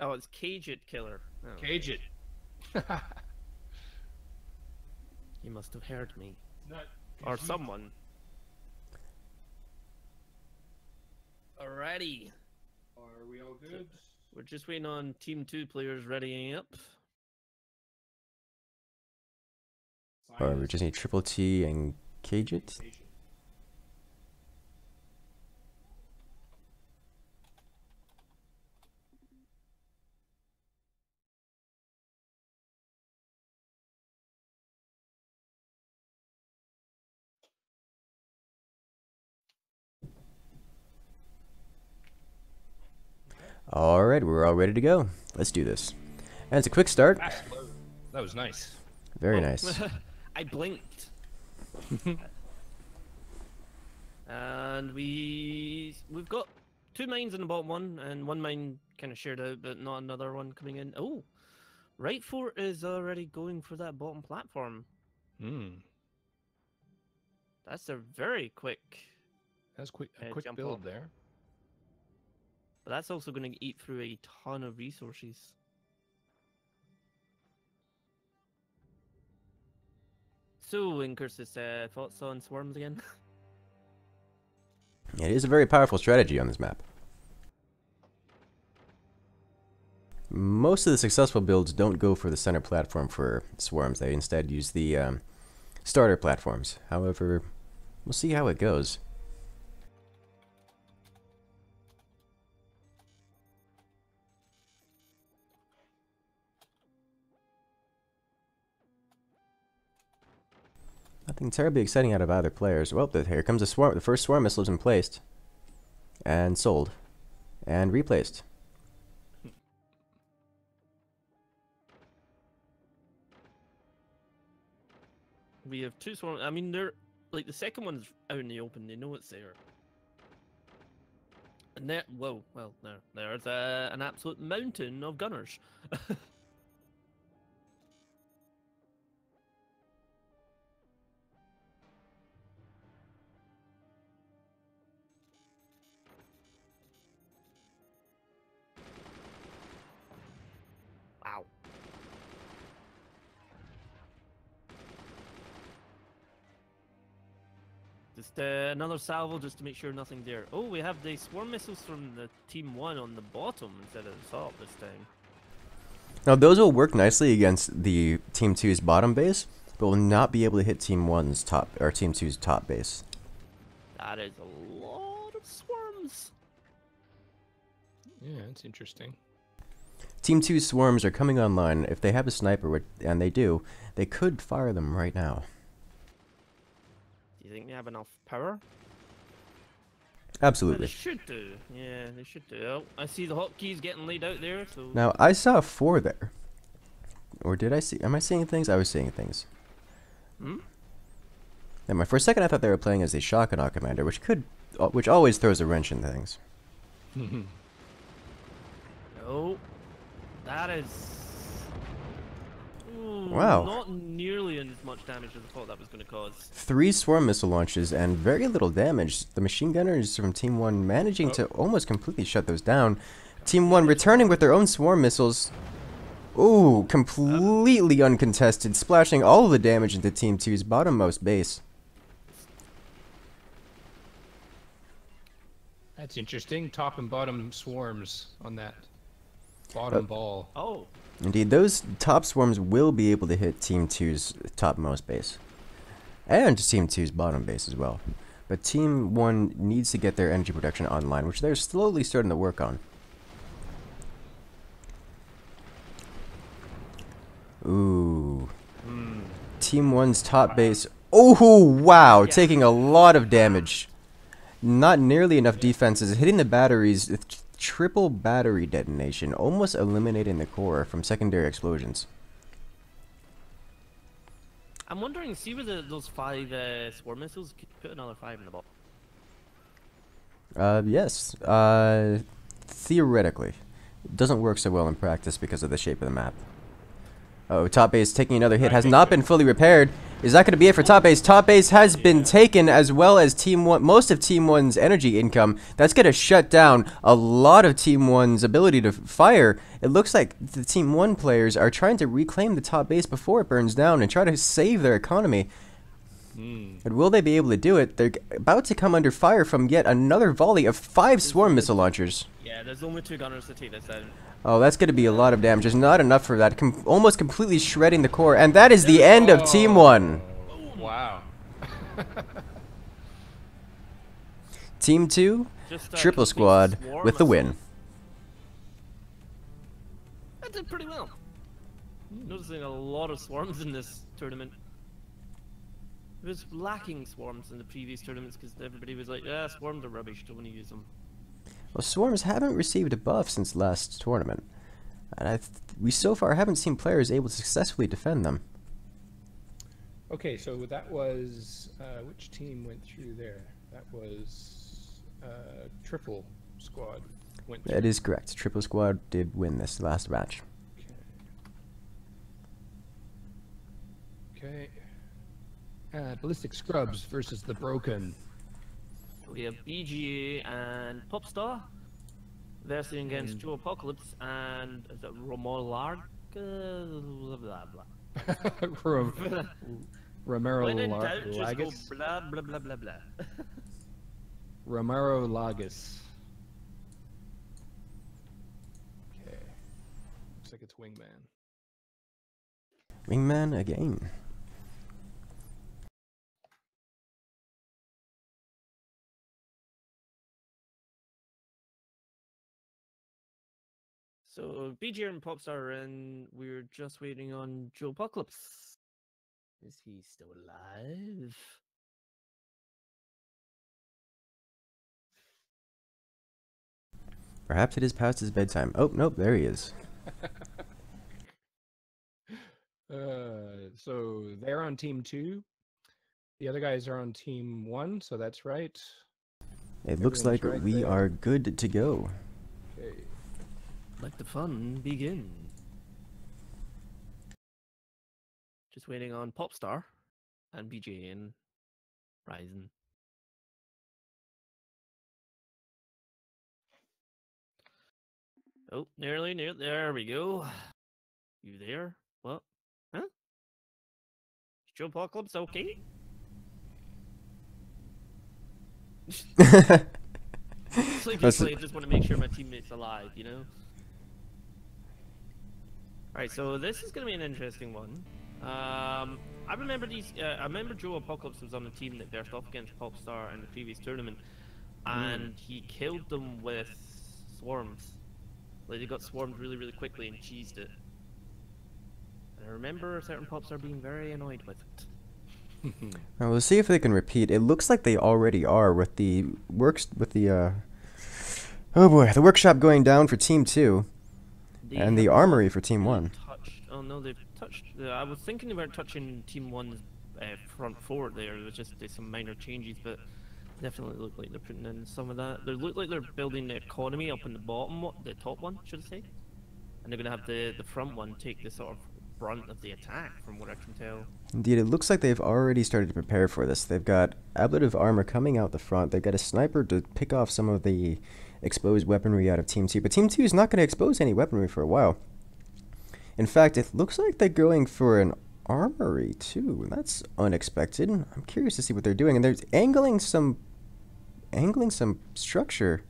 Oh, it's Khajiit Killer. Oh, Cage it. you must have heard me. Not Or someone. Alrighty. Are we all good? We're just waiting on Team 2 players readying up. Or we just need triple T and cage it. Alright, we're all ready to go. Let's do this. And it's a quick start. That was nice. Very Oh, nice. I blinked. And we've got 2 mines in the bottom one, and 1 mine kind of shared out, but not another one coming in. Oh, right fort is already going for that bottom platform. Hmm. That's a very quick, That's a quick jump build up. there. but that's also going to eat through a ton of resources. So, Incursus, thoughts on swarms again? It is a very powerful strategy on this map. Most of the successful builds don't go for the center platform for swarms. They instead use the starter platforms. However, We'll see how it goes. Nothing terribly exciting out of either players. Well, here comes the swarm. The first swarm missile has been placed. And sold. And replaced. We have two swarms. I mean, they're like the second one's out in the open. They know it's there. And there, whoa, well, there's an absolute mountain of gunners. Wow. Just another salvo just to make sure nothing's there. Oh, we have the swarm missiles from the Team 1 on the bottom instead of the top this time. Now those will work nicely against the Team 2's bottom base, but will not be able to hit Team 1's top or Team 2's top base. That is a lot of swarms. Yeah, that's interesting. Team 2's swarms are coming online. If they have a sniper, and they do, they could fire them right now. Do you think they have enough power? Absolutely. They should do. Yeah, they should do. Oh, I see the hotkeys getting laid out there. So Now, I saw 4 there. Or did I see? Am I seeing things? I was seeing things. Hmm? And for a second, I thought they were playing as a Shotgun commander, which always throws a wrench in things. Oh, that is. Ooh, Wow. Not nearly as much damage as I thought that was going to cause. 3 swarm missile launches and very little damage. The machine gunners from Team 1 managing to almost completely shut those down. Team 1 returning with their own swarm missiles. Ooh, completely uncontested, splashing all of the damage into Team 2's bottommost base. That's interesting. Top and bottom swarms on that bottom ball. Oh, Indeed, those top swarms will be able to hit Team 2's topmost base. And Team 2's bottom base as well. But Team 1 needs to get their energy production online, which they're slowly starting to work on. Ooh. Team 1's top base. Oh, wow! Yeah. Taking a lot of damage. Not nearly enough defenses. Hitting the batteries. Triple battery detonation, almost eliminating the core from secondary explosions. I'm wondering, see where those 5 swarm missiles, could you put another 5 in the ball? Yes. Theoretically. It doesn't work so well in practice because of the shape of the map. Oh, top base taking another hit. Has not been fully repaired. Is that going to be it for top base? Top base has been taken, as well as Team 1. Most of Team 1's energy income. That's going to shut down a lot of Team 1's ability to fire. It looks like the Team 1 players are trying to reclaim the top base before it burns down and try to save their economy. But will they be able to do it? They're about to come under fire from yet another volley of 5 swarm missile launchers. Yeah, there's only 2 gunners to take this down. Oh, that's going to be a lot of damage. There's not enough for that. Almost completely shredding the core. And that is the end of Team 1. Wow. Team 2, Just, triple complete squad swarm with the assault. win. That did pretty well. Noticing a lot of swarms in this tournament. It was lacking swarms in the previous tournaments because everybody was like, yeah, swarms are rubbish, don't want to use them. Well, swarms haven't received a buff since last tournament. And we so far haven't seen players able to successfully defend them. Okay, so that was which team went through there? That was triple squad went through. That is correct. Triple squad did win this last match. Okay. Ballistic Scrubs versus the Broken. We have BGA and Popstar versing against Joe Apocalypse and is it Romolarga? Blah blah blah. Romero When in doubt, just go Lagus. blah blah blah blah blah. Romero Lagus. Okay. Looks like it's Wingman. Wingman again. So BJ and Popstar are in. We're just waiting on Joe Apocalypse. Is he still alive? Perhaps it is past his bedtime. Oh, nope, there he is. So they're on team 2. The other guys are on team 1, so that's right. It looks like Everything's right we there. are good to go. Okay. Let the fun begin. Just waiting on Popstar and BJ and Ryzen. Oh, nearly near. There we go. You there? What? Huh? Is Joe Apocalypse okay? It's like, That's- I just want to make sure my teammate's alive, you know? Alright, so this is going to be an interesting one. I remember I remember Joe Apocalypse was on the team that versed off against Popstar in the previous tournament, and he killed them with swarms. Like, they got swarmed really, really quickly and cheesed it. And I remember a certain Popstar being very annoyed with it. Now we'll see if they can repeat. It looks like they already are with the oh boy, the workshop going down for team 2 They and the have armory not for team 1. Oh no, they've touched. I was thinking about touching Team 1's front fort there. There was just some minor changes, but definitely look like they're putting in some of that. They look like they're building the economy up in the bottom, the top one, should I say? And they're gonna have the front one take the sort of brunt of the attack, from what I can tell. Indeed, it looks like they've already started to prepare for this. They've got ablative armor coming out the front. They've got a sniper to pick off some of the exposed weaponry out of Team 2. But Team 2 is not going to expose any weaponry for a while. In fact, it looks like they're going for an armory too. That's unexpected. I'm curious to see what they're doing. And they're angling some structure.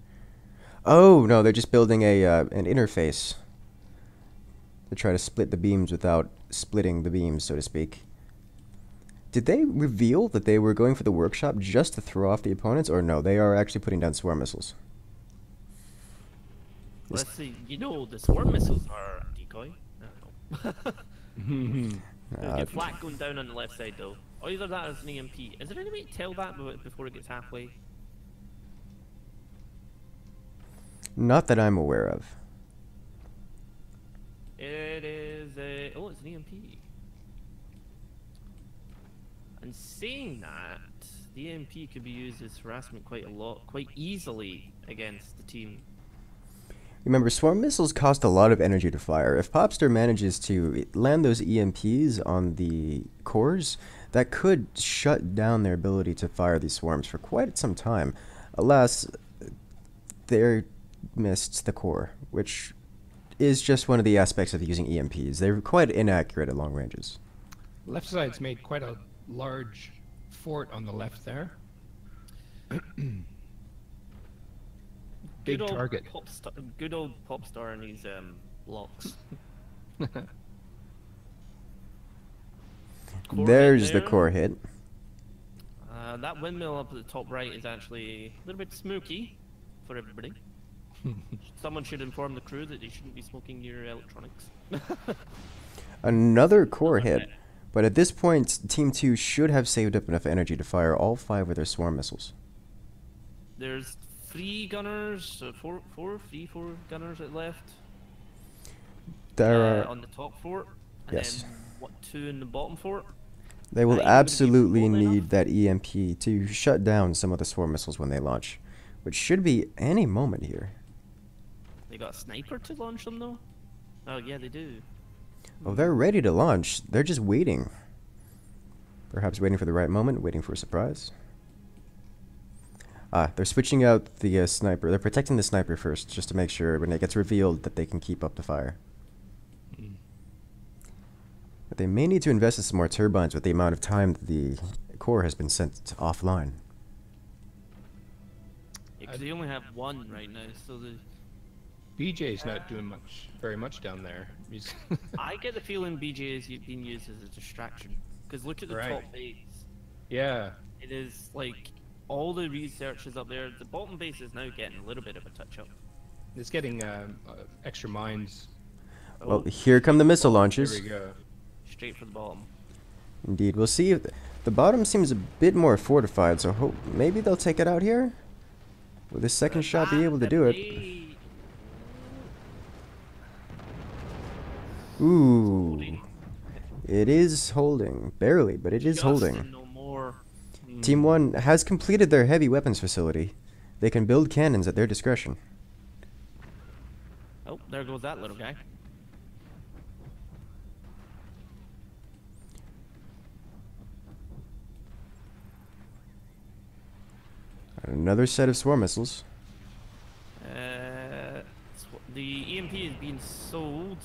Oh no, they're just building an interface to try to split the beams without splitting the beams, so to speak. Did they reveal that they were going for the workshop just to throw off the opponents, or no, they are actually putting down swarm missiles? Let's see. You know, the swarm missiles are a decoy. I don't know. There's a flat going down on the left side though. Or either that or it's an EMP. Is there any way to tell that before it gets halfway? Not that I'm aware of. It is a... Oh, it's an EMP. And saying that, the EMP could be used as harassment quite easily against the team. Remember, swarm missiles cost a lot of energy to fire. If Popster manages to land those EMPs on the cores, that could shut down their ability to fire these swarms for quite some time. Alas, they missed the core, which is just one of the aspects of using EMPs. They're quite inaccurate at long ranges. Left side's made quite a large fort on the left there. Big target. Good old Popstar and his blocks. There's the core hit. That windmill up at the top right is actually a little bit smoky for everybody. Someone should inform the crew that they shouldn't be smoking near electronics. Another core hit, but at this point, Team 2 should have saved up enough energy to fire all 5 of their swarm missiles. There's 3 gunners, four gunners at left. There are, on the top fort, and yes. then 2 in the bottom fort. They will You're gonna be absolutely full need enough? that EMP to shut down some of the swarm missiles when they launch, which should be any moment here. They got a sniper to launch them though? Oh yeah, they do. Oh, they're ready to launch. They're just waiting. Perhaps waiting for the right moment, waiting for a surprise. Ah, they're switching out the sniper. They're protecting the sniper first, just to make sure when it gets revealed that they can keep up the fire. But they may need to invest in some more turbines with the amount of time that the core has been sent offline. Yeah, 'cause they only have 1 right now, so the... BJ's not doing very much down there. He's I get the feeling BJ is being used as a distraction. Because look at the Right. top base. yeah. It is like all the research is up there. The bottom base is now getting a little bit of a touch up. It's getting extra mines. Well, here come the missile There launches. we go. Straight for the bottom. Indeed, we'll see if the bottom seems a bit more fortified, so maybe they'll take it out here. Will the second shot be able to do it? Ooh, it is holding barely, but it is holding. No more. Team 1 has completed their heavy weapons facility. They can build cannons at their discretion. Oh, there goes that little guy. Another set of swarm missiles. The EMP is being sold.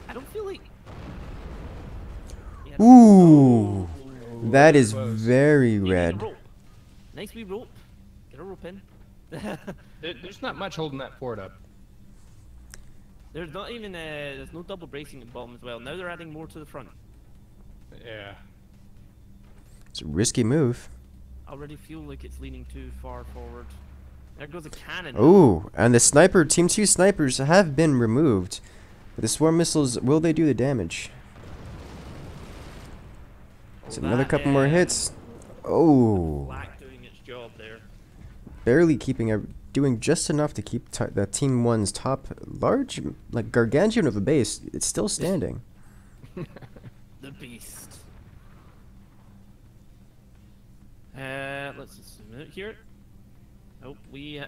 I don't feel like. Yeah, Ooh, that very is close. very you need a red. rope. Nice wee rope. Get a rope in. There's not much holding that fort up. There's not even there's no double bracing at the bottom as well. Now they're adding more to the front. Yeah. It's a risky move. I already feel like it's leaning too far forward. There goes a cannon. Ooh, and the sniper, Team 2 snipers have been removed. But the swarm missiles, will they do the damage? It's another couple more hits. Oh, Black doing its job there. barely doing just enough to keep the Team 1's top large, like gargantuan of a base. It's still standing. The beast. Let's just zoom out here. Oh,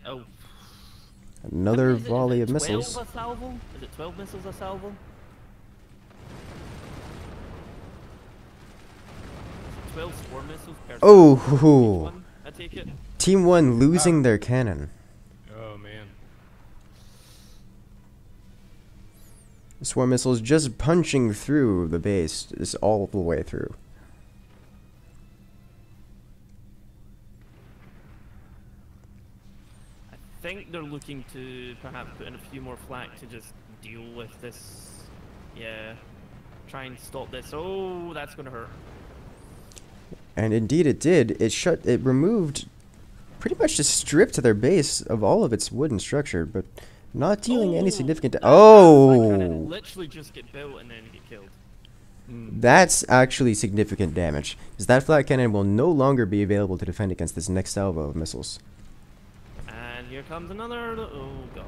oh. Another Is it volley of 12 missiles. a salvo? Is it 12 missiles a salvo? 12 swarm missiles per Oh, salvo. hoo. Each one, I take it. Team 1 losing their cannon. Oh man. Swarm missiles just punching through the base, just all the way through. I think they're looking to perhaps put in a few more flak to just deal with this. Yeah. Try and stop this. Oh, that's gonna hurt. And indeed it did. It removed, pretty much just stripped their base of all of its wooden structure, but not dealing any significant That cannon Oh! literally just get built and then get killed. That's actually significant damage, because that flat cannon will no longer be available to defend against this next salvo of missiles. And here comes another. Oh god.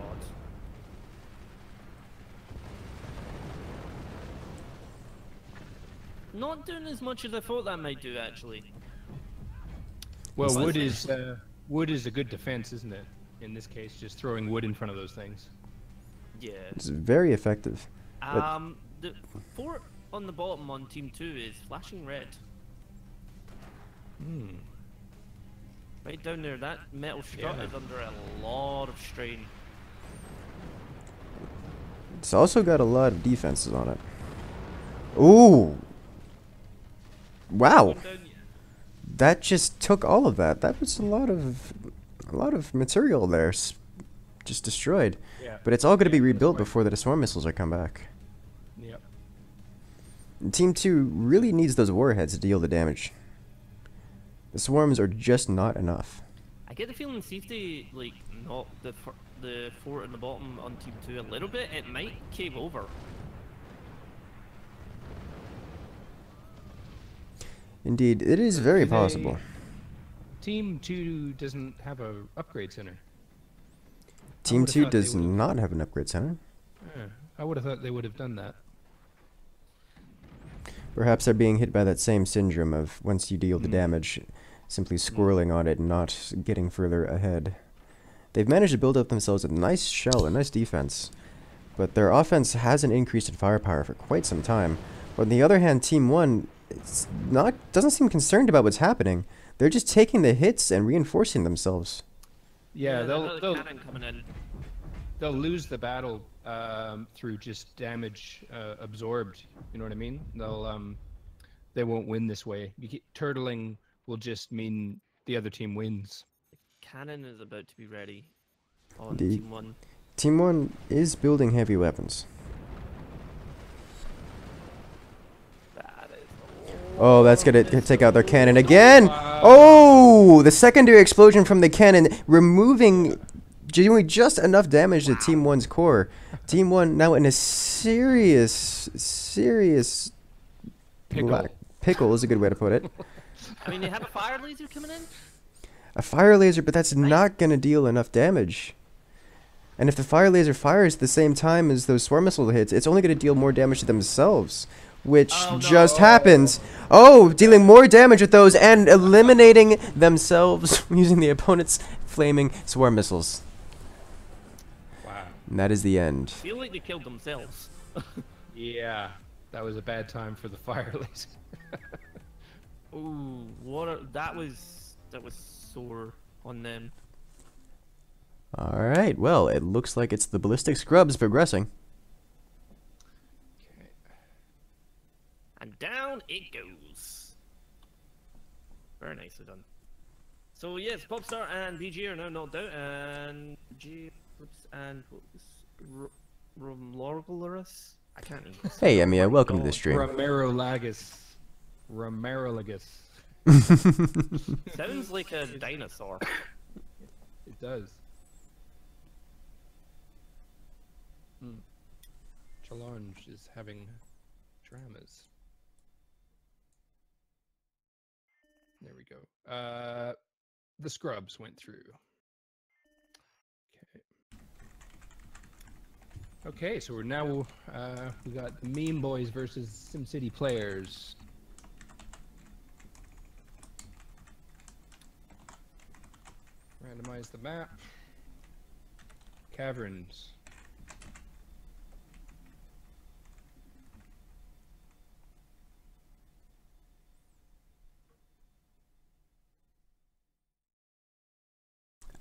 Not doing as much as I thought that might do, actually. Well, What's wood is a good defense, isn't it? In this case, just throwing wood in front of those things. Yeah. It's very effective. The fort on the bottom on Team 2 is flashing red. Hmm. Right down there, that metal strut Yeah. is under a lot of strain. It's also got a lot of defenses on it. Ooh! Wow! Going down, That just took all of that. That was a lot of material there, just destroyed. Yeah. But it's all going to be Yeah, that's rebuilt right. before the swarm missiles are come back. Yep. Team 2 really needs those warheads to deal the damage. The swarms are just not enough. I get the feeling see if they like knock the fort on the bottom on Team 2 a little bit, it might cave over. Indeed, it is very Do they- possible. Team 2 doesn't have a upgrade center. Team would've 2 thought they does would've- not have an upgrade center. I would have thought they would have done that. Perhaps they're being hit by that same syndrome of once you deal the Mm. damage, simply squirreling on it and not getting further ahead. They've managed to build up themselves a nice shell, a nice defense, but their offense hasn't increased in firepower for quite some time. But on the other hand, Team 1 doesn't seem concerned about what's happening. They're just taking the hits and reinforcing themselves. Yeah, another they'll cannon coming in. they'll lose the battle through just damage absorbed. You know what I mean? They won't win this way. Turtling will just mean the other team wins. Cannon is about to be ready on Indeed. Team 1. Team 1 is building heavy weapons. That is Oh, that's gonna take out their cannon again! Oh! The secondary explosion from the cannon, removing doing just enough damage to Team 1's core. Team 1 now in a serious Pickle. pickle is a good way to put it. I mean, they have a fire laser coming in. A fire laser, but that's not going to deal enough damage. And if the fire laser fires at the same time as those swarm missile hits, it's only going to deal more damage to themselves. Which just happened. Oh, dealing more damage with those and eliminating themselves using the opponent's flaming swarm missiles. Wow. And that is the end. I feel like they killed themselves. Yeah, that was a bad time for the fire laser. Ooh, that was sore on them. Alright, well, it looks like it's the ballistic scrubs progressing. Okay. And down it goes. Very nicely done. So yes, Popstar and BG are now knocked out, and G and what was Romlorgularis? I can't remember. Hey, Emia, welcome to the stream. Romerolagus. Sounds like a dinosaur. It does. Challenge is having dramas. There we go. The scrubs went through. Okay, so we're now we got the Memeboys versus SimCity players. Randomize the map. Caverns.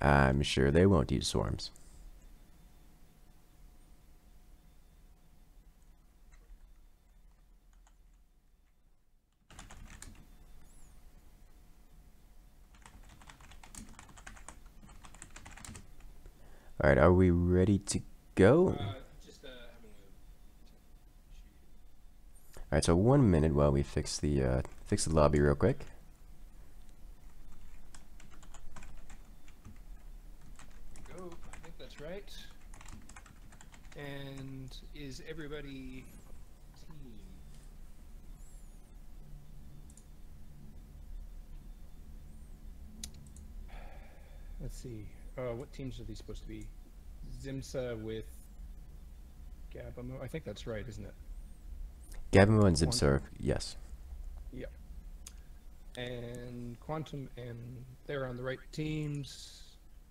I'm sure they won't use swarms. Alright, are we ready to go? Alright, so 1 minute while we fix the lobby real quick. Go. I think that's right. And is everybody team? Let's see. What teams are these supposed to be? Zimsa with Gabamo. I think that's right, isn't it? Gabamo and Zipsar, yes. Yep. And Quantum, and they're on the right teams.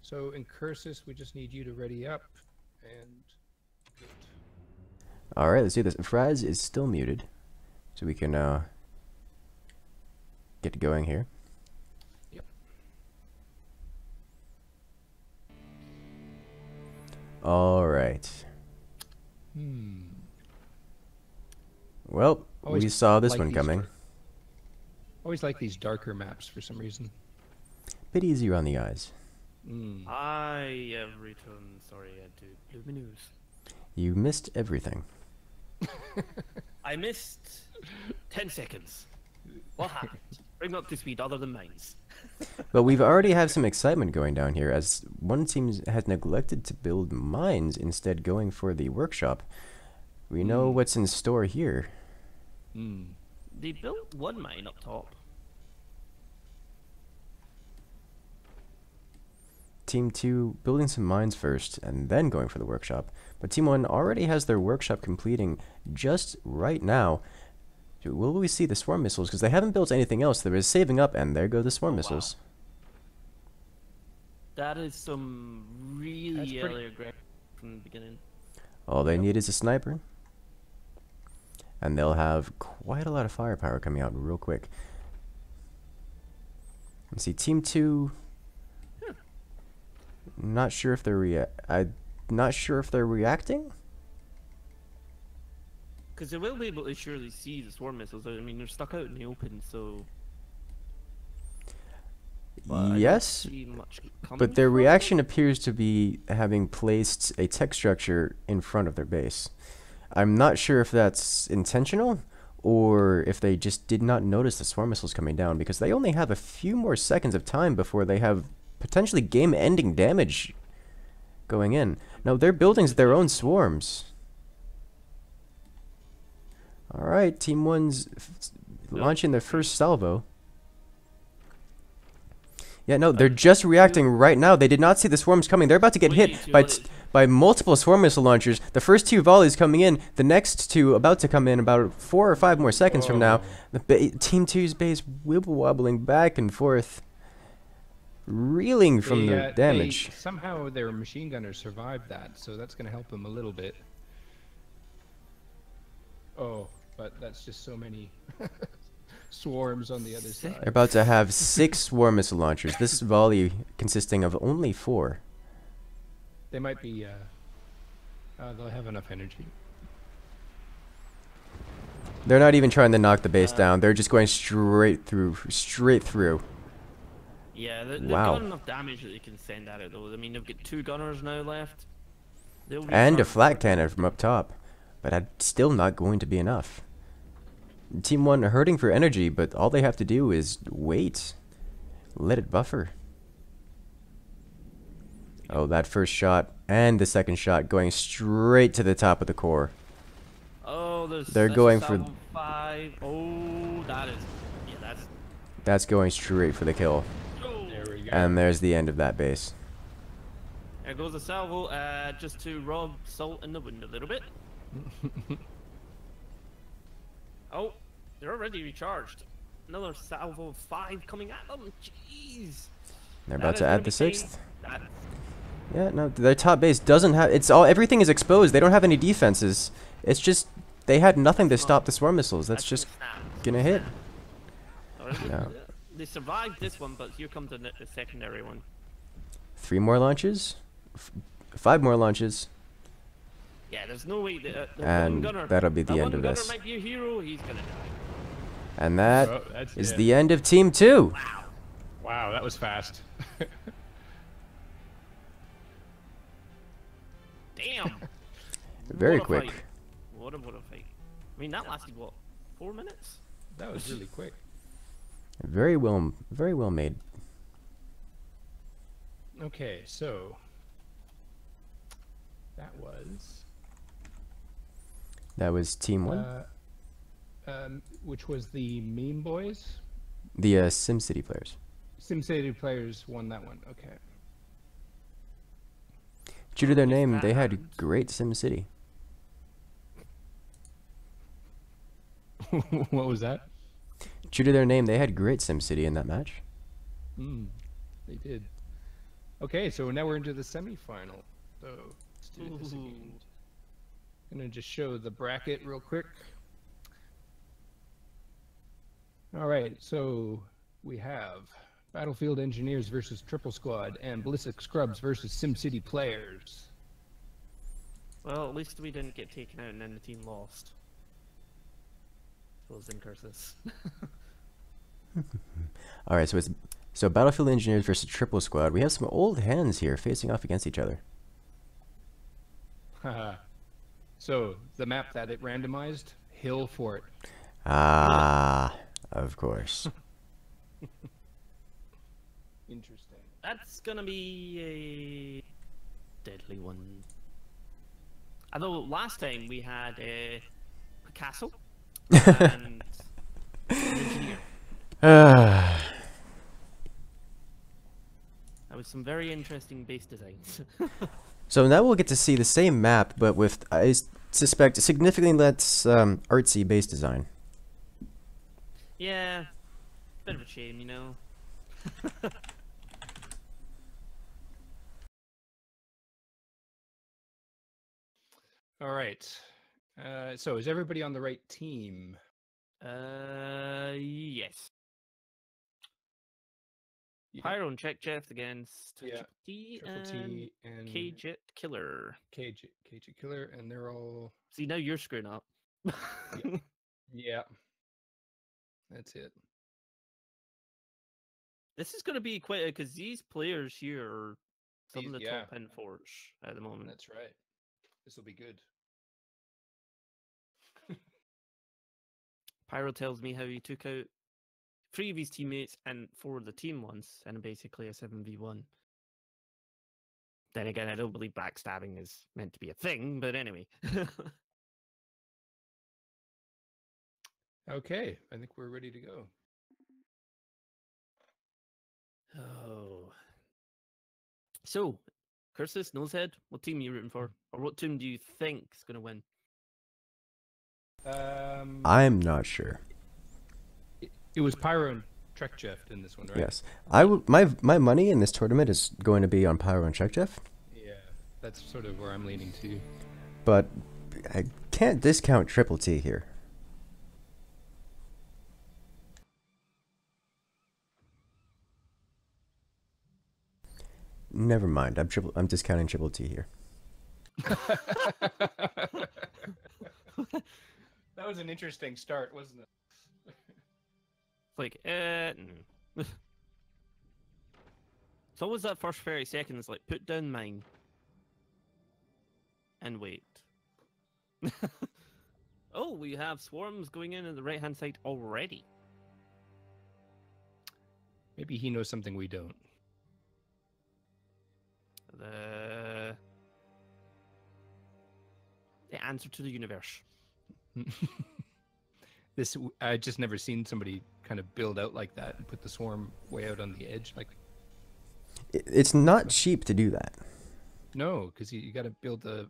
So Incursus, we just need you to ready up. And good. Alright, let's do this. Fras is still muted, so we can get going here. Yep. Alright. Well, we Always saw this like one these coming. Always like these darker maps for some reason. Bit easier on the eyes. I have returned. Sorry, I had to Luminous. You missed everything. I missed 10 seconds. What happened? Bring me up to speed other than mines. But we've already had some excitement going down here, as one team has neglected to build mines, instead going for the workshop. We know what's in store here. They built one mine up top. Team 2 building some mines first, and then going for the workshop. But Team 1 already has their workshop completing just right now. Will we see the swarm missiles? Because they haven't built anything else. They were saving up, and there go the swarm missiles. That is some really early aggression from the beginning. All they need is a sniper. And they'll have quite a lot of firepower coming out real quick. Let's see, Team 2... Not sure if they're not sure if they're reacting. Because they will be able to surely see the swarm missiles. I mean, they're stuck out in the open, so. Yes, but their reaction appears to be having placed a tech structure in front of their base. I'm not sure if that's intentional or if they just did not notice the swarm missiles coming down, because they only have a few more seconds of time before they have potentially game-ending damage going in. No, they're building their own swarms. Alright, Team 1's launching their first salvo. Yeah, no, they're just reacting right now. They did not see the swarms coming. They're about to get hit by multiple swarm missile launchers. The first 2 volleys coming in. The next 2 about to come in about 4 or 5 more seconds from now. The Team 2's base wibble wobbling back and forth, reeling from the damage. Somehow their machine gunners survived that, so that's going to help them a little bit. Oh, but that's just so many swarms on the other side. They're about to have 6 swarm missile launchers. This volley consisting of only 4. They might be, they'll have enough energy. They're not even trying to knock the base down. They're just going straight through. Yeah, they've Wow. got enough damage that they can send at it though. I mean, they've got 2 gunners now left. And a flat cannon from up top. But that's still not going to be enough. Team 1 hurting for energy, but all they have to do is wait. Let it buffer. Oh, that first shot and the second shot going straight to the top of the core. Oh, They're going for 5. Oh, that is. Yeah, that's going straight for the kill. There we go. And there's the end of that base. There goes a salvo, just to rub salt in the wind a little bit. Oh, they're already recharged. Another salvo of 5 coming at them. Jeez. They're about to add the 6th. That's Yeah, no, their top base doesn't have. Everything is exposed. They don't have any defenses. It's just they had nothing to stop the swarm missiles. That's just gonna hit. No. They survived this one, but here comes the secondary one. 3 more launches, 5 more launches, Yeah, there's no way that and that'll be the end of this. Might be a hero. He's gonna die. And that Oh, that's is it. the end of Team 2. Wow, that was fast. Damn. Very What a quick. fight. What a fight. I mean, that lasted what? 4 minutes? That was really quick. Very well made. Okay, so that was Team 1. which was the Memeboys. The SimCity players. SimCity players won that one. Okay. Due to their If name, that they had happens. great SimCity. What was that? Due to their name, they had great SimCity in that match. They did. Okay, so now we're into the semifinal. So let's do this again. I'm gonna just show the bracket real quick. All right, so we have Battlefield Engineers versus Triple Squad and Ballistic Scrubs versus SimCity players. Well, at least we didn't get taken out and then the team lost. It was Incursus. All right, so Battlefield Engineers versus Triple Squad. We have some old hands here facing off against each other. Haha. So the map that it randomized, Hill Fort. Ah, of course. Interesting. That's gonna be a deadly one. Although last time we had Picasso and Engineer. Ah, That was some very interesting base designs. so now we'll get to see the same map, but with, I suspect, significantly less artsy base design. Yeah, bit of a shame, you know. All right. So is everybody on the right team? Yes. Yeah. Pyro and Check Jeff against Yeah. T Triple and T and K-Jet Killer. KJ Killer, and they're all See, now you're screwing up. yeah. That's it. This is going to be quite because these players here are some of the Yeah. top end fours at the moment. That's right. This will be good. Pyro tells me how he took out 3 of his teammates and 4 of the team ones, and basically a 7v1. Then again, I don't believe backstabbing is meant to be a thing, but anyway. Okay, I think we're ready to go. Oh. So, Cursus, Nosehead, what team are you rooting for? Or what team do you think is going to win? I'm not sure. It was Pyro and Trekjeff in this one, right? Yes, my money in this tournament is going to be on Pyro and Trekjeff, Yeah, that's sort of where I'm leaning to. but I can't discount Triple T here. Never mind. I'm discounting Triple T here. That was an interesting start, wasn't it? It's like, no. It's always that first 30 seconds, like, put down mine. And wait. Oh, we have swarms going in on the right-hand side already. Maybe he knows something we don't. The answer to the universe. I just never seen somebody kind of build out like that and put the swarm way out on the edge. Like, It's not cheap to do that. no, because you got to build the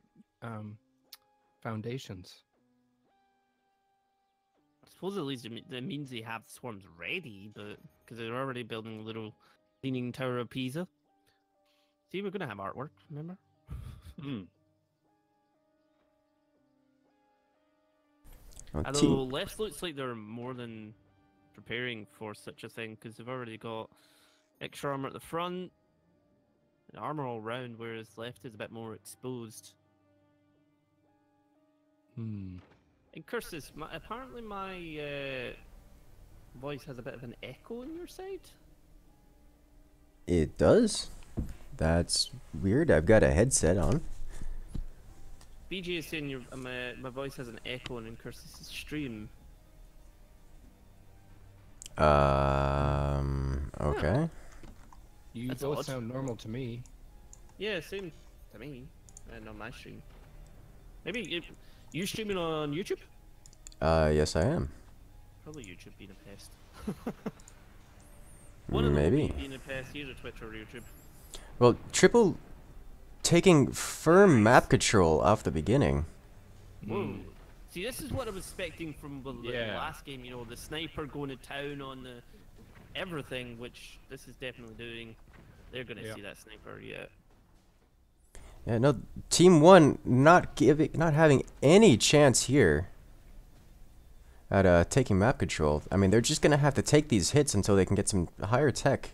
foundations. I suppose at least that means they have swarms ready, but because they're already building a little leaning tower of Pisa. See, we're gonna have artwork, remember? Oh, Although left looks like they're more than preparing for such a thing, because they've already got extra armor at the front, and armor all round, whereas left is a bit more exposed. Incursus, apparently my voice has a bit of an echo on your side. It does? That's weird. I've got a headset on. BG is saying my voice has an echo on Incursus' stream. Okay. You That's both odd. sound normal to me. Yeah, same to me, and on my stream. Maybe you streaming on YouTube? Yes I am. Probably YouTube being a pest. One of them will Maybe. be being a pest, either Twitch or YouTube. Well, Triple taking firm map control off the beginning. Whoa. See, this is what I was expecting from the Yeah. last game, you know, the sniper going to town on the everything, which this is definitely doing. They're going to see that sniper, yeah. Yeah, no, Team 1 not having any chance here at taking map control. I mean, they're just going to have to take these hits until they can get some higher tech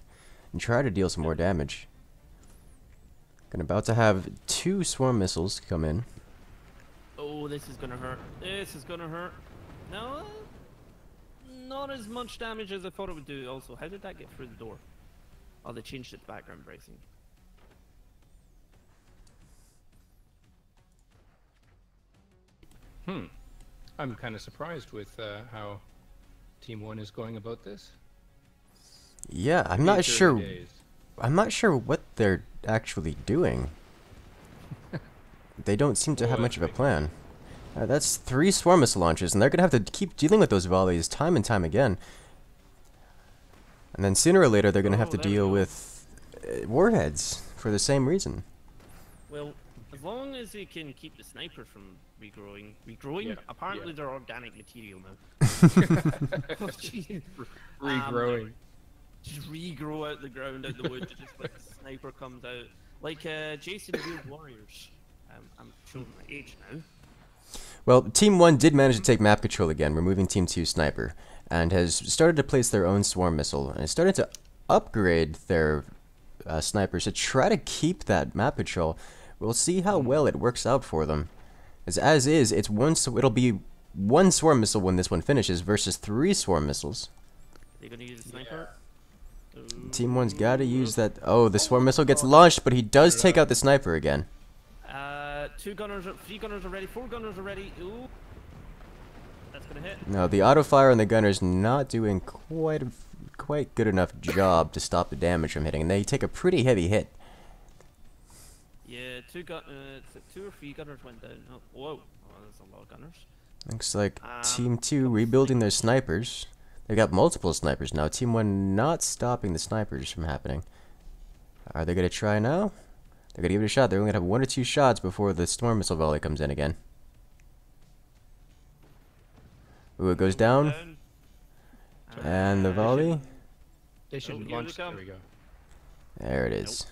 and try to deal some more damage. About to have 2 swarm missiles come in. Oh, this is gonna hurt. This is gonna hurt. No, not as much damage as I thought it would do. Also, how did that get through the door? Oh, they changed its background bracing. I'm kind of surprised with how Team 1 is going about this. Yeah, I'm Maybe not it's early sure. days. I'm not sure what they're actually doing. They don't seem to have much of a plan. That's 3 swarm missile launches, and they're gonna have to keep dealing with those volleys time and time again. And then sooner or later, they're gonna have to there we deal go. with warheads for the same reason. Well, as long as they can keep the sniper from regrowing. Yeah, Apparently yeah. they're organic material now. Oh, jeez. Regrowing. Just regrow out the ground, out the wood, just like the sniper comes out. Like Jason Weird Warriors. I'm showing my age now. Well, Team 1 did manage to take map control again, removing Team 2's sniper, and has started to place their own swarm missile, and has started to upgrade their snipers to try to keep that map control. We'll see how well it works out for them. As is, it'll be 1 swarm missile when this one finishes versus 3 swarm missiles. They're gonna use a sniper. Team 1's got to use that. Oh, the swarm missile gets launched, but he does take out the sniper again. 2 gunners, 3 gunners are ready, 4 gunners are ready. Ooh, that's gonna hit. Now the auto fire on the gunner's not doing quite good enough job to stop the damage from hitting, and they take a pretty heavy hit. 2 or 3 gunners went down. Oh, whoa. Oh, there's a lot of gunners. Looks like Team 2 rebuilding their snipers. They got multiple snipers now. Team 1 not stopping the snipers from happening. Are they going to try now? They're going to give it a shot. They're only going to have 1 or 2 shots before the storm missile volley comes in again. Ooh, it goes down. And the volley. They should here launch. they There come. we go. There it is.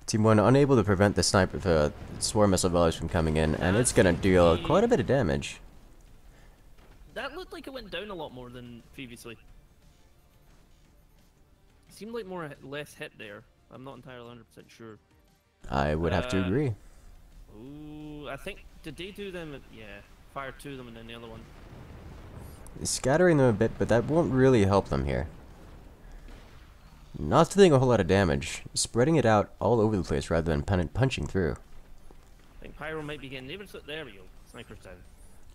Team 1 unable to prevent the swarm missile volleys from coming in, and it's going to deal quite a bit of damage. That looked like it went down a lot more than previously. Seemed like less hit there. I'm not entirely 100% sure. I would have to agree. Ooh, I think, did they do them? Yeah, fire 2 of them and then the other one. Scattering them a bit, but that won't really help them here. Not doing a whole lot of damage. Spreading it out all over the place rather than punching through. I think Pyro might be getting even. There we go. Sniper's down.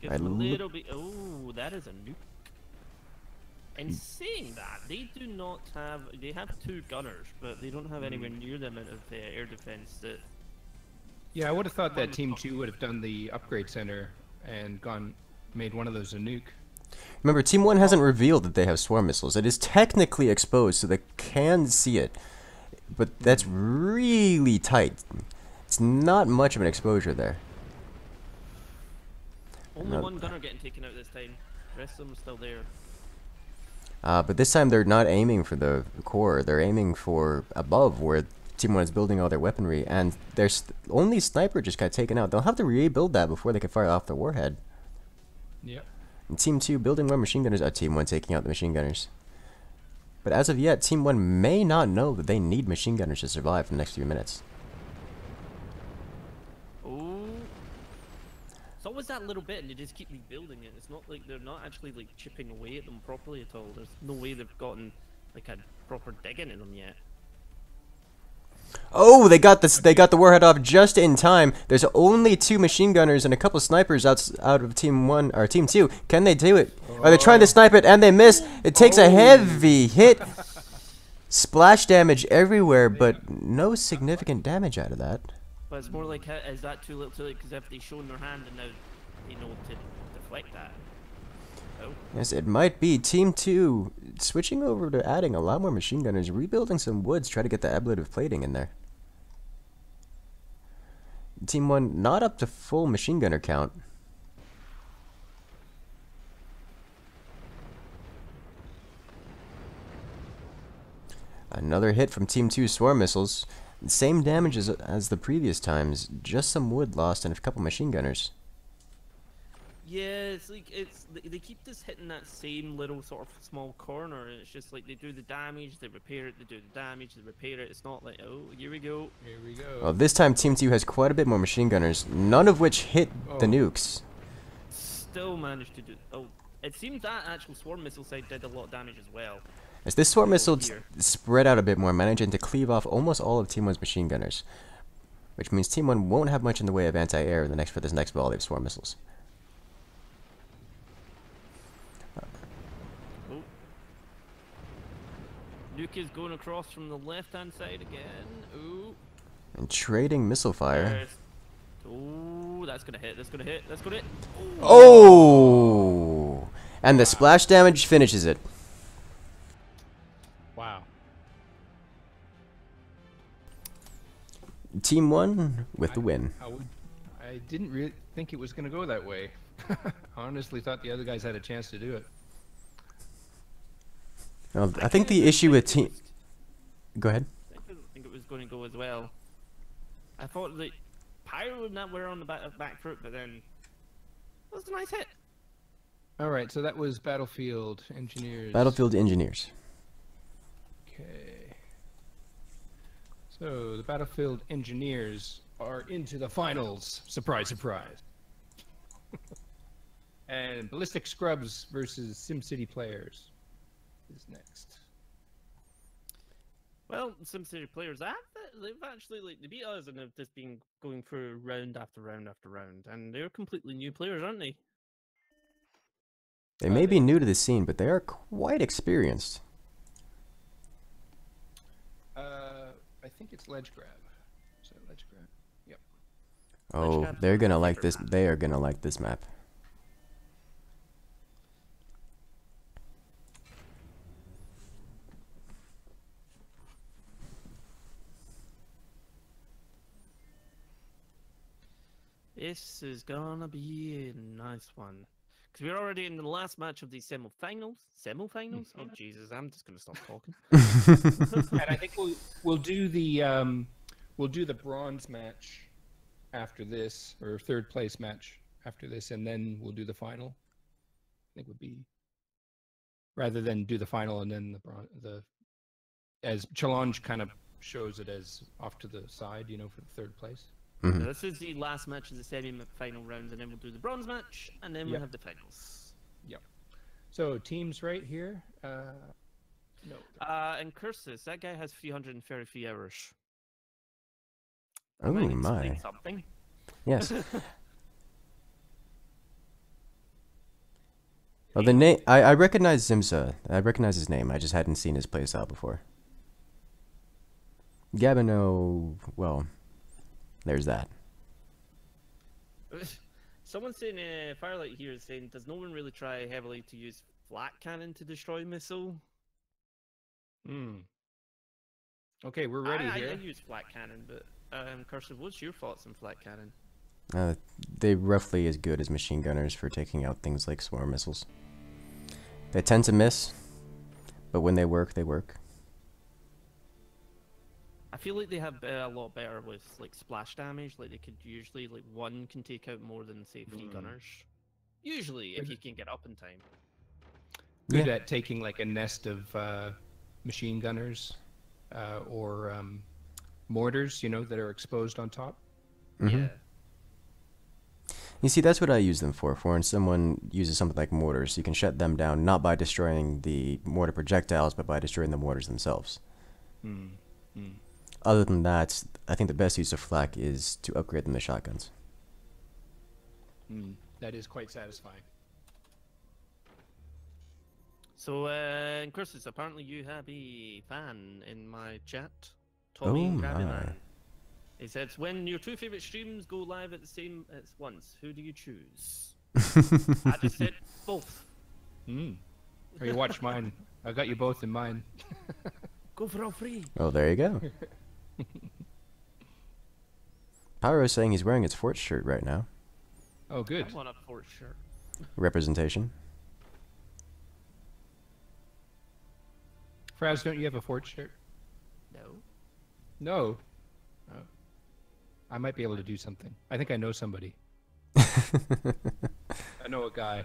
Give I him a little bit. Oh, that is a nuke. And saying that, they do not have. They have 2 gunners, but they don't have anywhere near the amount of air defense that. Yeah, I would have thought that Team 2 would have done the upgrade center and made one of those a nuke. Remember, Team 1 hasn't revealed that they have swarm missiles. It is technically exposed, so they can see it. But that's really tight. It's not much of an exposure there. Only 1 gunner getting taken out this time. The rest of them are still there. But this time they're not aiming for the core. They're aiming for above, where Team 1 is building all their weaponry. And their only sniper just got taken out. They'll have to rebuild that before they can fire off the warhead. Yep. And Team 2 building more machine gunners. Team 1 taking out the machine gunners. But as of yet, Team 1 may not know that they need machine gunners to survive for the next few minutes. Oh. It's always that little bit, and they just keep rebuilding it. It's not like they're not actually like chipping away at them properly at all. There's no way they've gotten like a proper dig into them yet. Oh, they got this. They got the warhead off just in time. There's only 2 machine gunners and a couple snipers out of Team 1 or Team 2. Can they do it? Are they trying to snipe it and they miss? It takes a heavy hit. Splash damage everywhere, but no significant damage out of that. But it's more like, is that too little too late? Because if they've shown their hand and now they know to deflect that. Oh. Yes, it might be. Team 2 switching over to adding a lot more machine gunners, rebuilding some woods, try to get the ablative plating in there. Team 1 not up to full machine gunner count. Another hit from Team 2 swarm missiles. Same damage as the previous times, just some wood lost and a couple machine gunners. Yeah, it's like they keep just hitting that same little sort of small corner, and it's just like they do the damage, they repair it, they do the damage, they repair it. It's not like, oh, here we go. Here we go. Well, this time Team 2 has quite a bit more machine gunners, none of which hit the nukes. Still managed to do. Oh, it seems that actual swarm missile side did a lot of damage as well. As this swarm missile here. spread out a bit more, managing to cleave off almost all of Team 1's machine gunners, which means Team 1 won't have much in the way of anti-air for this next volley of swarm missiles. Nuke is going across from the left-hand side again. Ooh. And trading missile fire. Oh, that's gonna hit. That's gonna hit. That's gonna hit. Oh! And the splash damage finishes it. Wow. Team 1 with the win. I didn't really think it was going to go that way. I honestly thought the other guys had a chance to do it. Well, I think the issue with Team... Go ahead. I didn't think it was going to go as well. I thought that Pyro and that were on the back foot, but then that was a nice hit. All right, so that was Battlefield Engineers. Battlefield Engineers. Okay. So the Battlefield Engineers are into the finals. Surprise, surprise. And Ballistic Scrubs versus SimCity Players is next. Well, SimCity Players, they've actually like they beat us and have just been going through round after round after round, and they're completely new players, aren't they? They may be new to the scene, but they are quite experienced. I think it's ledge grab. So let's grab. Yep. Oh, they're gonna like this. They are gonna like this map. This is gonna be a nice one. Because we're already in the last match of the semi-finals. Semi-finals? Oh Jesus, I'm just gonna stop talking. And I think we'll do the bronze match after this, or third place match after this, and then we'll do the final. I think would be rather than do the final and then the as challenge kind of shows it as off to the side, you know, for the third place. So this is the last match of the semi-final rounds, and then we'll do the bronze match, and then we'll have the finals. Yep. So teams right here. No. Incursus, that guy has 333 hours. Oh Might explain my. Something. Yes. Well, the name I recognize Zimsa. I recognize his name. I just hadn't seen his playstyle before. Gabino, well, there's that. Someone saying, Firelight here is saying, does no one really try heavily to use flat cannon to destroy missile? Okay, we're ready here. I use flat cannon, but Cursive, what's your thoughts on flat cannon? They're roughly as good as machine gunners for taking out things like swarm missiles. They tend to miss, but when they work, they work. I feel like they have a lot better with like splash damage. Like they could usually, like one can take out more than say 3 gunners. Usually, if you can get up in time. Good at taking like a nest of machine gunners or mortars, you know, that are exposed on top. Yeah. You see, that's what I use them for. For when someone uses something like mortars, you can shut them down not by destroying the mortar projectiles, but by destroying the mortars themselves. Other than that, I think the best use of flak is to upgrade them to shotguns. That is quite satisfying. So, Incursus, apparently you have a fan in my chat. Tommy Grabinan. He says, when your 2 favorite streams go live at the same at once, who do you choose? I just said both. Or you watch mine. I got you both in mind. Go for all 3. Oh, there you go. Pyro's saying he's wearing his Forc shirt right now. Oh, good. I want a Forc shirt. Representation. Fras, don't you have a Forc shirt? No. No. Oh. I might be able to do something. I think I know somebody. I know a guy.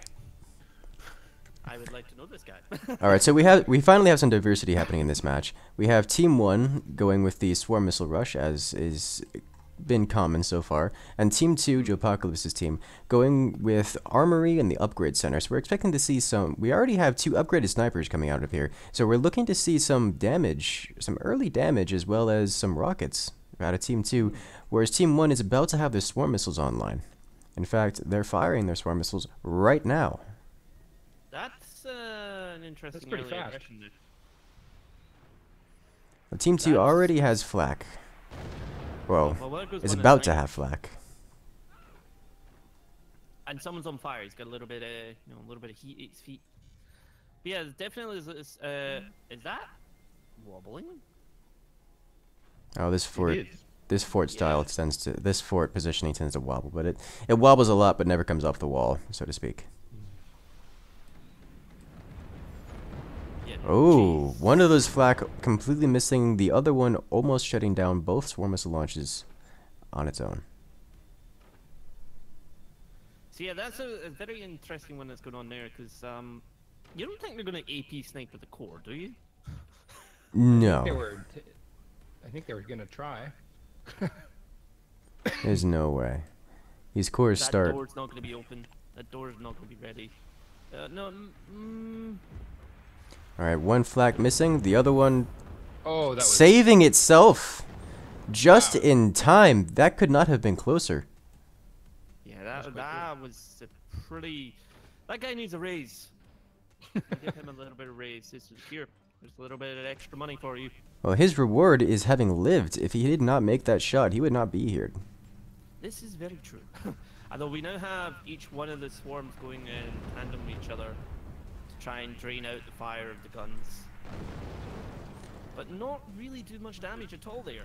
I would like to know this guy. All right, so we finally have some diversity happening in this match. We have Team 1 going with the Swarm Missile Rush, as is been common so far, and Team 2, Joe Apocalypse's team, going with Armory and the Upgrade Center. So we're expecting to see some... We already have 2 upgraded snipers coming out of here, so we're looking to see some damage, some early damage, as well as some rockets out of Team 2, whereas Team 1 is about to have their Swarm Missiles online. In fact, they're firing their Swarm Missiles right now. That's an interesting. That's pretty fast. Well, Team 2 already has flak. Well, is about to have flak. And someone's on fire. He's got a little bit of, a little bit of heat at his feet. But yeah, definitely is that wobbling? Oh, this fort style tends to, this fort positioning tends to wobble, but it wobbles a lot, but never comes off the wall, so to speak. Oh, one of those flak completely missing, the other one almost shutting down both swarm missile launches on its own. So yeah, that's a very interesting one that's going on there, because you don't think they're going to AP snipe with the core, do you? No. I think they were going to try. There's no way. These cores start... That door's not going to be open. That door's not going to be ready. No, Alright, one flak missing, the other one that was... saving itself just in time. That could not have been closer. Yeah, that was a pretty... That guy needs a raise. Give him a little bit of raise. This is here. There's a little bit of extra money for you. Well, his reward is having lived. If he did not make that shot, he would not be here. This is very true. Although we now have each one of the swarms going in tandem with each other to try and drain out the fire of the guns. But not really do much damage at all there.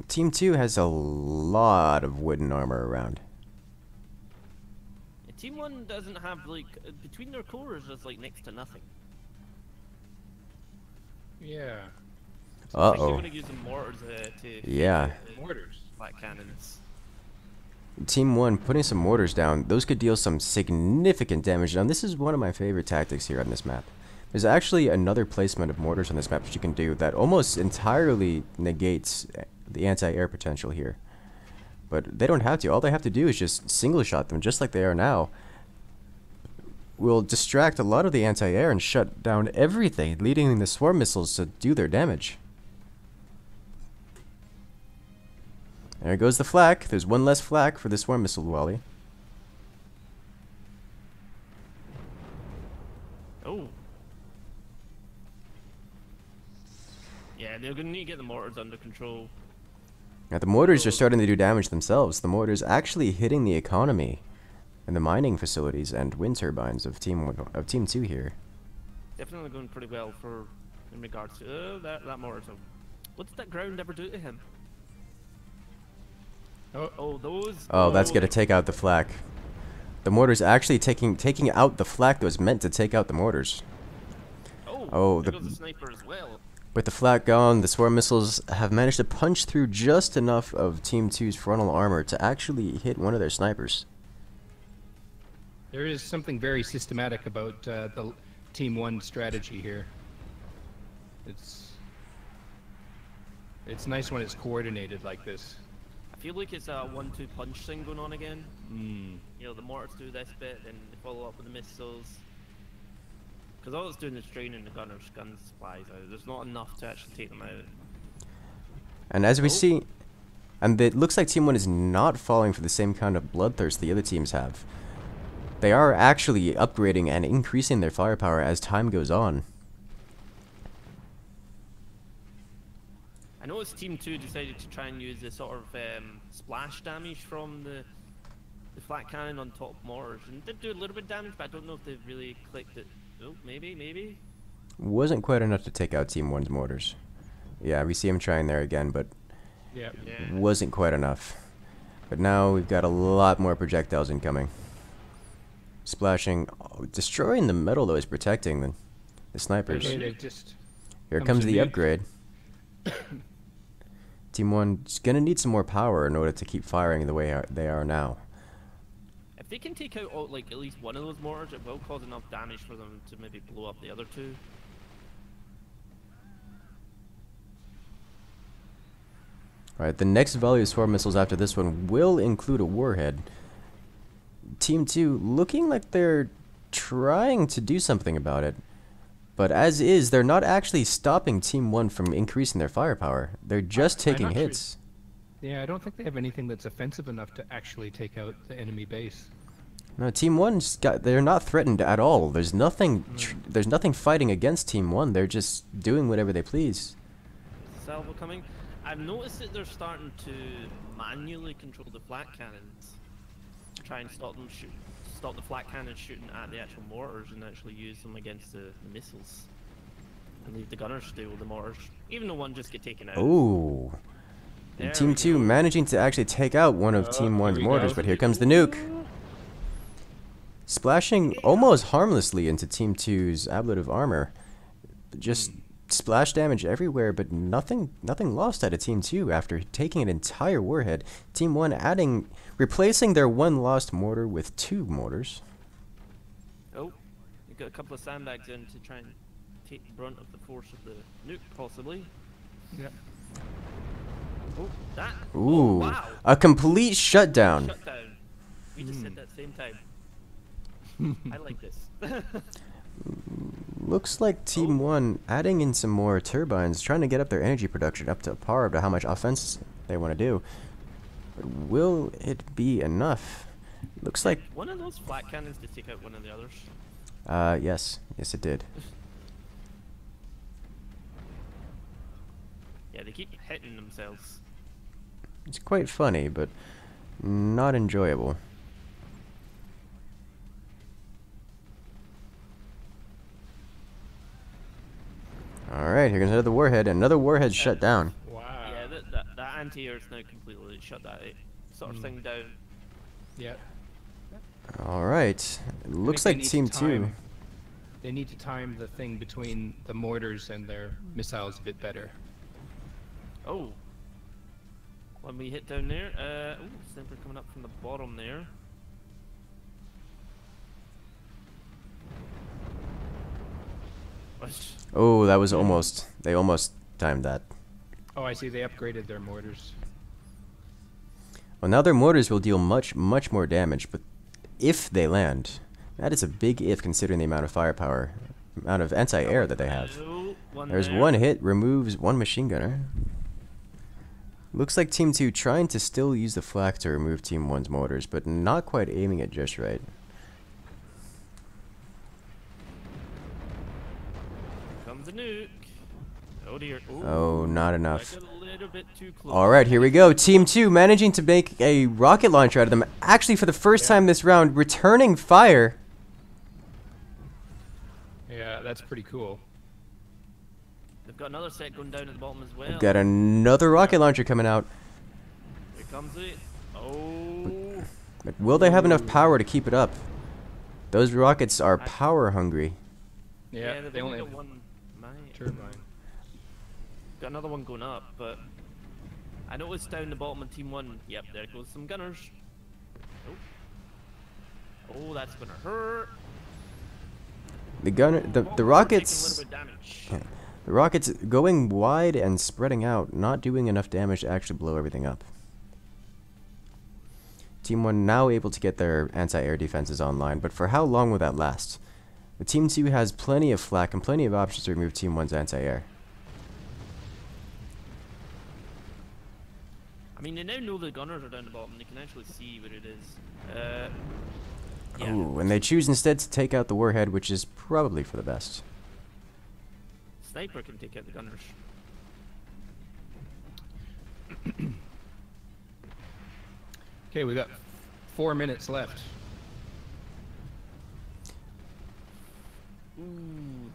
Team 2 has a lot of wooden armor around. Yeah, Team 1 doesn't have, like, between their cores, there's like next to nothing. Yeah. I think they're Uh-oh. going to use the mortars to Yeah. Mortars. flat cannons. Team 1 putting some mortars down, those could deal some significant damage. Now this is one of my favorite tactics here on this map. There's actually another placement of mortars on this map that you can do that almost entirely negates the anti-air potential here. But they don't have to. All they have to do is just single shot them just like they are now. Will distract a lot of the anti-air and shut down everything, leading the swarm missiles to do their damage. There goes the flak. There's one less flak for the swarm missile volley. Oh. Yeah, they're going to need to get the mortars under control. Now the mortars are starting to do damage themselves. The mortars actually hitting the economy and the mining facilities and wind turbines of Team 2 here. Definitely going pretty well for in regards to that mortar. So, what did that ground ever do to him? Oh, those. Oh, that's gonna take out the flak. The mortars actually taking out the flak that was meant to take out the mortars. Oh, there goes the sniper as well. With the flak gone, the swarm missiles have managed to punch through just enough of Team 2's frontal armor to actually hit one of their snipers. There is something very systematic about the Team 1 strategy here. It's nice when it's coordinated like this. I feel like it's a 1-2 punch thing going on again. You know, the mortars do this bit, and they follow up with the missiles. Because all it's doing is draining the gun supplies out. There's not enough to actually take them out. And as we see, and it looks like Team 1 is not falling for the same kind of bloodthirst the other teams have. They are actually upgrading and increasing their firepower as time goes on. I noticed Team 2 decided to try and use the sort of splash damage from the flat cannon on top mortars, and did do a little bit of damage, but I don't know if they've really clicked it. Oh, maybe. Wasn't quite enough to take out Team 1's mortars. Yeah, we see him trying there again, but Yeah. wasn't quite enough. But now we've got a lot more projectiles incoming. Splashing, destroying the metal that was protecting the snipers. Okay, they just Here comes comes a the nuke. upgrade. Team 1's gonna need some more power in order to keep firing the way they are now. If they can take out like at least one of those mortars, it will cause enough damage for them to maybe blow up the other two. Alright, the next volley of swarm missiles after this one will include a warhead. Team 2 looking like they're trying to do something about it. But as is, they're not actually stopping Team 1 from increasing their firepower. They're just taking not sure. hits. Yeah, I don't think they have anything that's offensive enough to actually take out the enemy base. No, Team 1's they're not threatened at all. There's nothing there's nothing fighting against Team 1. They're just doing whatever they please. Salvo coming. I've noticed that they're starting to manually control the flat cannons. Try and stop the flat cannons shooting at the actual mortars and actually use them against the missiles. And leave the gunners to deal with the mortars. Even though one just get taken out. Ooh. There Team we 2 go. managing to actually take out one of Team 1's here we mortars, go. but here comes the nuke. Splashing almost harmlessly into Team 2's ablative armor. Just splash damage everywhere, but nothing lost out of Team 2 after taking an entire warhead. Team 1 replacing their one lost mortar with 2 mortars. Oh, you got a couple of sandbags in to try and take the brunt of the force of the nuke, possibly. Yeah. Oh, that. Ooh, Oh, wow. a complete shutdown. Shutdown. We just said that same time. I like this. Looks like Team 1 adding in some more turbines, trying to get up their energy production up to par to how much offense they want to do. But will it be enough? Looks like, One of those flat cannons to take out one of the others. yes it did. Yeah, they keep hitting themselves. It's quite funny, but not enjoyable. Alright, here comes another warhead. Another warhead shut down. Wow. Yeah, that anti-air's now completely shut that sort of thing down. Yeah. Alright. It looks they like need to Team 2. time- They need to time the thing between the mortars and their missiles a bit better. Oh. When we hit down there, oh, sniper coming up from the bottom there. What? Oh, that was almost... They almost timed that. Oh, I see. They upgraded their mortars. Well, now their mortars will deal much more damage, but if they land, that is a big if considering the amount of firepower, amount of anti-air that they have. Oh, There's there. one hit, removes one machine gunner. Looks like Team 2 trying to still use the flak to remove Team 1's mortars, but not quite aiming it just right. Comes a nuke. Oh dear. Ooh, Oh, not enough. like a little bit too close. Alright, here we go. Team 2 managing to make a rocket launcher out of them. Actually, for the first time this round, returning fire. Yeah, that's pretty cool. They've got another set going down at the bottom as well. Got another rocket launcher coming out. Here comes it. Oh. But will they have enough power to keep it up? Those rockets are power hungry. Yeah, they've they only got have one mine. turbine. Got another one going up, but I noticed down the bottom of Team 1. Yep, there goes some gunners. Oh, oh, that's gonna hurt. The gunner, the We're taking a rockets, little bit of damage. the rockets going wide and spreading out, not doing enough damage to actually blow everything up. Team 1 now able to get their anti-air defenses online, but for how long will that last? The Team 2 has plenty of flak and plenty of options to remove Team 1's anti-air. I mean, they now know the gunners are down the bottom. They can actually see what it is. Yeah. Ooh, and they choose instead to take out the warhead, which is probably for the best. Sniper can take out the gunners. Okay, we got 4 minutes left. Ooh.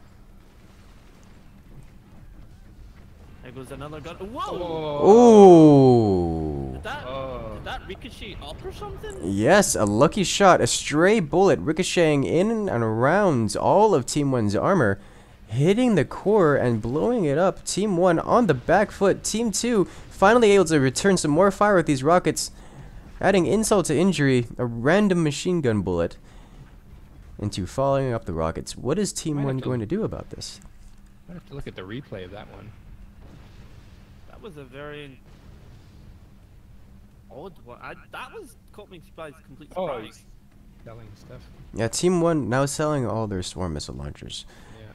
There goes another gun. Whoa! Ooh! Did that ricochet up or something? Yes, a lucky shot, a stray bullet ricocheting in and around all of Team 1's armor, hitting the core and blowing it up. Team 1 on the back foot. Team 2 finally able to return some more fire with these rockets, adding insult to injury, a random machine gun bullet into following up the rockets. What is Team 1 going to do about this? I have to look at the replay of that one. That was a very odd one. That was caught me by complete Oh, surprise. selling stuff. Yeah, Team 1 now selling all their swarm missile launchers, Yeah.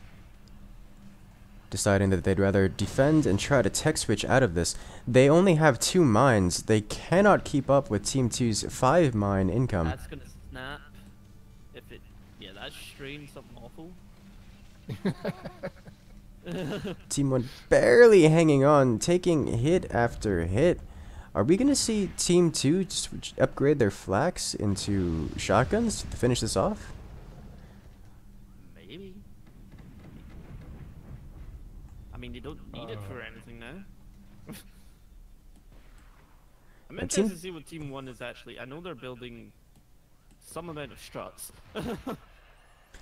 deciding that they'd rather defend and try to tech switch out of this. They only have 2 mines. They cannot keep up with Team 2's 5 mine income. That's gonna snap. If it, yeah, that's strained something awful. Team 1 barely hanging on, taking hit after hit. Are we going to see Team 2 upgrade their flaks into shotguns to finish this off? Maybe. I mean, they don't need it for anything now. I'm And interested Team- to see what Team 1 is actually. I know they're building some amount of struts.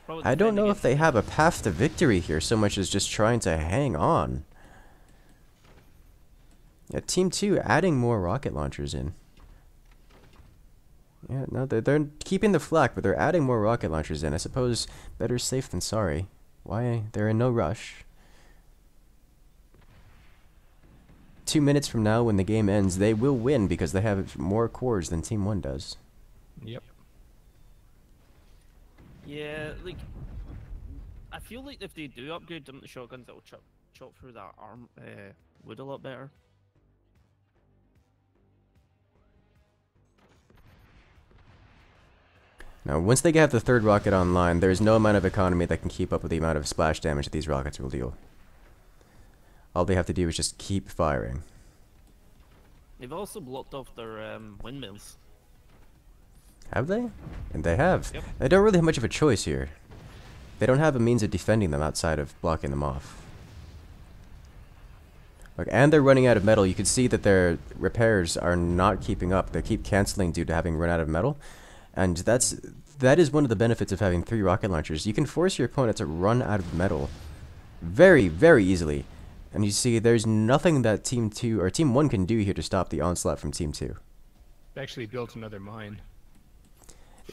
Probably I don't know defending if they have a path to victory here so much as just trying to hang on. Yeah, Team 2 adding more rocket launchers in. Yeah, no, they're keeping the flak, but they're adding more rocket launchers in. I suppose better safe than sorry. Why? They're in no rush. 2 minutes from now, when the game ends, they will win because they have more cores than Team 1 does. Yep. Yeah, like I feel like if they do upgrade them to shotguns, it'll chop through that wood a lot better. Now, once they have the 3rd rocket online, there's no amount of economy that can keep up with the amount of splash damage that these rockets will deal. all they have to do is just keep firing. They've also blocked off their windmills. Have they? And they have. Yep. They don't really have much of a choice here. They don't have a means of defending them outside of blocking them off. Look, and they're running out of metal. You can see that their repairs are not keeping up. They keep canceling due to having run out of metal. And that is one of the benefits of having 3 rocket launchers. You can force your opponent to run out of metal very, very easily. And you see there's nothing that Team 2 or Team 1 can do here to stop the onslaught from Team 2. They actually built another mine.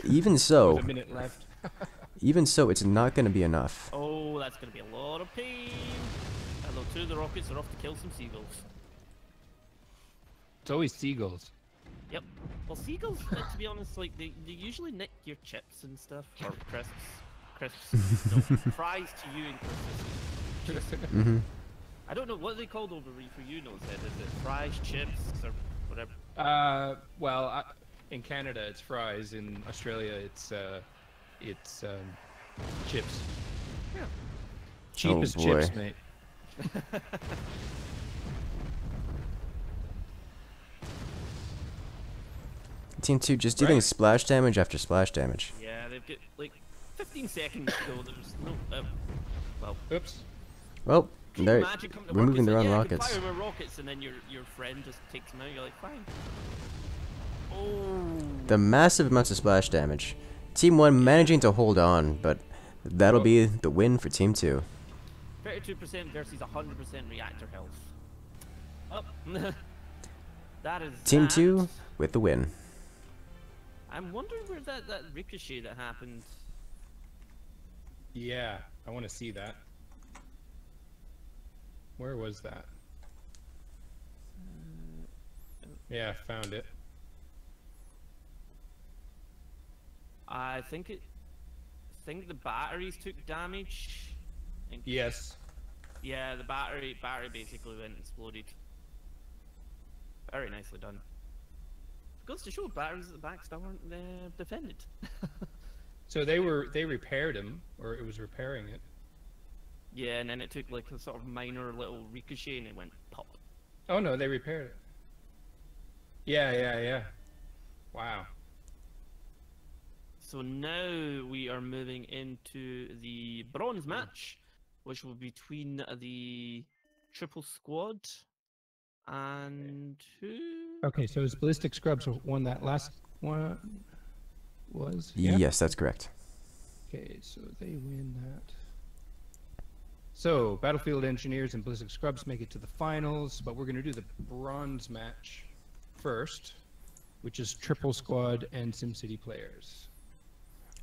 Even so, With a minute left. even so, it's not going to be enough. Oh, that's going to be a lot of pain. Hello, 2 of the rockets are off to kill some seagulls. It's always seagulls. Yep. Well, seagulls, to be honest, like they usually nick your chips and stuff, or crisps. No, fries to you and Mm-hmm. I don't know what they called over for you knows that. Is it fries, chips, or whatever? Well, in Canada it's fries. In Australia it's chips. Yeah. Cheapest boy. chips, mate. Team 2 just dealing splash damage after splash damage. Yeah, they've got like 15 seconds to go. There's no. Well. Oops. Well, Can they're you imagine coming to work removing and their saying, own yeah, rockets. Fire with rockets, and then your friend just takes them out. You're like, fine. Oh. The massive amounts of splash damage. Team 1 managing to hold on, but that'll be the win for Team 2. 32% versus 100% reactor health. Up. That is. Team that. 2 with the win. I'm wondering where that ricochet that happened. Yeah, I want to see that. Where was that? Yeah, found it. I think the batteries took damage. Yes. Yeah, the battery basically went and exploded. Very nicely done. Goes to show batteries at the back still aren't defended. So they repaired him, or it was repairing it. Yeah, and then it took like a sort of minor little ricochet and it went pop. Oh no, they repaired it. Yeah. Wow. So now we are moving into the bronze match, which will be between the triple squad and who? Okay, so his ballistic scrubs won that last one. Was? Yeah? Yes, that's correct. Okay, so they win that. So, Battlefield Engineers and Ballistic Scrubs make it to the finals, but we're going to do the bronze match first, which is Triple Squad and SimCity players.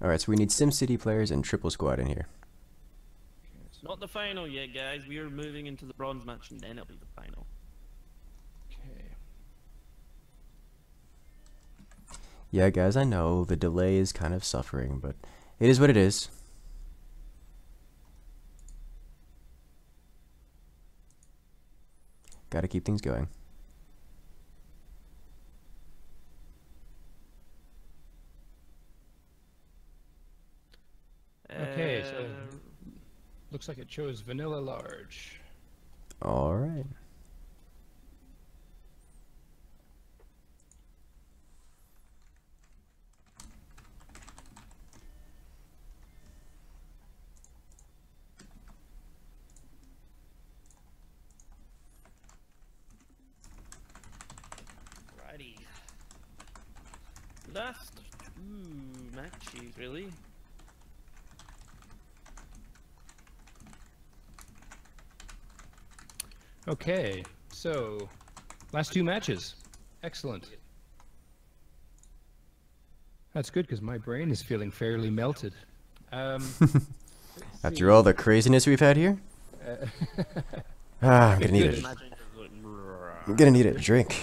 Alright, so we need SimCity players and triple squad in here. Okay, so, Not the final yet, guys. We are moving into the bronze match and then it'll be the final. okay. Yeah, guys, I know the delay is kind of suffering, but it is what it is. Gotta keep things going. Okay, so looks like it chose Vanilla Large. Alright. Righty. Last two matches, really. Okay, so last two matches. Excellent. That's good because my brain is feeling fairly melted. After all the craziness we've had here? I'm gonna need Good. it. I'm gonna need a drink.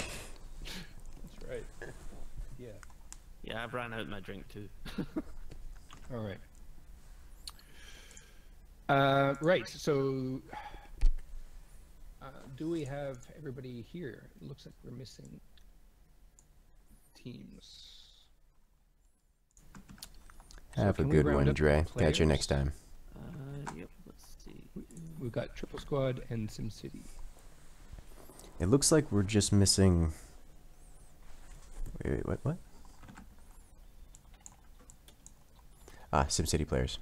That's right. Yeah. Yeah, I've ran out my drink too. All right. Right. So, do we have everybody here? It looks like we're missing teams. So Have a can we good round one, up the Dre. Catch you players? next time. Yep, let's see. We've got Triple Squad and SimCity. It looks like we're just missing... Wait, what? Ah, SimCity players.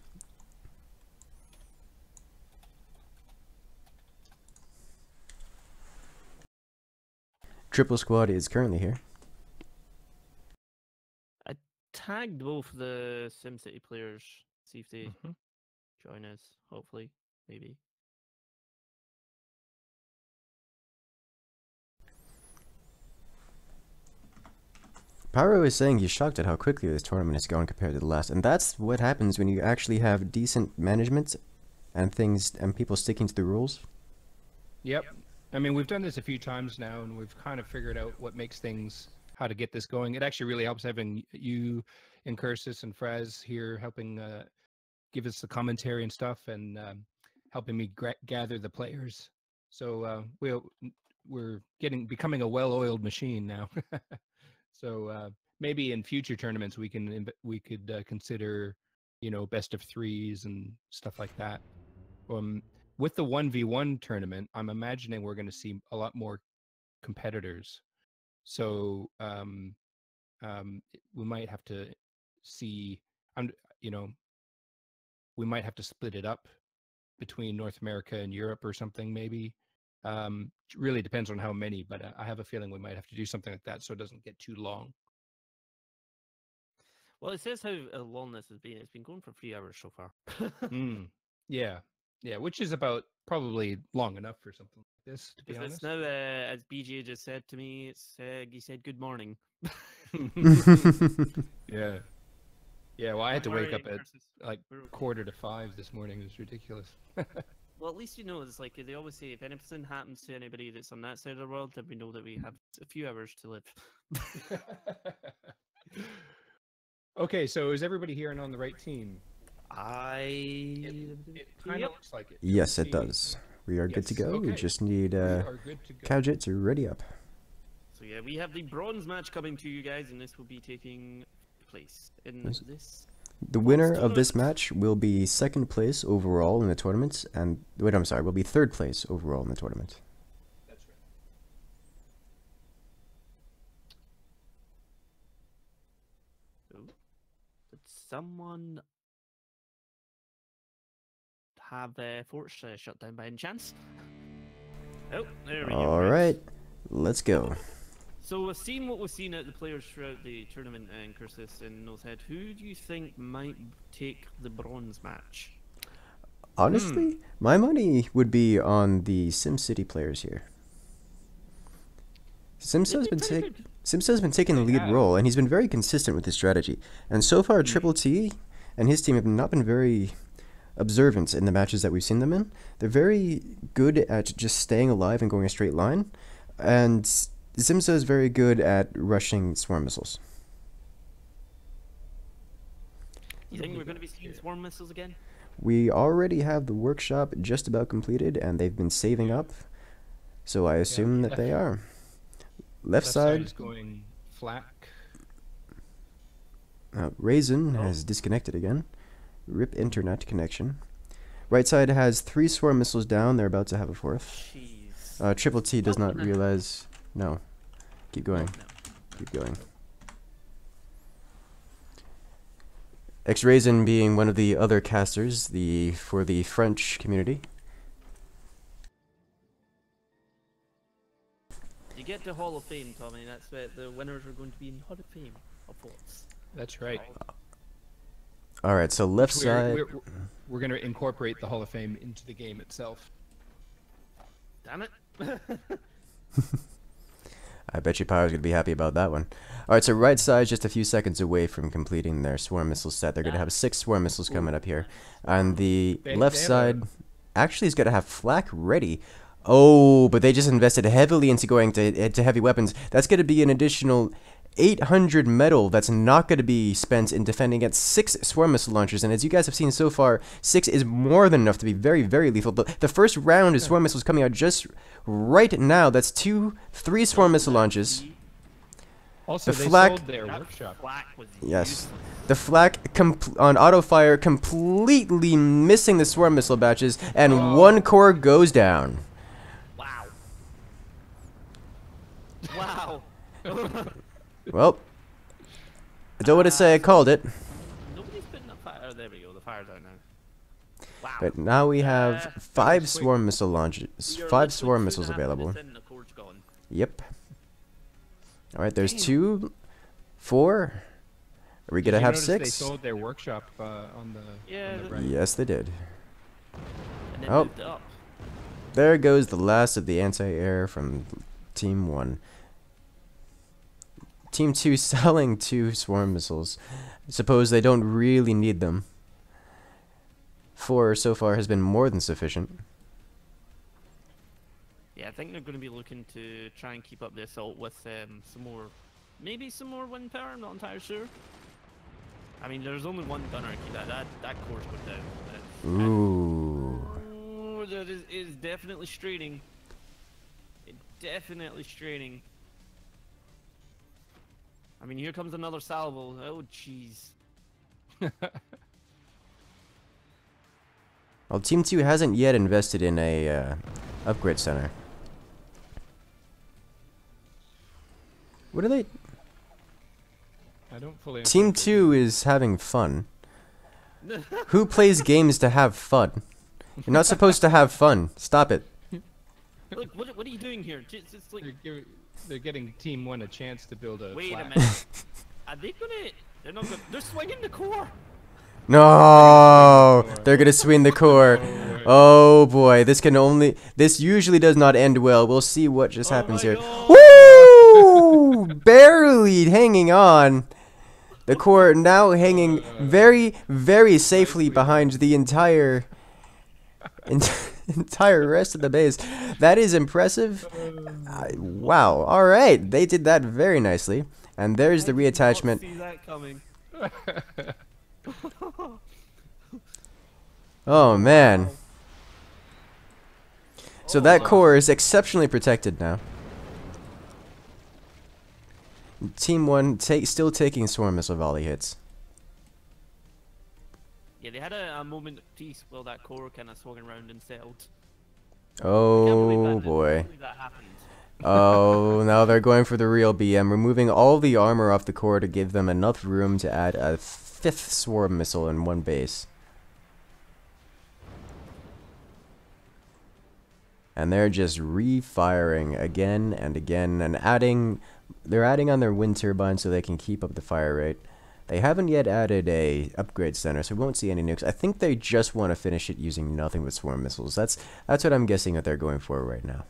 Triple Squad is currently here. I tagged both the SimCity players. See if they join us. Hopefully, maybe. Pyro is saying he's shocked at how quickly this tournament has gone compared to the last, and that's what happens when you actually have decent management and things and people sticking to the rules. Yep. I mean, we've done this a few times now, and we've kind of figured out what makes things, how to get this going. It actually really helps having you, Incursus, and Frazzz here helping give us the commentary and stuff, and helping me gather the players. So we're becoming a well-oiled machine now. So maybe in future tournaments we could consider, you know, best of threes and stuff like that. With the 1v1 tournament, I'm imagining we're going to see a lot more competitors. So we might have to see, you know, we might have to split it up between North America and Europe or something, maybe. Really depends on how many, but I have a feeling we might have to do something like that so it doesn't get too long. Well, it says how long this has been. It's been going for 3 hours so far. Yeah, which is about probably long enough for something like this, to be honest. It's now, as BJ just said to me, he said good morning. Yeah. Yeah, well, I had to wake up at like 4:45 this morning. It was ridiculous. Well, at least you know, it's like they always say, if anything happens to anybody that's on that side of the world, then we know that we have a few hours to live. Okay, so is everybody here and on the right team? It kind of looks like it. Yes, it does. We are good to go. Okay. We just need We are good to go. Cowjet to ready up. So yeah, we have the bronze match coming to you guys, and this will be taking place in this. The winner of this match will be second place overall in the tournament, and wait, I'm sorry, will be third place overall in the tournament. That's right. Oh, did someone have Forc shut down by any chance? Oh, there we go. All right, let's go. So we've seen what we've seen at the players throughout the tournament, Incursus and Nosehead. Who do you think might take the bronze match? Honestly, my money would be on the SimCity players here. Simsa's been taking the lead role, and he's been very consistent with his strategy. And so far, Triple T and his team have not been very observant in the matches that we've seen them in. They're very good at just staying alive and going a straight line, and Simsa is very good at rushing swarm missiles. You think we're going to be seeing swarm missiles again? We already have the workshop just about completed, and they've been saving up, so I assume that they are. Left side is going flak. Raisin has disconnected again. Rip internet connection. Right side has 3 swarm missiles down. They're about to have a 4th. Jeez. Triple T does not realize. No. Keep going. Keep going. X-Raisin being one of the other casters for the French community. You get to Hall of Fame, Tommy. That's where the winners are going to be in Hall of Fame of Forts. That's right. Alright, so left side. We're going to incorporate the Hall of Fame into the game itself. Damn it. I bet you Pyro's going to be happy about that one. Alright, so right side just a few seconds away from completing their swarm missile set. They're going to have 6 swarm missiles coming up here. And the left side actually is going to have flak ready. Oh, but they just invested heavily into going to heavy weapons. That's going to be an additional 800 metal that's not going to be spent in defending against 6 swarm missile launchers. And as you guys have seen so far, 6 is more than enough to be very, very lethal. The first round of swarm missiles coming out just right now. That's 3 swarm missile launches. Also, the they flak, sold their workshop. Yes. The flak on auto fire completely missing the swarm missile batches, and 1 core goes down. Wow. Wow. Well, I don't want to say I called it, Nobody's putting up fire. Oh, there we go. The fire's out now. Wow. but now we have 5 swarm missile launches, We are 5 literally swarm 2.5 missiles available. minutes in and the core's gone. Yep. All right, there's 2, 4. Are we Did gonna you have notice 6? They sold their workshop on the. Yeah, on the the- right. Yes, they did. And then Oh. moved up. There goes the last of the anti-air from Team 1. Team 2 selling 2 swarm missiles. Suppose they don't really need them. 4 so far has been more than sufficient. Yeah, I think they're going to be looking to try and keep up the assault with some more, maybe some more wind power. I'm not entirely sure. I mean, there's only one gunner to keep that core's put down. Ooh. Oh, that is definitely straining. Definitely straining. I mean, here comes another salvo. Oh, jeez. Well, Team 2 hasn't yet invested in a upgrade center. What are they? I don't fully. Team 2 is having fun. Who plays games to have fun? You're not supposed to have fun. Stop it. Look, what are you doing here? Just like, They're getting Team 1 a chance to build a. wait a flat. minute. Are they gonna? They're not gonna. They're swinging the core. No, they're gonna swing the core. Oh boy, this usually does not end well. We'll see what just happens my here. God. Woo! Barely hanging on. The core now hanging very, very safely behind the entire rest of the base. That is impressive. Wow. All right, they did that very nicely. And there's the I did not reattachment. see that coming. Oh man. So that core is exceptionally protected now. Team 1 still taking swarm missile volley hits. Yeah, they had a moment of peace while that core kind of swung around and settled. Oh boy. That happened. Oh, now they're going for the real BM, removing all the armor off the core to give them enough room to add a 5th swarm missile in one base. And they're just refiring again and again and they're adding on their wind turbine so they can keep up the fire rate. They haven't yet added a upgrade center, so we won't see any nukes. I think they just want to finish it using nothing but swarm missiles. That's what I'm guessing that they're going for right now.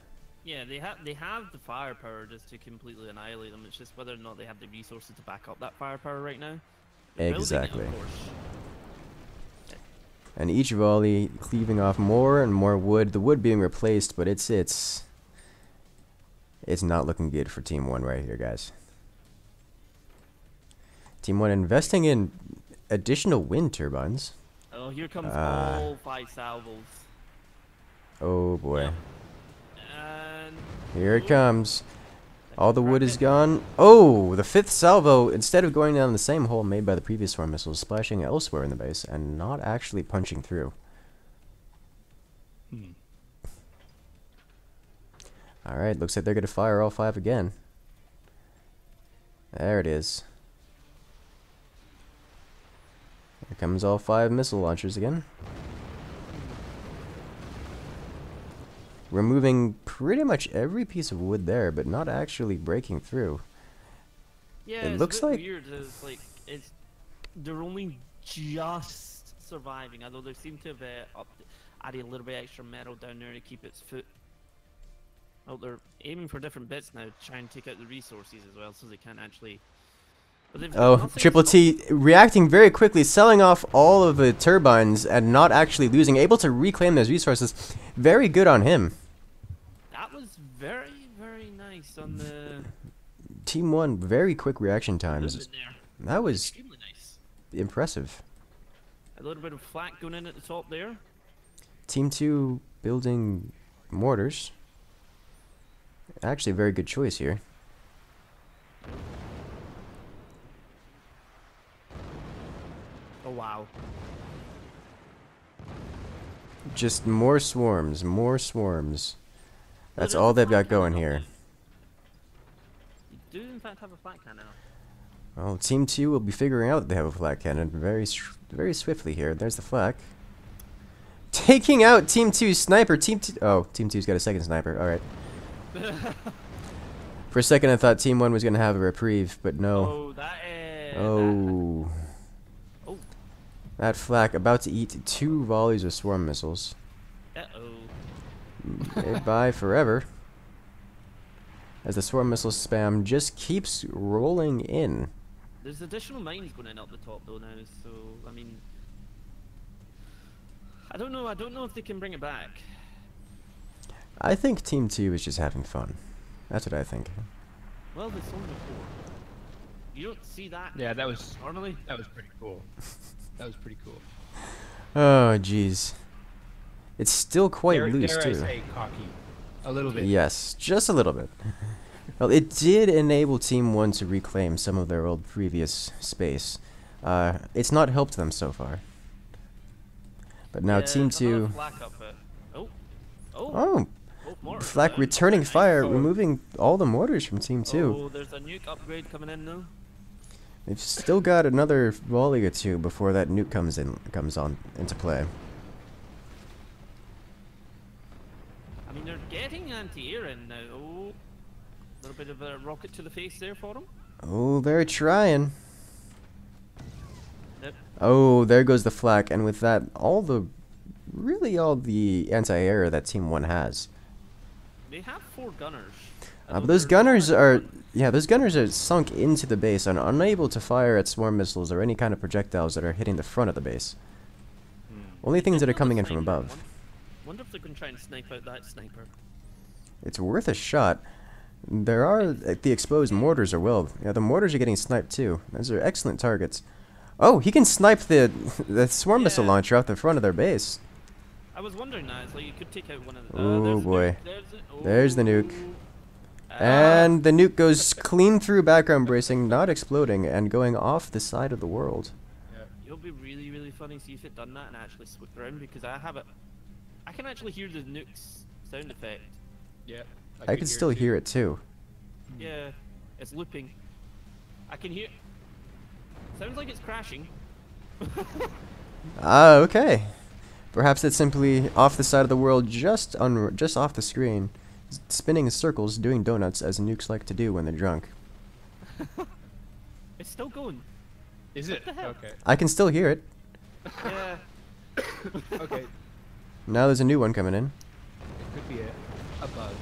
Yeah, they have the firepower just to completely annihilate them. It's just whether or not they have the resources to back up that firepower right now. They're building it, Exactly. of course. And each volley cleaving off more and more wood. The wood being replaced, but it's not looking good for Team 1 right here, guys. Team 1 investing in additional wind turbines. Oh, here comes all 5 salvos. Oh boy. And Here it comes. All the wood is gone. Oh, the 5th salvo, instead of going down the same hole made by the previous swarm missiles, splashing elsewhere in the base and not actually punching through. Alright, looks like they're going to fire all 5 again. There it is. Here comes all 5 missile launchers again. Removing pretty much every piece of wood there, but not actually breaking through. yeah, It it's looks a bit like- weird. It's like they're only just surviving, although they seem to have added a little bit extra metal down there to keep its foot. Well, they're aiming for different bits now to try and take out the resources as well, so they can't actually. But they've got Oh, nothing Triple to T reacting very quickly, selling off all of the turbines and not actually losing, able to reclaim those resources. Very good on him. That was very, very nice on the. Team 1, very quick reaction times. movement there. That was Extremely nice. impressive. A little bit of flak going in at the top there. Team 2 building mortars. Actually, a very good choice here. Oh wow. Just more swarms, more swarms. That's Well, all they're they've got flying going around here. do in fact have a flat cannon. Well, Team 2 will be figuring out that they have a flak cannon very swiftly here. There's the flak. Taking out Team 2's sniper. Team 2's got a second sniper. Alright. For a second, I thought Team 1 was going to have a reprieve, but no. Oh, that is... Oh. Oh. That flak about to eat 2 volleys of swarm missiles. Uh-oh. Goodbye forever. As the swarm missile spam just keeps rolling in. There's additional mines going in up the top though now, so I mean, I don't know if they can bring it back. I think Team 2 is just having fun. That's what I think. Well, there's only 4. You don't see that. Yeah, that was normally. That was pretty cool. That was pretty cool. Oh, jeez. It's still quite loose, dare too. I say cocky. A little bit. Yes, just a little bit. Well, it did enable Team 1 to reclaim some of their old previous space. It's not helped them so far. But now Yeah, Team there's another 2... flak up it. Oh. Oh. Oh! Both mortars Flak down. returning Nice. fire, removing all the mortars from Team 2. Oh, there's a nuke upgrade coming in now. They've still got another volley or 2 before that nuke comes on into play. I mean, they're getting anti-air in now. Oh, a little bit of a rocket to the face there for them. Oh, they're trying. Yep. Oh, there goes the flak, and with that, really all the anti-air that Team 1 has. They have 4 gunners. But those gunners are, those gunners are sunk into the base and unable to fire at swarm missiles or any kind of projectiles that are hitting the front of the base. Only things that are coming in from above. Wonder if they can try and snipe out that sniper. It's worth a shot. There are the exposed mortars as well. Yeah, the mortars are getting sniped too. Those are excellent targets. Oh, he can snipe the swarm missile Yeah. launcher out the front of their base. I was wondering that. It's like you could take out one of the. Oh, there's the boy. nuke, There's the nuke. Ah. And the nuke goes clean through background bracing, not exploding, and going off the side of the world. It'll be really, really funny see if it done that and actually swooped around because I have it. I can actually hear the nuke's sound effect. Yeah. I can still hear it too. Yeah, it's looping. I can hear. Sounds like it's crashing. Ah, okay. Perhaps it's simply off the side of the world, just off the screen, spinning in circles, doing donuts, as nukes like to do when they're drunk. It's still going. Is it? the hell? Okay. I can still hear it. Yeah. Okay. Now there's a new one coming in. It could be a bug.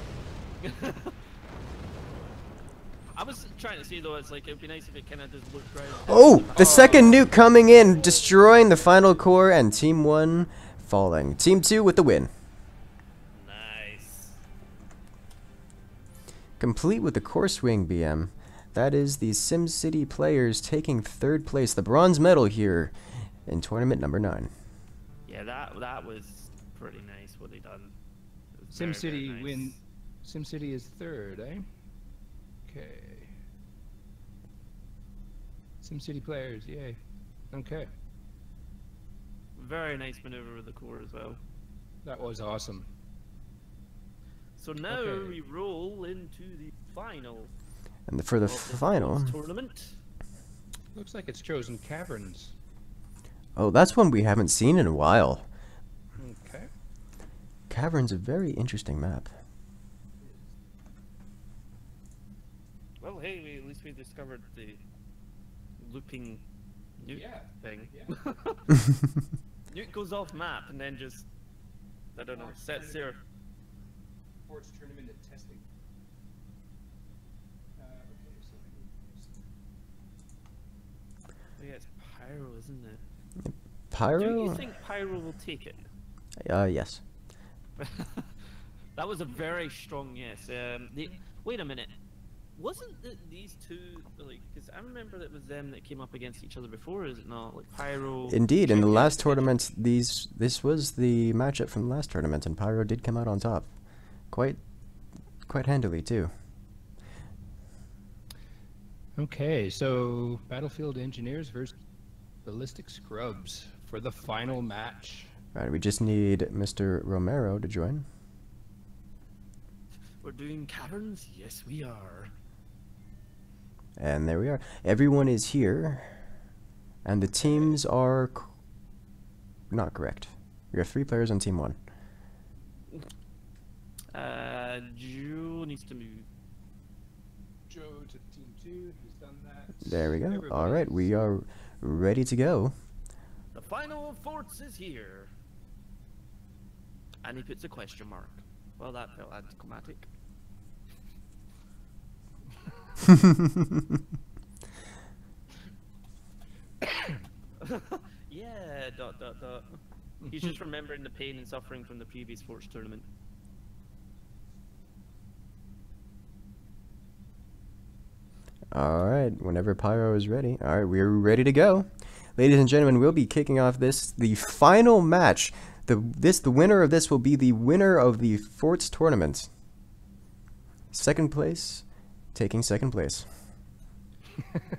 I was trying to see though, it's like it'd be nice if it kind of just looked right. Oh, the second nuke coming in, destroying the final core, and Team 1 falling. Team 2 with the win. Nice. Complete with the core swing BM. That is the SimCity players taking 3rd place, the bronze medal here in tournament number 9. Yeah, that was pretty nice what they done. It was very, SimCity very nice. win. SimCity is 3rd, eh? Okay. SimCity players, yay. Okay. Very nice maneuver with the core as well. That was awesome. So now Okay. we roll into the final. And for the of this final, tournament. Looks like it's chosen caverns. oh, that's one we haven't seen in a while. Okay. Cavern's a very interesting map. Well, hey, at least we discovered the looping nuke thing. Yeah. Nuke goes off map and then just, I don't know, sets there. Force tournament and testing. Yeah, it's Pyro, isn't it? Pyro? Do you think Pyro will take it? Yes. That was a very strong yes. Wait a minute. Wasn't these two like? Because I remember that it was them that came up against each other before, is it not? Like Pyro. Indeed, in the Trippy, last tournament, this was the matchup from the last tournament, and Pyro did come out on top. Quite handily, too. Okay, so Battlefield Engineers versus Ballistic Scrubs for the final match. Right, we just need Mr. Romero to join. We're doing caverns. Yes, we are. And there we are. Everyone is here. And the teams are not correct. We have 3 players on team 1. Joe needs to move. Joe to team 2. He's done that. There we go. Everybody Alright, else. we are ready to go. The final of Forts is here. And he puts a question mark. Well, that felt anticlimactic. Yeah, ... He's just remembering the pain and suffering from the previous Forts tournament. Alright, whenever Pyro is ready. Alright, we're ready to go. Ladies and gentlemen, we'll be kicking off the final match. The winner of this will be the winner of the Forts tournament. Second place, taking second place.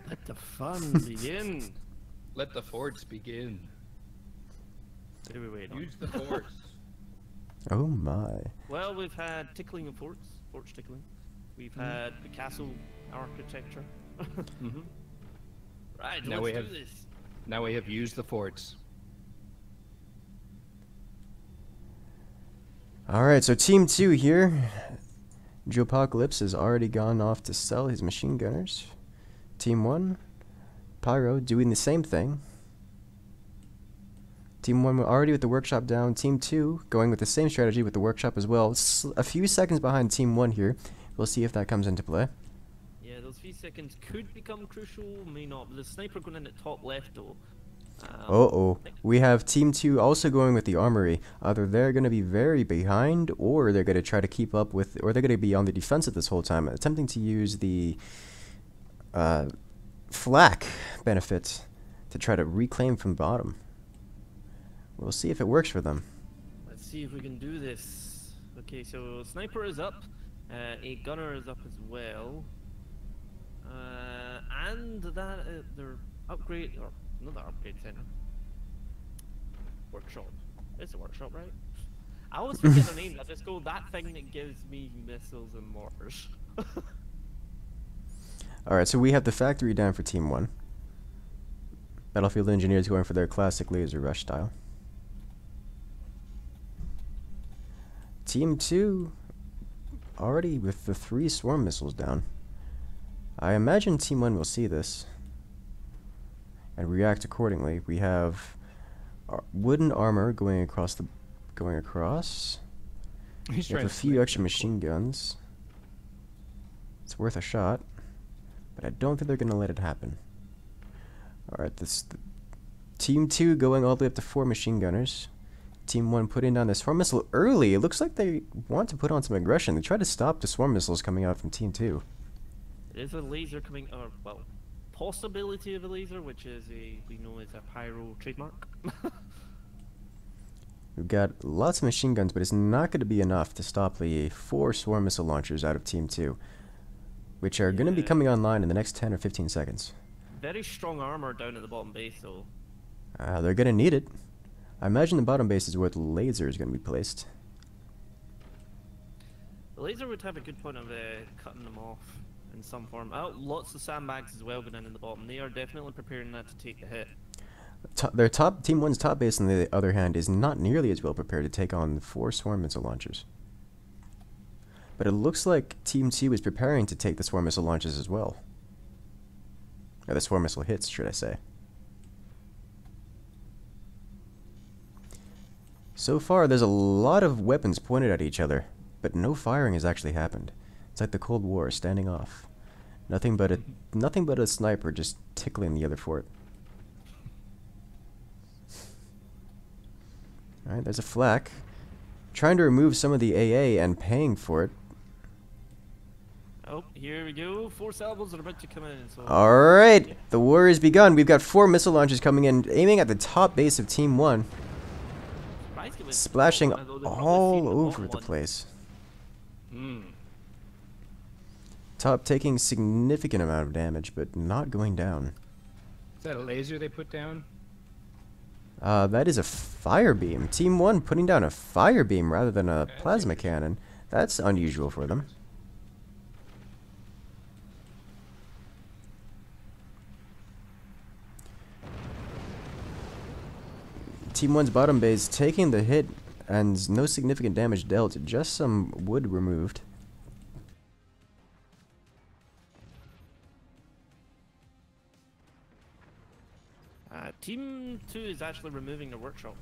Let the fun begin. Let the forts begin. What are we waiting on? Use the forts. Oh my. Well, we've had tickling of forts, forts tickling. We've had the castle architecture. Right, Now let's we do have- this. Now we have used the forts. Alright, so team 2 here. Joe Apocalypse has already gone off to sell his machine gunners. Team 1, Pyro doing the same thing. Team 1 already with the workshop down. Team 2 going with the same strategy with the workshop as well. A few seconds behind Team 1 here. We'll see if that comes into play. Yeah, those few seconds could become crucial, may not. The sniper going in at top left though. Uh-oh. We have Team 2 also going with the armory. Either they're going to be very behind, or they're going to try to keep up with, or they're going to be on the defensive this whole time, attempting to use the flak benefit to try to reclaim from the bottom. We'll see if it works for them. Let's see if we can do this. Okay, so sniper is up. A gunner is up as well. And that their upgrade, or another upgrade center. Workshop. It's a workshop, right? I always forget their names. I just go that thing that gives me missiles and mortars. Alright, so we have the factory down for Team 1. Battlefield engineers going for their classic laser rush style. Team 2 already with the 3 swarm missiles down. I imagine Team 1 will see this and react accordingly. We have wooden armor going across. He's We have a few extra machine guns. It's worth a shot, but I don't think they're going to let it happen. Alright, Team 2 going all the way up to 4 machine gunners. Team 1 putting down the swarm missile early. It looks like they want to put on some aggression. They try to stop the swarm missiles coming out from Team 2. There's a laser coming, or well, possibility of a laser, which is we know is a Pyro trademark. We've got lots of machine guns, but it's not going to be enough to stop the 4 swarm missile launchers out of Team 2, which are going to be coming online in the next 10 or 15 seconds. Very strong armor down at the bottom base, though. They're going to need it. I imagine the bottom base is where the laser is going to be placed. The laser would have a good point of cutting them off in some form. Lots of sandbags as well going in the bottom. They are definitely preparing that to take the hit. Team 1's top base, on the other hand, is not nearly as well prepared to take on the 4 swarm missile launchers. But it looks like Team 2 is preparing to take the swarm missile launches as well. Or the swarm missile hits, should I say. So far, there's a lot of weapons pointed at each other, but no firing has actually happened. It's like the Cold War, standing off. Nothing but a sniper just tickling the other fort. Alright, there's a flak. Trying to remove some of the AA and paying for it. Oh, here we go. 4 salvos are about to come in. So Alright, the war has begun. We've got 4 missile launches coming in, aiming at the top base of Team 1. Splashing all over the place. Top taking significant amount of damage, but not going down. Is that a laser they put down? That is a fire beam. Team 1 putting down a fire beam rather than a plasma cannon. That's unusual for them. Team 1's bottom base taking the hit and no significant damage dealt, just some wood removed. Team 2 is actually removing the workshop.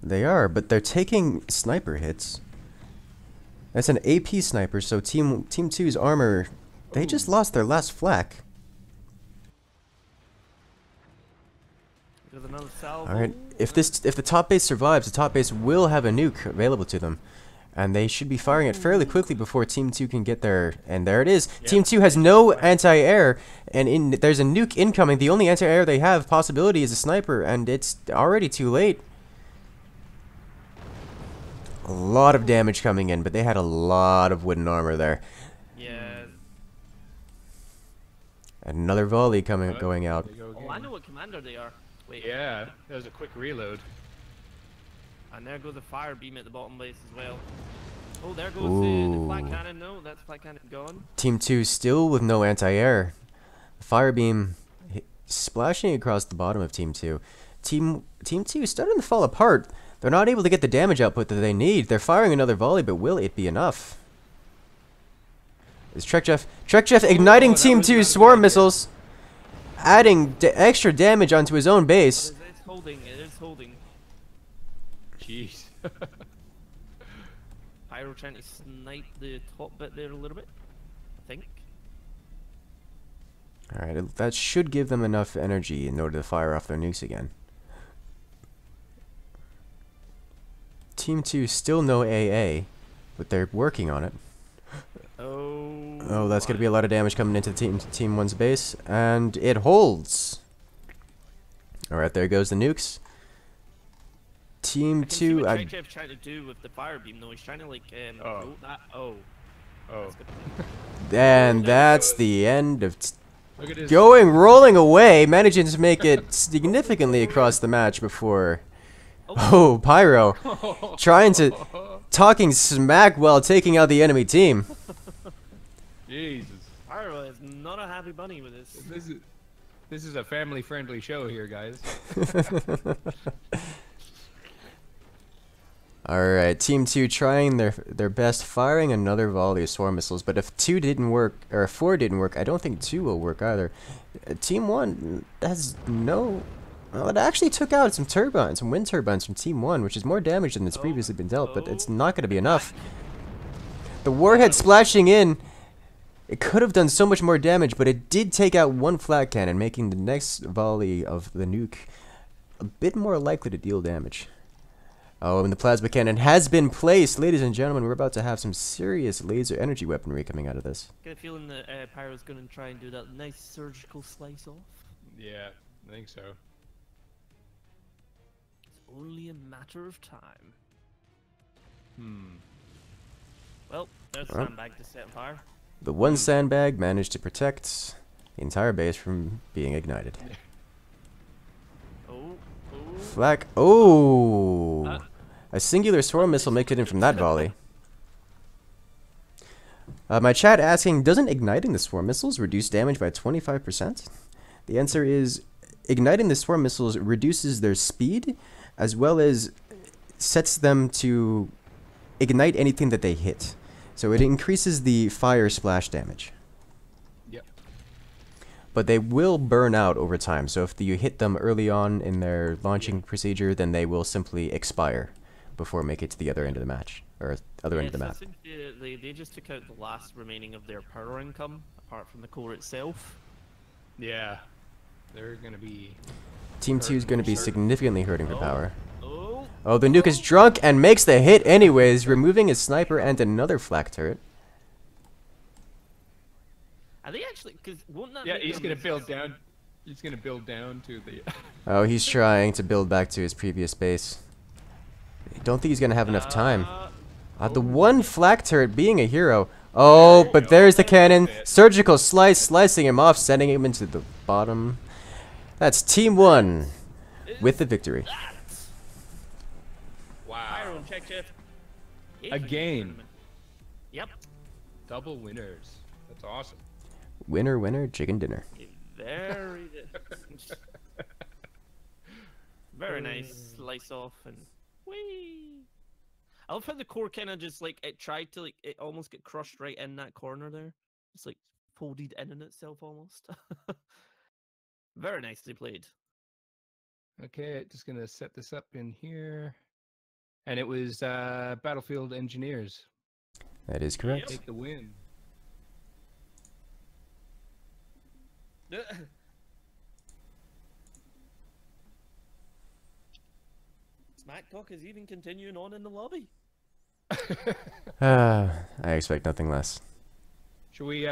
They are, but they're taking sniper hits. That's an AP sniper, so Team 2's armor, they just lost their last flak. There's another salvo. Alright, if the top base survives, the top base will have a nuke available to them. And they should be firing it fairly quickly before Team 2 can get there. And there it is. Yeah. Team 2 has no anti-air, and there's a nuke incoming. The only anti-air they have possibility is a sniper, and it's already too late. A lot of damage coming in, but they had a lot of wooden armor there. Yeah. Another volley going out. Oh, I know what commander they are. Wait. Yeah, that was a quick reload. And there goes the fire beam at the bottom base as well. Oh, there goes the flat cannon. No, that's flat cannon gone. Team 2 still with no anti-air. Fire beam splashing across the bottom of Team 2. Team 2 is starting to fall apart. They're not able to get the damage output that they need. They're firing another volley, but will it be enough? Is Trek Jeff igniting Team 2's swarm missiles, adding extra damage onto his own base. It's holding. It is holding. Jeez. Pyro trying to snipe the top bit there a little bit, I think. Alright, that should give them enough energy in order to fire off their nukes again. Team 2 still no AA, but they're working on it. Oh, that's going to be a lot of damage coming into Team 1's base, and it holds. Alright, there goes the nukes. Team 2. What Jeff's trying to do with the fire beam, though. He's trying to like And that's the end of rolling away, managing to make it significantly across the match before. Oh, Pyro talking smack while taking out the enemy team. Jesus. Pyro is not a happy bunny with this. This is a family-friendly show here, guys. Alright, Team 2 trying their best, firing another volley of swarm missiles, but if 2 didn't work, or 4 didn't work, I don't think 2 will work either. Team 1 has no... Well, it actually took out some turbines, some wind turbines from Team 1, which is more damage than it's previously been dealt, but it's not going to be enough. The warhead splashing in, it could have done so much more damage, but it did take out one flat cannon, making the next volley of the nuke a bit more likely to deal damage. Oh, and the plasma cannon has been placed. Ladies and gentlemen, we're about to have some serious laser energy weaponry coming out of this. Get a feeling that Pyro's going to try and do that nice surgical slice off. Yeah, I think so. It's only a matter of time. Well, there's a sandbag to set on fire. The one sandbag managed to protect the entire base from being ignited. Flak. Oh! A singular swarm missile makes it in from that volley. My chat asking, doesn't igniting the swarm missiles reduce damage by 25%? The answer is, igniting the swarm missiles reduces their speed, as well as sets them to ignite anything that they hit. So it increases the fire splash damage. Yep. But they will burn out over time, so if you hit them early on in their launching procedure, then they will simply expire before make it to the other end of the match, or other end of the map. They just took out the last remaining of their power income, apart from the core itself. Yeah, they're gonna be... Team 2 is gonna be significantly hurting for power. Oh, the nuke is drunk and makes the hit anyways, removing his sniper and another flak turret. Are they actually? Because won't that? Yeah, he's gonna build down. He's gonna build down to the. Oh, he's trying to build back to his previous base. I don't think he's gonna have enough time. The one flak turret being a hero. Oh, but there's the cannon. Surgical slice, slicing him off, sending him into the bottom. That's Team 1 with the victory. Wow. Check. Again. Yep. Double winners. That's awesome. Winner, winner, chicken dinner. Very. Very nice. Slice off and whee. I love how the core kind of just like it tried to like it almost get crushed right in that corner there. It's like folded in on itself almost. Very nicely played. Okay, just gonna set this up in here. And it was Battlefield Engineers. That is correct. Take the win. Smack talk is even continuing on in the lobby. I expect nothing less. Should we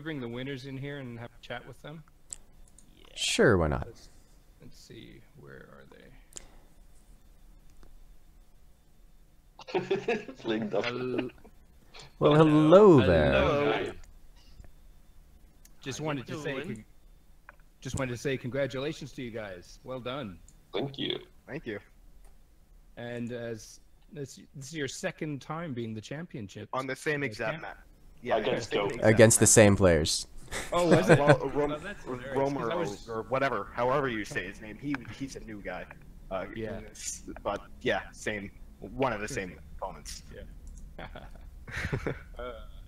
bring the winners in here and have a chat with them? Sure, why not? Let's see, where are they? Fligged up. Well, hello there. Hello. Just wanted to say congratulations to you guys. Well done. Thank you. Thank you. And as this is your second time being the championship. On the same exact map. Yeah, Against same Coop. exact Against the map. same players. Oh, was it? Well, that's hilarious, 'cause Romer I was- or whatever, however you say his name. He's a new guy. Yeah. But yeah, same. One of the same opponents.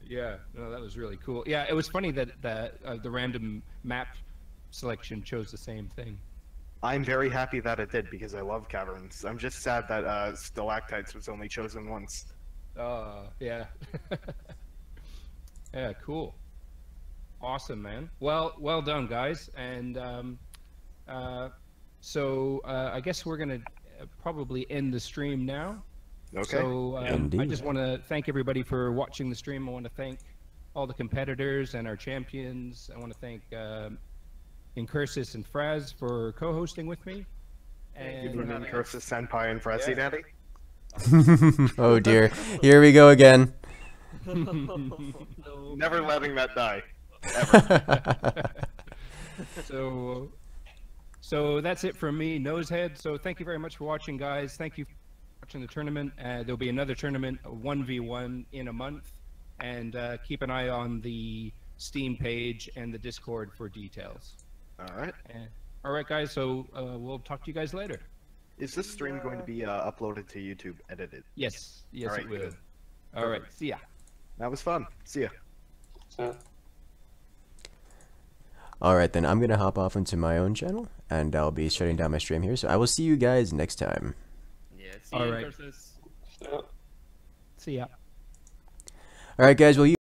Yeah, no, that was really cool. Yeah, it was funny that the random map selection chose the same thing. I'm very happy that it did because I love caverns. I'm just sad that stalactites was only chosen once. Yeah. Yeah, cool. Awesome, man. Well done, guys. And so I guess we're gonna probably end the stream now. Okay. So I Indeed. just want to thank everybody for watching the stream. I want to thank all the competitors and our champions. I want to thank Incursus and Fras for co-hosting with me. You And mean Incursus Senpai and Frazzy Yeah. Daddy? Oh dear. Here we go again. No. Never letting that die. Ever. so that's it from me, Nosehead. So thank you very much for watching, guys. Thank you for watching the tournament. There'll be another tournament, a 1v1 in a month, and keep an eye on the Steam page and the Discord for details. All right. All right, guys. So we'll talk to you guys later. Is this stream going to be uploaded to YouTube, edited? Yes, All right, it will. good. All right, see ya. That was fun. See ya. So, Alright then, I'm gonna hop off into my own channel, and I'll be shutting down my stream here, so I will see you guys next time. Yeah, see All you, right. Incursus. so. See ya. Alright guys, well you